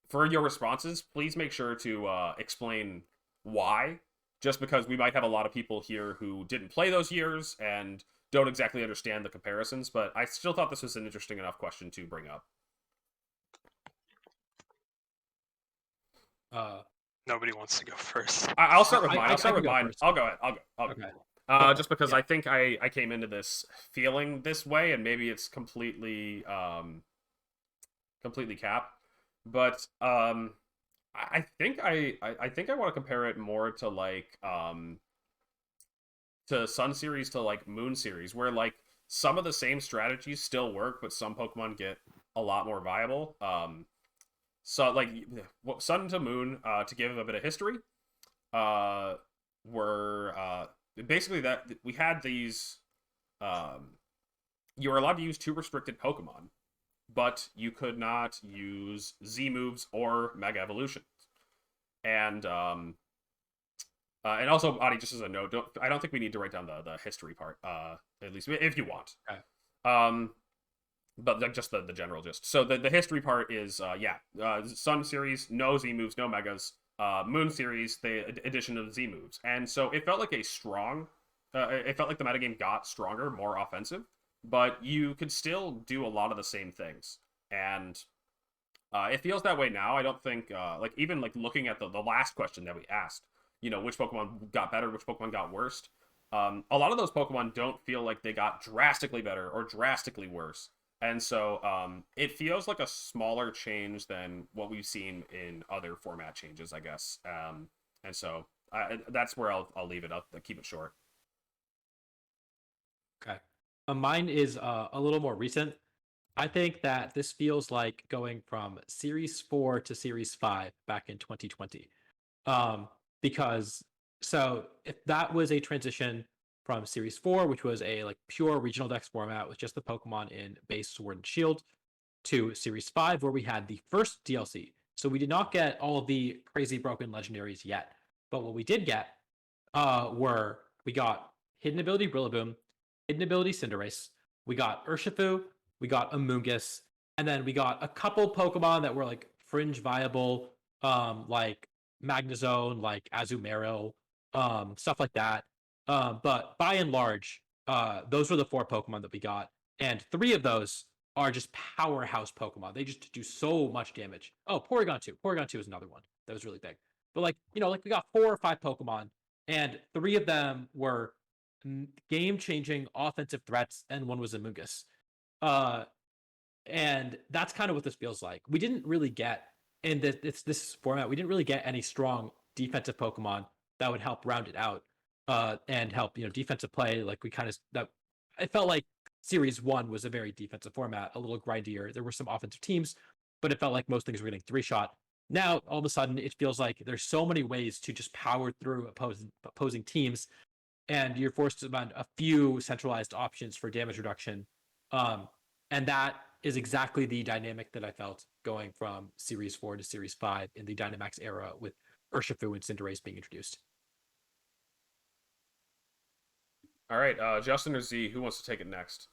for your responses, please make sure to explain why, just because we might have a lot of people here who didn't play those years and don't exactly understand the comparisons, but I still thought this was an interesting enough question to bring up. Nobody wants to go first. I'll start with mine. I I'll start can with go mine. first. I'll go ahead. I'll go. Okay. Just because Yeah. I think I came into this feeling this way, and maybe it's completely cap. But I think I want to compare it more to like to Sun Series to like Moon Series, where like some of the same strategies still work, but some Pokemon get a lot more viable. So like Sun to Moon, to give a bit of history, were basically that we had these. You were allowed to use 2 restricted Pokemon, but you could not use Z moves or Mega Evolutions. And also, Adi, just as a note, I don't think we need to write down the history part, at least if you want. Okay. But like just the general gist. So the history part is Sun Series, no Z moves, no Megas. Moon Series, the addition of Z moves, and so it felt like it felt like the metagame got stronger, more offensive, but you could still do a lot of the same things, and it feels that way now. I don't think like even like looking at the last question that we asked, which Pokemon got better, which Pokemon got worse. A lot of those Pokemon don't feel like they got drastically better or drastically worse. And so it feels like a smaller change than what we've seen in other format changes, I guess. And so that's where I'll leave it. I'll keep it short. Okay. Mine is a little more recent. I think that this feels like going from Series 4 to Series 5 back in 2020. Because so if that was a transition from Series 4, which was a like pure regional dex format with just the Pokemon in base Sword and Shield, to Series 5, where we had the first DLC. So we did not get all of the crazy broken legendaries yet. But what we did get we got Hidden Ability Rillaboom, Hidden Ability Cinderace, we got Urshifu, we got Amoongus, and then we got a couple Pokemon that were like fringe viable, like Magnezone, like Azumarill, stuff like that. But by and large, those were the 4 Pokemon that we got, and 3 of those are just powerhouse Pokemon. They just do so much damage. Oh, Porygon 2. Porygon 2 is another one that was really big. But like we got 4 or 5 Pokemon, and 3 of them were game-changing offensive threats, and one was Amoongus. And that's kind of what this feels like. We didn't really get in this format. We didn't really get any strong defensive Pokemon that would help round it out, and help defensive play. Like it felt like Series 1 was a very defensive format, a little grindier. There were some offensive teams, but it felt like most things were getting 3-shot. Now, all of a sudden, it feels like there's so many ways to just power through opposing teams, and you're forced to find a few centralized options for damage reduction. And that is exactly the dynamic that I felt going from Series 4 to Series 5 in the Dynamax era with Urshifu and Cinderace being introduced. All right, Justin or Z, who wants to take it next?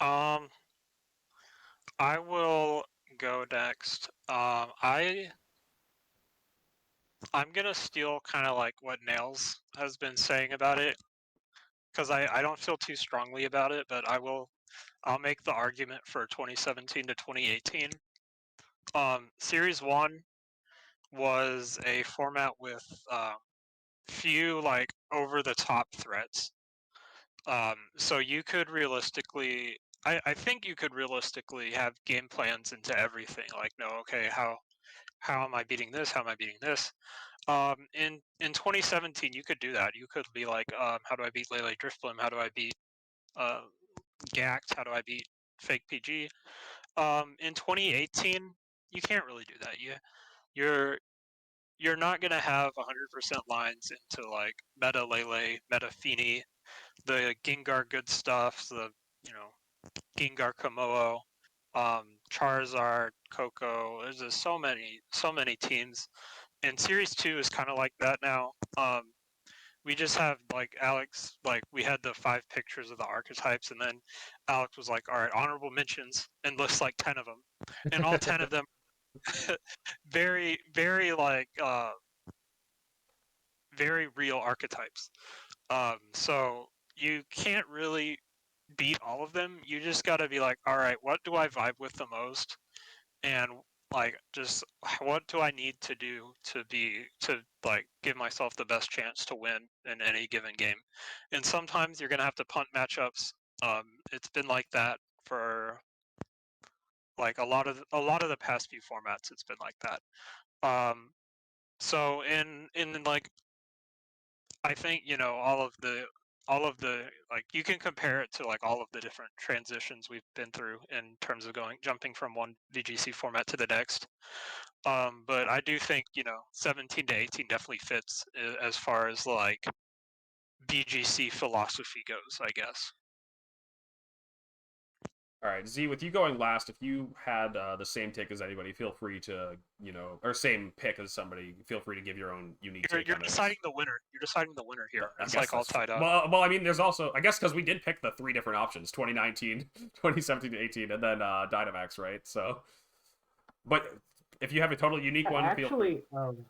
Um, I will go next. I'm gonna steal kind of like what Nails has been saying about it, because I don't feel too strongly about it, but I'll make the argument for 2017 to 2018. Series 1 was a format with few like over the top threats. So you could realistically, I think you could realistically have game plans into everything. Like, no, okay, how am I beating this? How am I beating this? In 2017, you could do that. You could be like, how do I beat Lele Driftbloom? How do I beat uh, Gact? How do I beat Fake PG? In 2018, you can't really do that. You're you're not gonna have 100% lines into like meta Lele, meta Fini, the Gengar good stuff, the Gengar Komodo, Charizard, Coco. There's just so many teams, and Series 2 is kind of like that now. We just have like Alex, like we had the 5 pictures of the archetypes, and then Alex was like, "All right, honorable mentions," and lists like 10 of them, and all 10 of them, very, very like very real archetypes. So you can't really beat all of them. You just got to be like, all right, what do I vibe with the most, and like just what do I need to do to like give myself the best chance to win in any given game. And sometimes you're gonna have to punt matchups. It's been like that for like a lot of the past few formats. It's been like that. So in like I think all of the like you can compare it to like all of the different transitions we've been through in terms of jumping from one VGC format to the next. But I do think 17 to 18 definitely fits as far as like VGC philosophy goes, I guess. All right, Z, with you going last, if you had the same take as anybody, feel free to, or same pick as somebody, feel free to give your own unique take You're on it. deciding the winner. You're deciding the winner here. I It's guess like all that's true. tied up. Well, I mean, there's also, I guess, because we did pick the 3 different options, 2019, 2017 to 18, and then Dynamax, right? So, but if you have a totally unique one, feel free. Actually,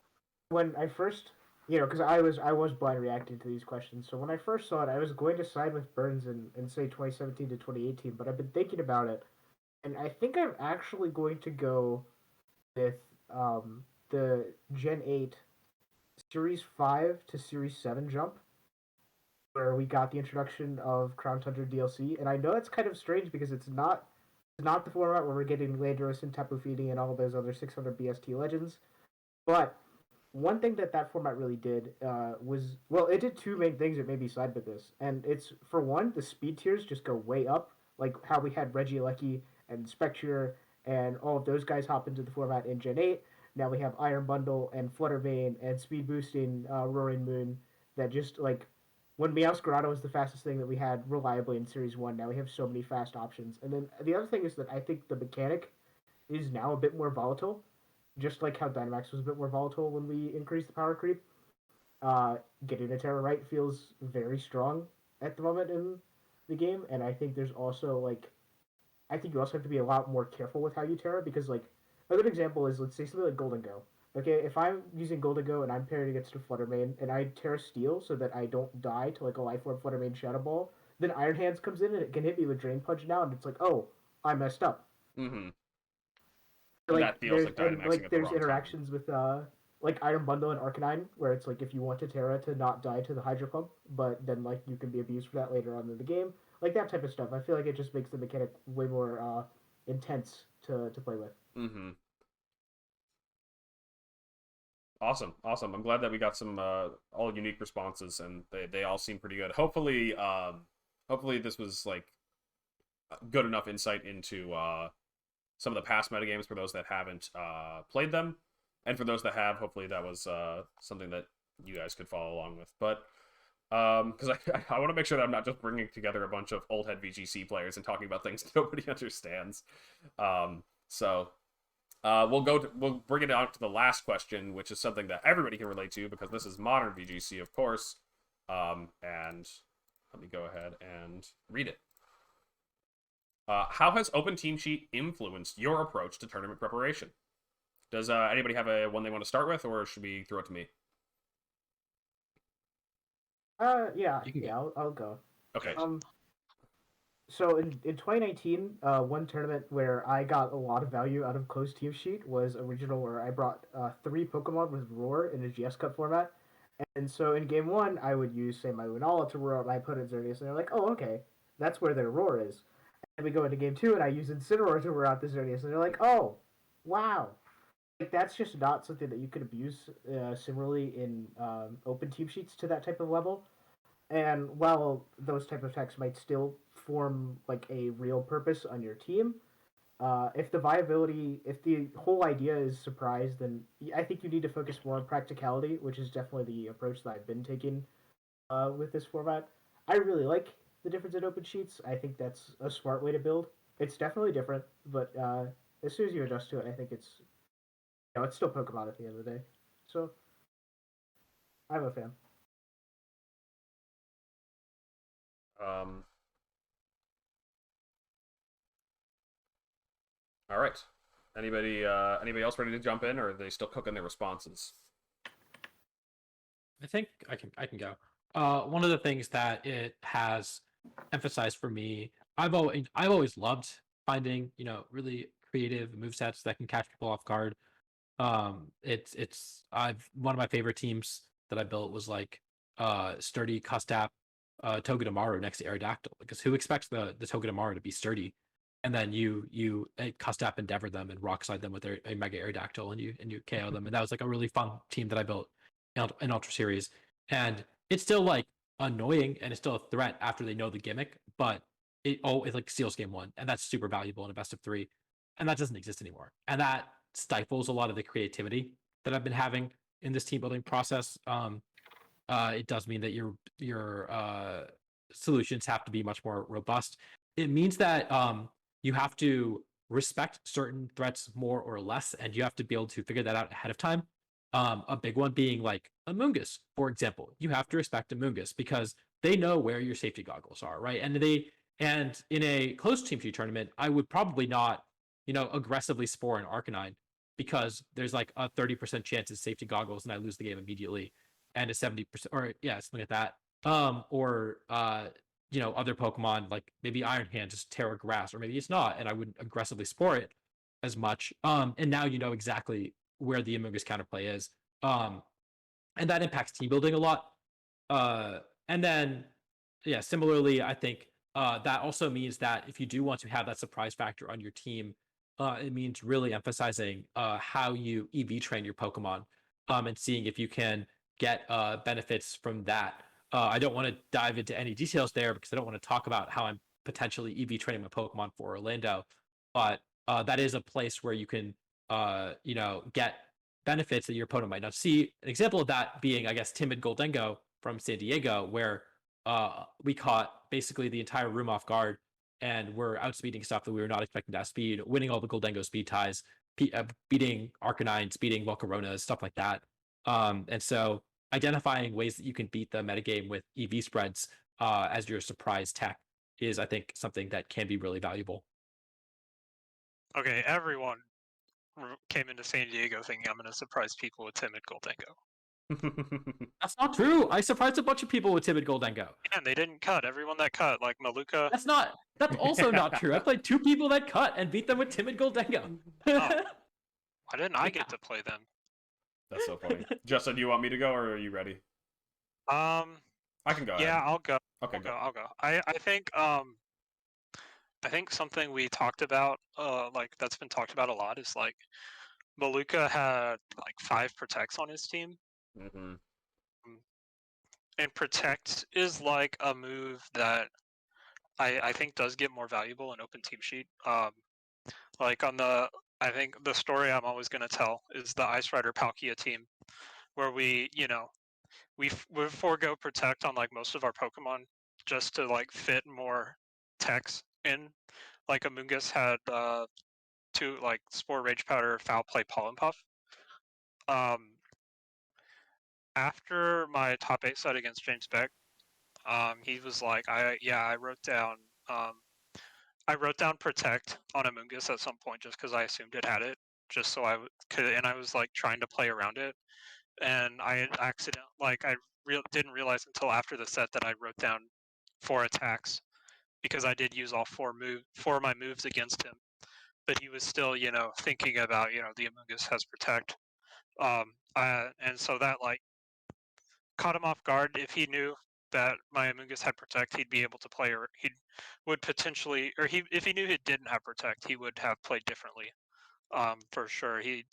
when I first, because I was blind reacting to these questions. So when I first saw it, I was going to side with Burns and say 2017 to 2018, but I've been thinking about it, and I think I'm actually going to go with the Gen 8 Series 5 to Series 7 jump, where we got the introduction of Crown Tundra DLC. And I know it's kind of strange because it's not the format where we're getting Landorus and Tapu Fini and all those other 600 BST legends. But one thing that format really did was, well, it did two main things that made me side with this. And it's, for one, the speed tiers just go way up, like how we had Regieleki and Spectre and all of those guys hop into the format in Gen 8. Now we have Iron Bundle and Fluttermane and speed boosting Roaring Moon that just, like, when Meowscarada was the fastest thing that we had reliably in Series 1, now we have so many fast options. And then the other thing is that I think the mechanic is now a bit more volatile, just like how Dynamax was a bit more volatile when we increased the power creep. Getting a Terra right feels very strong at the moment in the game, and I think there's also like, I think you also have to be a lot more careful with how you Terra because like a good example is, let's say something like Golden Go. Okay, if I'm using Golden Go and I'm paired against a Fluttermane and I Terra Steel so that I don't die to like a Life Orb Fluttermane Shadow Ball, then Iron Hands comes in and it can hit me with Drain Punch now, and it's like, oh, I messed up. Mm-hmm. And Like that feels like like Dynamaxing at the there's wrong time. interactions with like Iron Bundle and Arcanine where it's like if you want to Terra to not die to the Hydro Pump, but then like you can be abused for that later on in the game, like that type of stuff. I feel like it just makes the mechanic way more intense to play with. Mm-hmm. Awesome, awesome. I'm glad that we got some all unique responses, and they all seem pretty good. Hopefully, hopefully this was like good enough insight into some of the past metagames for those that haven't played them, and for those that have, hopefully that was something that you guys could follow along with. But because I want to make sure that I'm not just bringing together a bunch of old head VGC players and talking about things nobody understands. So we'll bring it out to the last question, which is something that everybody can relate to because this is modern VGC, of course. And let me go ahead and read it. How has Open Team Sheet influenced your approach to tournament preparation? Does anybody have a one they want to start with, or should we throw it to me? Yeah, You can go. I'll go. Okay. So in 2019, one tournament where I got a lot of value out of closed team sheet was a regional where I brought 3 Pokemon with Roar in a GS Cup format. And so in game 1, I would use, say, my Lunala to roar at my opponent's Xerneas, and they're like, oh, okay, that's where their roar is. And we go into game 2, and I use Incineroar to roar out the Xerneas, and they're like, oh, wow. Like, that's just not something that you could abuse similarly in open team sheets to that type of level. And while those type of attacks might still form like a real purpose on your team, if the whole idea is surprise, then I think you need to focus more on practicality, which is definitely the approach that I've been taking with this format. I really like the difference in open sheets. I think that's a smart way to build. It's definitely different, but as soon as you adjust to it, I think it's still Pokemon at the end of the day. So I'm a fan. Um, all right. Anybody else ready to jump in, or are they still cooking their responses? I think I can go. One of the things that it has emphasized for me, I've always loved finding really creative movesets that can catch people off guard. It's I've one of my favorite teams that I built was like sturdy Custap Togedemaru next to Aerodactyl, because who expects the Togedemaru to be sturdy, and then you Custap Endeavor them and rock slide them with a Mega Aerodactyl, and you KO them, and that was like a really fun team that I built in Ultra Series. And it's still like annoying and it's still a threat after they know the gimmick, but it like steals game 1, and that's super valuable in a best of 3, and that doesn't exist anymore, and that stifles a lot of the creativity that I've been having in this team building process. It does mean that your solutions have to be much more robust. It means that you have to respect certain threats more or less, and you have to be able to figure that out ahead of time. A big one being like Amoonguss, for example. You have to respect Amoonguss because they know where your safety goggles are, right? And in a close team sheet tournament, I would probably not, aggressively spore an Arcanine because there's like a 30% chance it's safety goggles and I lose the game immediately, and a 70%, or yeah, something like that. Or other Pokemon like maybe Iron Hand just Terra Grass, or maybe it's not, and I wouldn't aggressively spore it as much. And now you know exactly where the Amoonguss counterplay is. And that impacts team building a lot. And then yeah, similarly, I think that also means that if you do want to have that surprise factor on your team, it means really emphasizing how you EV train your Pokemon, and seeing if you can get benefits from that. I don't want to dive into any details there because I don't want to talk about how I'm potentially EV training my Pokemon for Orlando, but that is a place where you can, get benefits that your opponent might not see. An example of that being, I guess, Timid Goldengo from San Diego, where we caught basically the entire room off guard, and we're outspeeding stuff that we were not expecting to outspeed, winning all the Goldengo speed ties, beating Arcanines, beating Volcaronas, stuff like that. And so identifying ways that you can beat the metagame with EV spreads as your surprise tech is, I think, something that can be really valuable. Okay, everyone came into San Diego thinking I'm going to surprise people with Timid Goldengo. That's not true. I surprised a bunch of people with Timid Goldengo. And they didn't cut. Everyone that cut, like Maluka. That's also not true. I played 2 people that cut and beat them with Timid Goldengo. Why didn't I get to play them? That's so funny. Justin, do you want me to go, or are you ready? I can go. Yeah, ahead. I'll go. Okay, I'll go. I think something we talked about, like that's been talked about a lot, is like Maluka had like 5 protects on his team. Mm-hmm. And protect is like a move that I think does get more valuable in open team sheet. Like I think the story I'm always going to tell is the Ice Rider Palkia team, where we forego protect on like most of our Pokemon just to like fit more techs in. Like Amoonguss had two like Spore, Rage Powder, Foul Play, Pollen Puff. Um, After my top 8 set against James Beck, he was like, I um, wrote down Protect on Amoonguss at some point just because I assumed it had it, just so could, and I was like trying to play around it, and I had didn't realize until after the set that I wrote down 4 attacks because I did use all 4 of my moves against him, but he was still thinking about the Amoonguss has Protect, and so that like caught him off guard. If he knew that my Amoonguss had Protect, he'd be able to play, or he would potentially, or if he knew he didn't have Protect, he would have played differently. For sure, he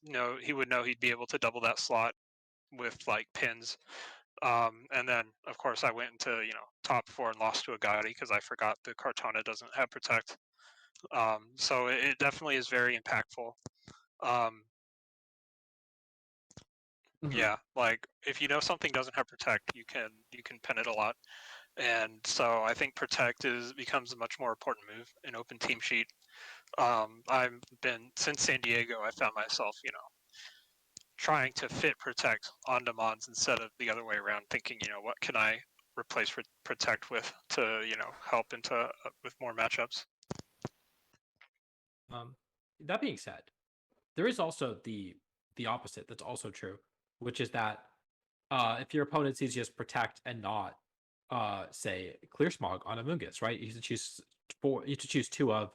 would know he'd be able to double that slot with like pins. And then of course I went into top 4 and lost to a Gotti because I forgot the Kartana doesn't have Protect. So it definitely is very impactful. Yeah, like if you know something doesn't have Protect, you can pin it a lot. And so I think Protect becomes a much more important move in Open Team Sheet. I've been since San Diego. I found myself, trying to fit Protect onto Mons instead of the other way around, thinking, what can I replace Protect with to, help into with more matchups. That being said, there is also the opposite that's also true, which is that if your opponent sees just Protect and not say Clear Smog on Amoonguss, right? You have to choose 2 of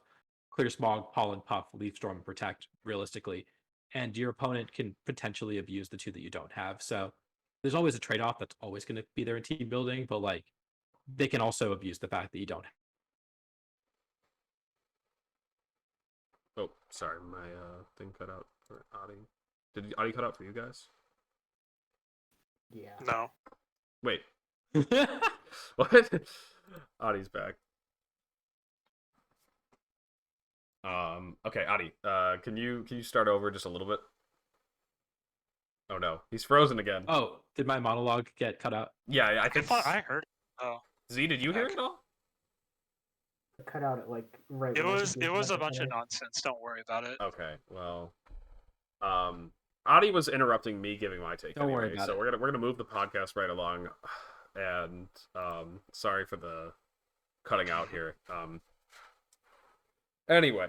Clear Smog, Pollen Puff, Leaf Storm, and Protect realistically, and your opponent can potentially abuse the 2 that you don't have. So there's always a trade-off that's always going to be there in team building, but like they can also abuse the fact that you don't. Oh, sorry, my thing cut out for Adi. Did Adi cut out for you guys? Yeah. No. Wait, what? Adi's back. Okay, Adi, can you start over just a little bit? Oh no, he's frozen again. Oh, did my monologue get cut out? Yeah, I I think. thought I heard. Oh, Z, did you hear heck. it all? Cut out at like right. It when I was think he a about to bunch of finish. nonsense. Don't worry about it. Okay, well, Adi was interrupting me giving my take. Don't worry anyway, about so it. we're gonna move the podcast right along, and sorry for the cutting out here. Anyway,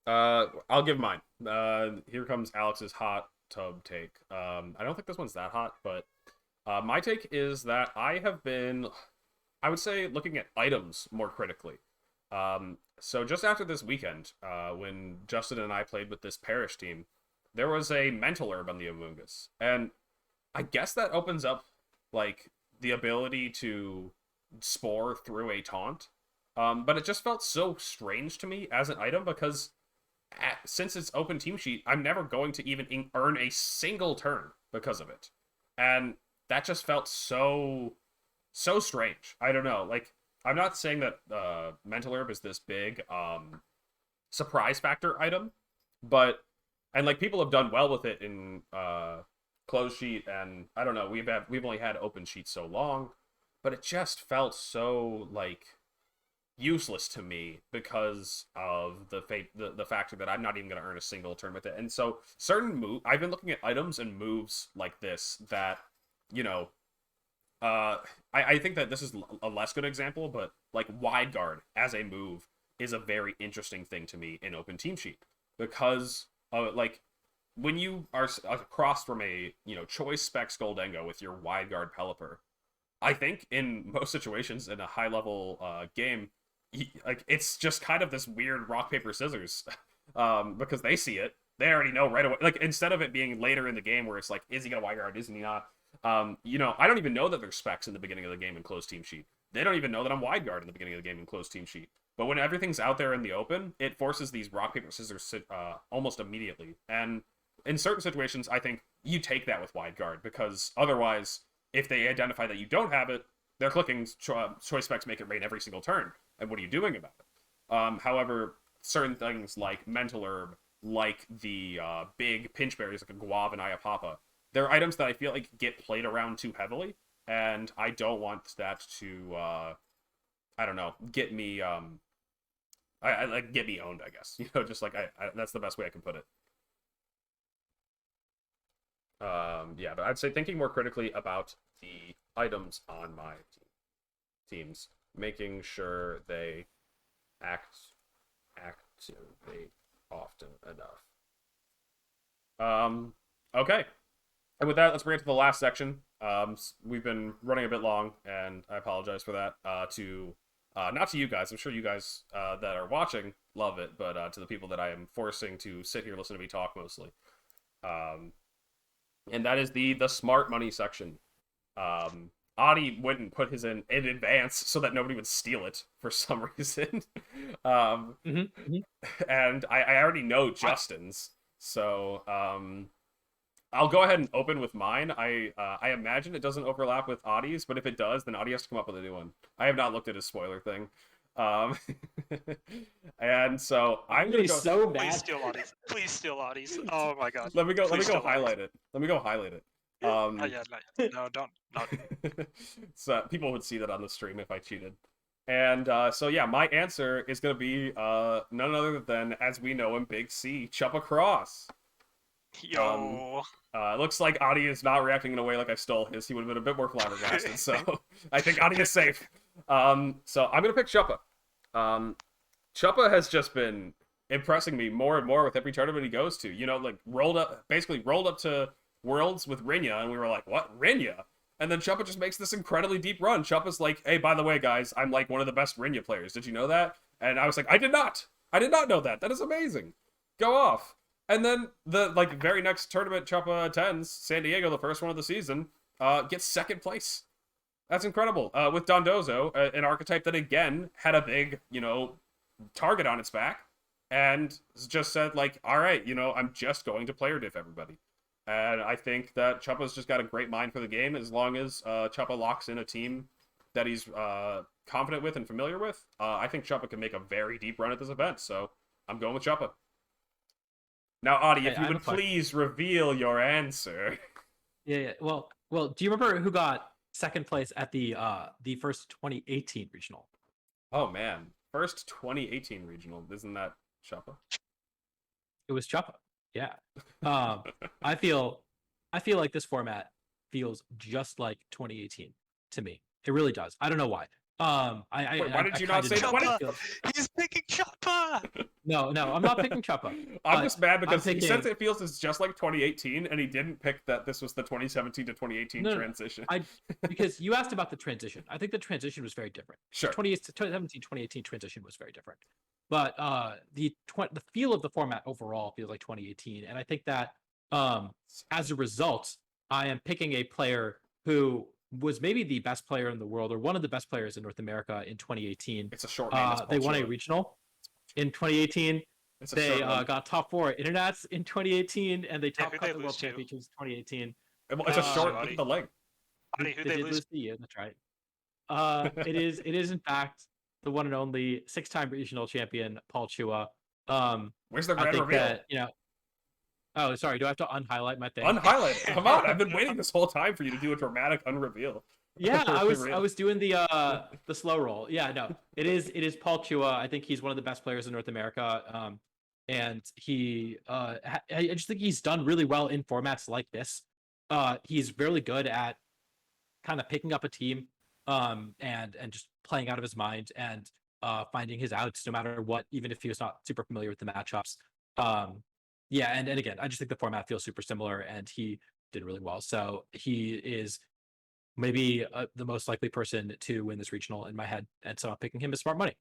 I'll give mine. Here comes Alex's hot tub take. I don't think this one's that hot, but my take is that I have been, I would say, looking at items more critically. So just after this weekend, when Justin and I played with this parish team, there was a mental herb on the Amoonguss, and I guess that opens up like the ability to spore through a taunt. But it just felt so strange to me as an item because since it's open team sheet, I'm never going to even earn a single turn because of it, and that just felt so strange. I don't know. Like I'm not saying that mental herb is this big surprise factor item, but and like people have done well with it in closed sheet, and I don't know. We've only had open sheet so long, but it just felt so like useless to me because of the factor that I'm not even going to earn a single turn with it. And so certain I've been looking at items and moves like this that you know I think that this is a less good example, but like wide guard as a move is a very interesting thing to me in open team sheet because like when you are across from a choice spec Goldengo with your wide guard Pelipper, I think in most situations in a high level game, like it's just kind of this weird rock paper scissors because they see it, they already know right away. Like instead of it being later in the game where it's like, is he gonna wide guard, isn't he not? I don't even know that there's specs in the beginning of the game in closed team sheet. They don't even know that I'm wide guard in the beginning of the game in closed team sheet. But when everything's out there in the open, it forces these rock paper scissors almost immediately. And in certain situations, I think you take that with wide guard because otherwise, if they identify that you don't have it, they're clicking choice specs make it rain every single turn. And what are you doing about it? However, certain things like mental herb, like the big pinch berries, like a guava and ayapapa. They're items that I feel like get played around too heavily, and I don't want that to I don't know, get me I like get me owned, I guess. Just like I that's the best way I can put it. Yeah, but I'd say thinking more critically about the items on my teams, making sure they activate often enough. Okay. And with that, let's bring it to the last section. We've been running a bit long, and I apologize for that. Not to you guys. I'm sure you guys that are watching love it, but to the people that I am forcing to sit here listen to me talk mostly. And that is the smart money section. Adi went and put his in advance so that nobody would steal it for some reason. And I already know Justin's, so I'll go ahead and open with mine. I imagine it doesn't overlap with Adi's, but if it does, then Adi has to come up with a new one. I have not looked at his spoiler thing. And so I'm gonna go. So Please bad. steal Audis. Please steal Audis. Oh my god. Let me go Please steal highlight it. Let me go highlight it. Not yet. No, don't. So people would see that on the stream if I cheated. And so yeah, my answer is gonna be none other than, as we know him, Big C, Chuppa Cross. Yo. It looks like Adi is not reacting in a way like I stole his. He would have been a bit more flabbergasted, so I think Adi is safe. So I'm gonna pick Chuppa. Chuppa has just been impressing me more and more with every tournament he goes to. Like rolled up to Worlds with Rinya, and we were like, what, Rinya? And then Chuppa just makes this incredibly deep run. Chuppa's like, hey, by the way, guys, I'm like one of the best Rinya players. Did you know that? And I was like, I did not know that. That is amazing. Go off. And then the very next tournament Chuppa attends, San Diego, the first one of the season, gets second place. That's incredible. With Dondozo, an archetype that again had a big, target on its back, and just said like, all right, I'm just going to player diff everybody. And I think that Chuppa's just got a great mind for the game. As long as Chuppa locks in a team that he's confident with and familiar with, I think Chuppa can make a very deep run at this event. So I'm going with Chuppa. Now, Adi, if you would please reveal your answer. Yeah. Well, do you remember who got second place at the first 2018 regional? Oh man, first 2018 regional, isn't that Chuppa? It was Chuppa. Yeah. I feel like this format feels just like 2018 to me. It really does. I don't know why. Why did you not say that? He's picking Chuppa. No, I'm not picking Chuppa. I'm just mad because he says it feels it's just like 2018, and he didn't pick that this was the 2017 to 2018 transition. Because you asked about the transition. I think the transition was very different. Sure. 2017, 2018 transition was very different. But the feel of the format overall feels like 2018, and I think that as a result, I am picking a player who was maybe the best player in the world, or one of the best players in North America in 2018. It's a short name. They won a regional in 2018. They got top 4 internets in 2018, and they top cut the world championships in 2018. It's a short. Look at the length. They did lose to you. That's right. It is in fact the one and only 6-time regional champion Paul Chua. Where's the grand reveal? Oh, sorry. Do I have to unhighlight my thing? Unhighlight it. Come on! I've been waiting this whole time for you to do a dramatic unreveal. Yeah, I was doing the slow roll. Yeah, no, it is Paul Chua. I think he's one of the best players in North America. And he I just think he's done really well in formats like this. He's really good at kind of picking up a team, and just playing out of his mind and finding his outs no matter what, even if he was not super familiar with the matchups. Yeah, and again, I just think the format feels super similar, and he did really well. So he is maybe the most likely person to win this regional in my head, and so I'm picking him as smart money.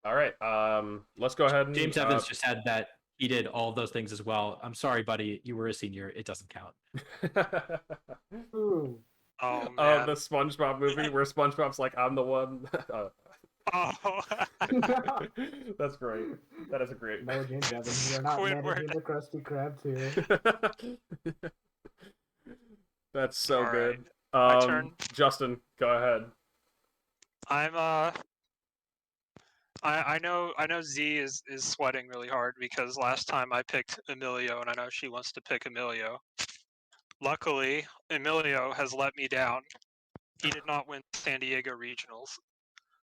All right, let's go ahead and James Evans just said that he did all of those things as well. I'm sorry, buddy, you were a senior. It doesn't count. Ooh. Oh, man. The SpongeBob movie where SpongeBob's like, I'm the one. Oh. That's great. That is a great. No, James Evans, you're not managing the Krusty Krab too. That's so All good. right. My turn. Justin, go ahead. I'm I know Z is sweating really hard because last time I picked Emilio and I know she wants to pick Emilio. Luckily, Emilio has let me down. He did not win San Diego Regionals.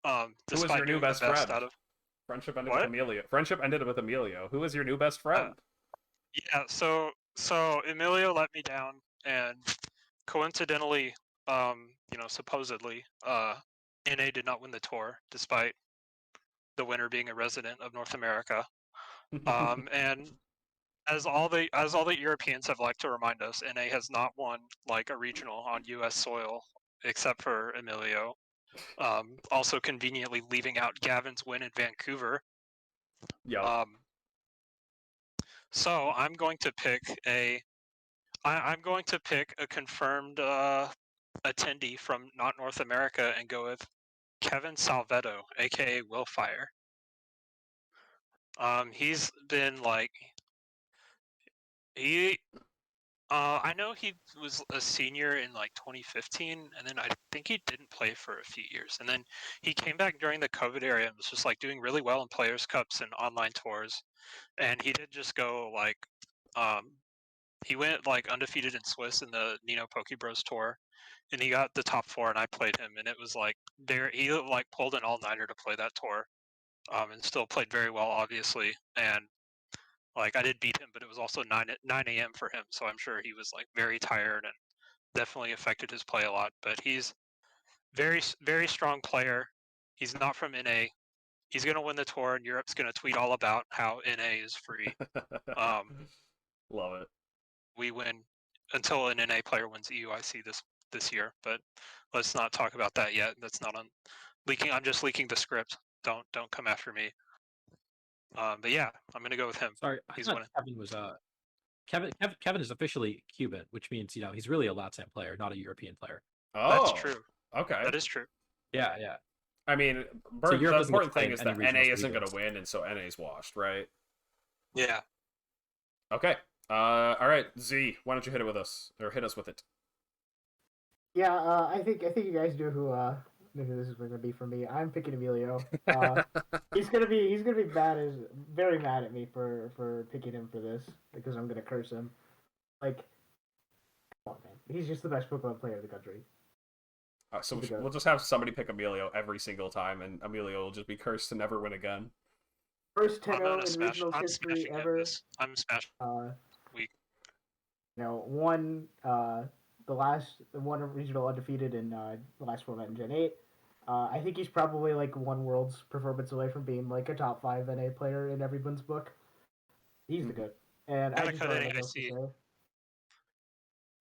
Who was Despite your new doing the best best friend? out of Friendship ended with what? Emilio. Friendship ended with Emilio. Who is your new best friend? Yeah, so Emilio let me down, and coincidentally, supposedly, NA did not win the tour, despite the winner being a resident of North America. And as all the Europeans have liked to remind us, NA has not won like a regional on U.S. soil except for Emilio. Also conveniently leaving out Gavin's win in Vancouver. Yeah. So I'm going to pick I'm going to pick a confirmed attendee from not North America and go with Kevin Salvetto, aka Willfire. He's been like he. I know he was a senior in like 2015, and then I think he didn't play for a few years, and then he came back during the COVID era and was just like doing really well in Players Cups and online tours, and he did just go like, he went like undefeated in Swiss in the Nino Poke Bros tour, and he got the top 4, and I played him, and it was like he like pulled an all-nighter to play that tour, and still played very well, obviously, and like I did beat him, but it was also 9 a.m. for him, so I'm sure he was like very tired and definitely affected his play a lot. But he's very strong player. He's not from NA. He's gonna win the tour, and Europe's gonna tweet all about how NA is free. Love it. We win until an NA player wins EUIC this year, but let's not talk about that yet. That's not on leaking. I'm just leaking the script. Don't come after me. But yeah, I'm gonna go with him. Sorry, I He's thought winning. Kevin was Kevin is officially Cuban, which means he's really a LATAM player, not a European player. Oh, That's true. Okay. That is true. Yeah. I mean, So Europe the doesn't get to important play thing in is any that regionals NA that he isn't going wins. to win, and so NA's washed, right? Yeah. Okay. All right, Z, why don't you hit it with us, or hit us with it? Yeah, I think you guys knew who this is going to be for me. I'm picking Emilio. He's gonna be very mad at me for picking him for this because I'm gonna curse him. Like, come on, man, he's just the best Pokemon player in the country. So we'll just have somebody pick Emilio every single time, and Emilio will just be cursed to never win again. First 10-0 in smash. regionals I'm history smashing ever. I'm smashing. Week. Won one regional undefeated in the last format in Gen 8. I think he's probably like one world's performance away from being like a top 5 NA player in everyone's book. He's the good. And I just don't have anything else to say.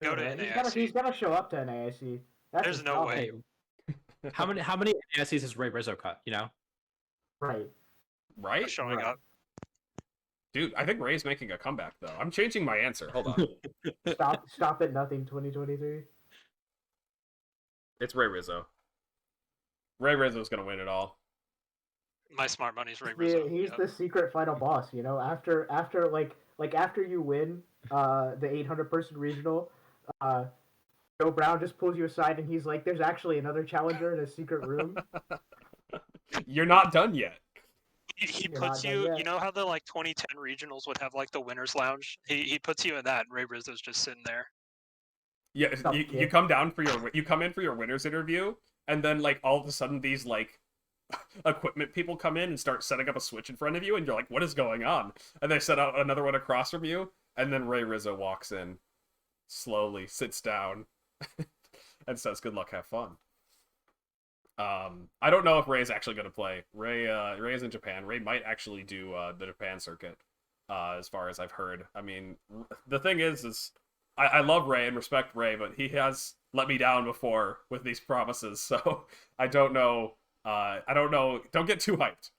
Go to NAIC. He's gotta show up to NAIC. There's no way. Hey, how many NAICs has Ray Rizzo cut? Right. Right? Showing up. Dude, I think Ray's making a comeback though. I'm changing my answer. Hold on. Stop at nothing 2023. It's Ray Rizzo. Ray Rizzo's gonna win it all. My smart money's Ray Rizzo. Yeah, he's the secret final boss. After after you win the 800 person regional, Joe Brown just pulls you aside and he's like, "There's actually another challenger in a secret room." You're not done yet. He puts you. You know how the like 2010 regionals would have like the winners lounge? He puts you in that, and Ray Rizzo's just sitting there. Yeah, you come down for you come in for your winners interview, and then like all of a sudden these like equipment people come in and start setting up a switch in front of you, and you're like, "What is going on?" And they set out another one across from you, and then Ray Rizzo walks in, slowly sits down, and says, "Good luck, have fun." I don't know if Ray's actually going to play. Ray is in Japan. Ray might actually do the Japan circuit, as far as I've heard. I mean, the thing is I love Ray and respect Ray, but he has let me down before with these promises, so I don't know. I don't know. Don't get too hyped.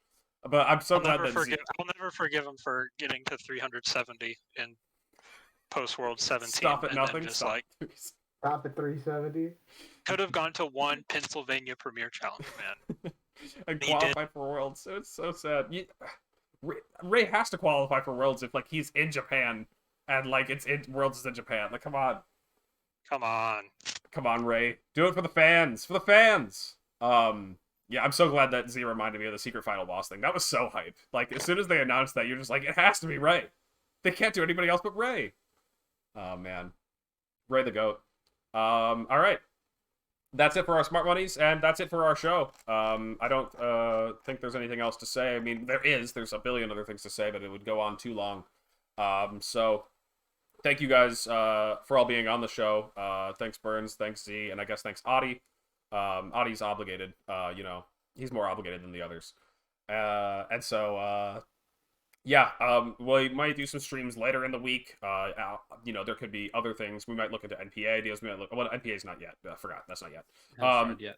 But I'm so glad that I'll never forgive him for getting to 370 in post World 17. Stop at nothing. Just stop. Stop at 370. Could have gone to one Pennsylvania Premier Challenge, man. And qualified for Worlds. So it's so sad. Ray has to qualify for Worlds if like he's in Japan and like Worlds is in Japan. Like, come on. Come on. Come on, Ray. Do it for the fans. For the fans. Yeah, I'm so glad that Z reminded me of the secret final boss thing. That was so hype. Like, as soon as they announced that, you're just like, it has to be Ray. They can't do anybody else but Ray. Oh, man. Ray the GOAT. All right. That's it for our smart monies, and that's it for our show. I don't think there's anything else to say. I mean, there's a billion other things to say, but it would go on too long. So thank you guys for all being on the show. Thanks Burns, thanks Z, and I guess thanks Adi. Adi's obligated. He's more obligated than the others. And so yeah, we might do some streams later in the week. There could be other things. We might look into NPA deals. We might look. Well, NPA is not yet. I forgot. That's not yet.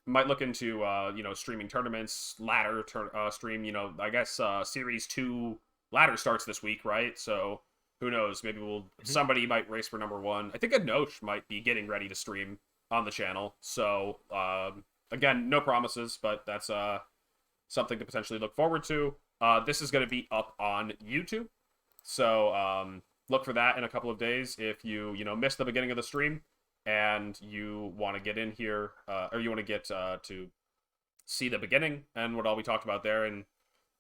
Might look into streaming tournaments, ladder stream. I guess Series 2 ladder starts this week, right? So who knows? Maybe somebody might race for number 1. I think Anosh might be getting ready to stream on the channel. So again, no promises, but that's something to potentially look forward to. This is going to be up on YouTube, so look for that in a couple of days. If you missed the beginning of the stream and you want to get in here, or you want to get to see the beginning and what all we talked about there, and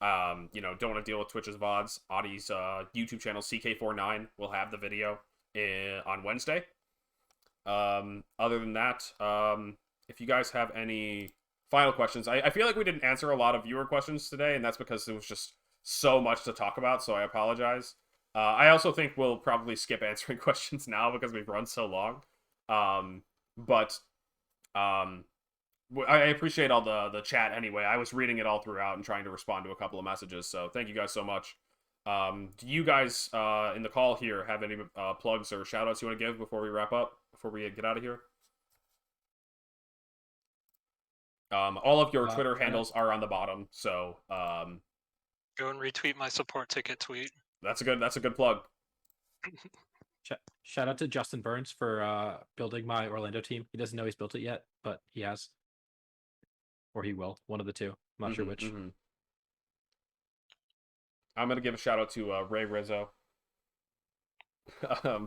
don't want to deal with Twitch's VODs, Adi's YouTube channel ck49 will have the video on Wednesday. Other than that, if you guys have any final questions. I feel like we didn't answer a lot of viewer questions today, and that's because there was just so much to talk about, so I apologize. I also think we'll probably skip answering questions now because we've run so long. But I appreciate all the chat anyway. I was reading it all throughout and trying to respond to a couple of messages, so thank you guys so much. Do you guys in the call here have any plugs or shout-outs you want to give before we wrap up, before we get out of here? All of your Twitter handles are on the bottom, so go and retweet my support ticket tweet. That's a good plug. Shout out to Justin Burns for building my Orlando team. He doesn't know he's built it yet, but he has, or he will. One of the two. I'm not sure which. I'm gonna give a shout out to Ray Rizzo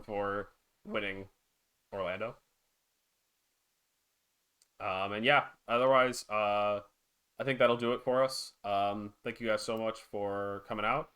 for winning Orlando. And yeah, otherwise, I think that'll do it for us. Thank you guys so much for coming out.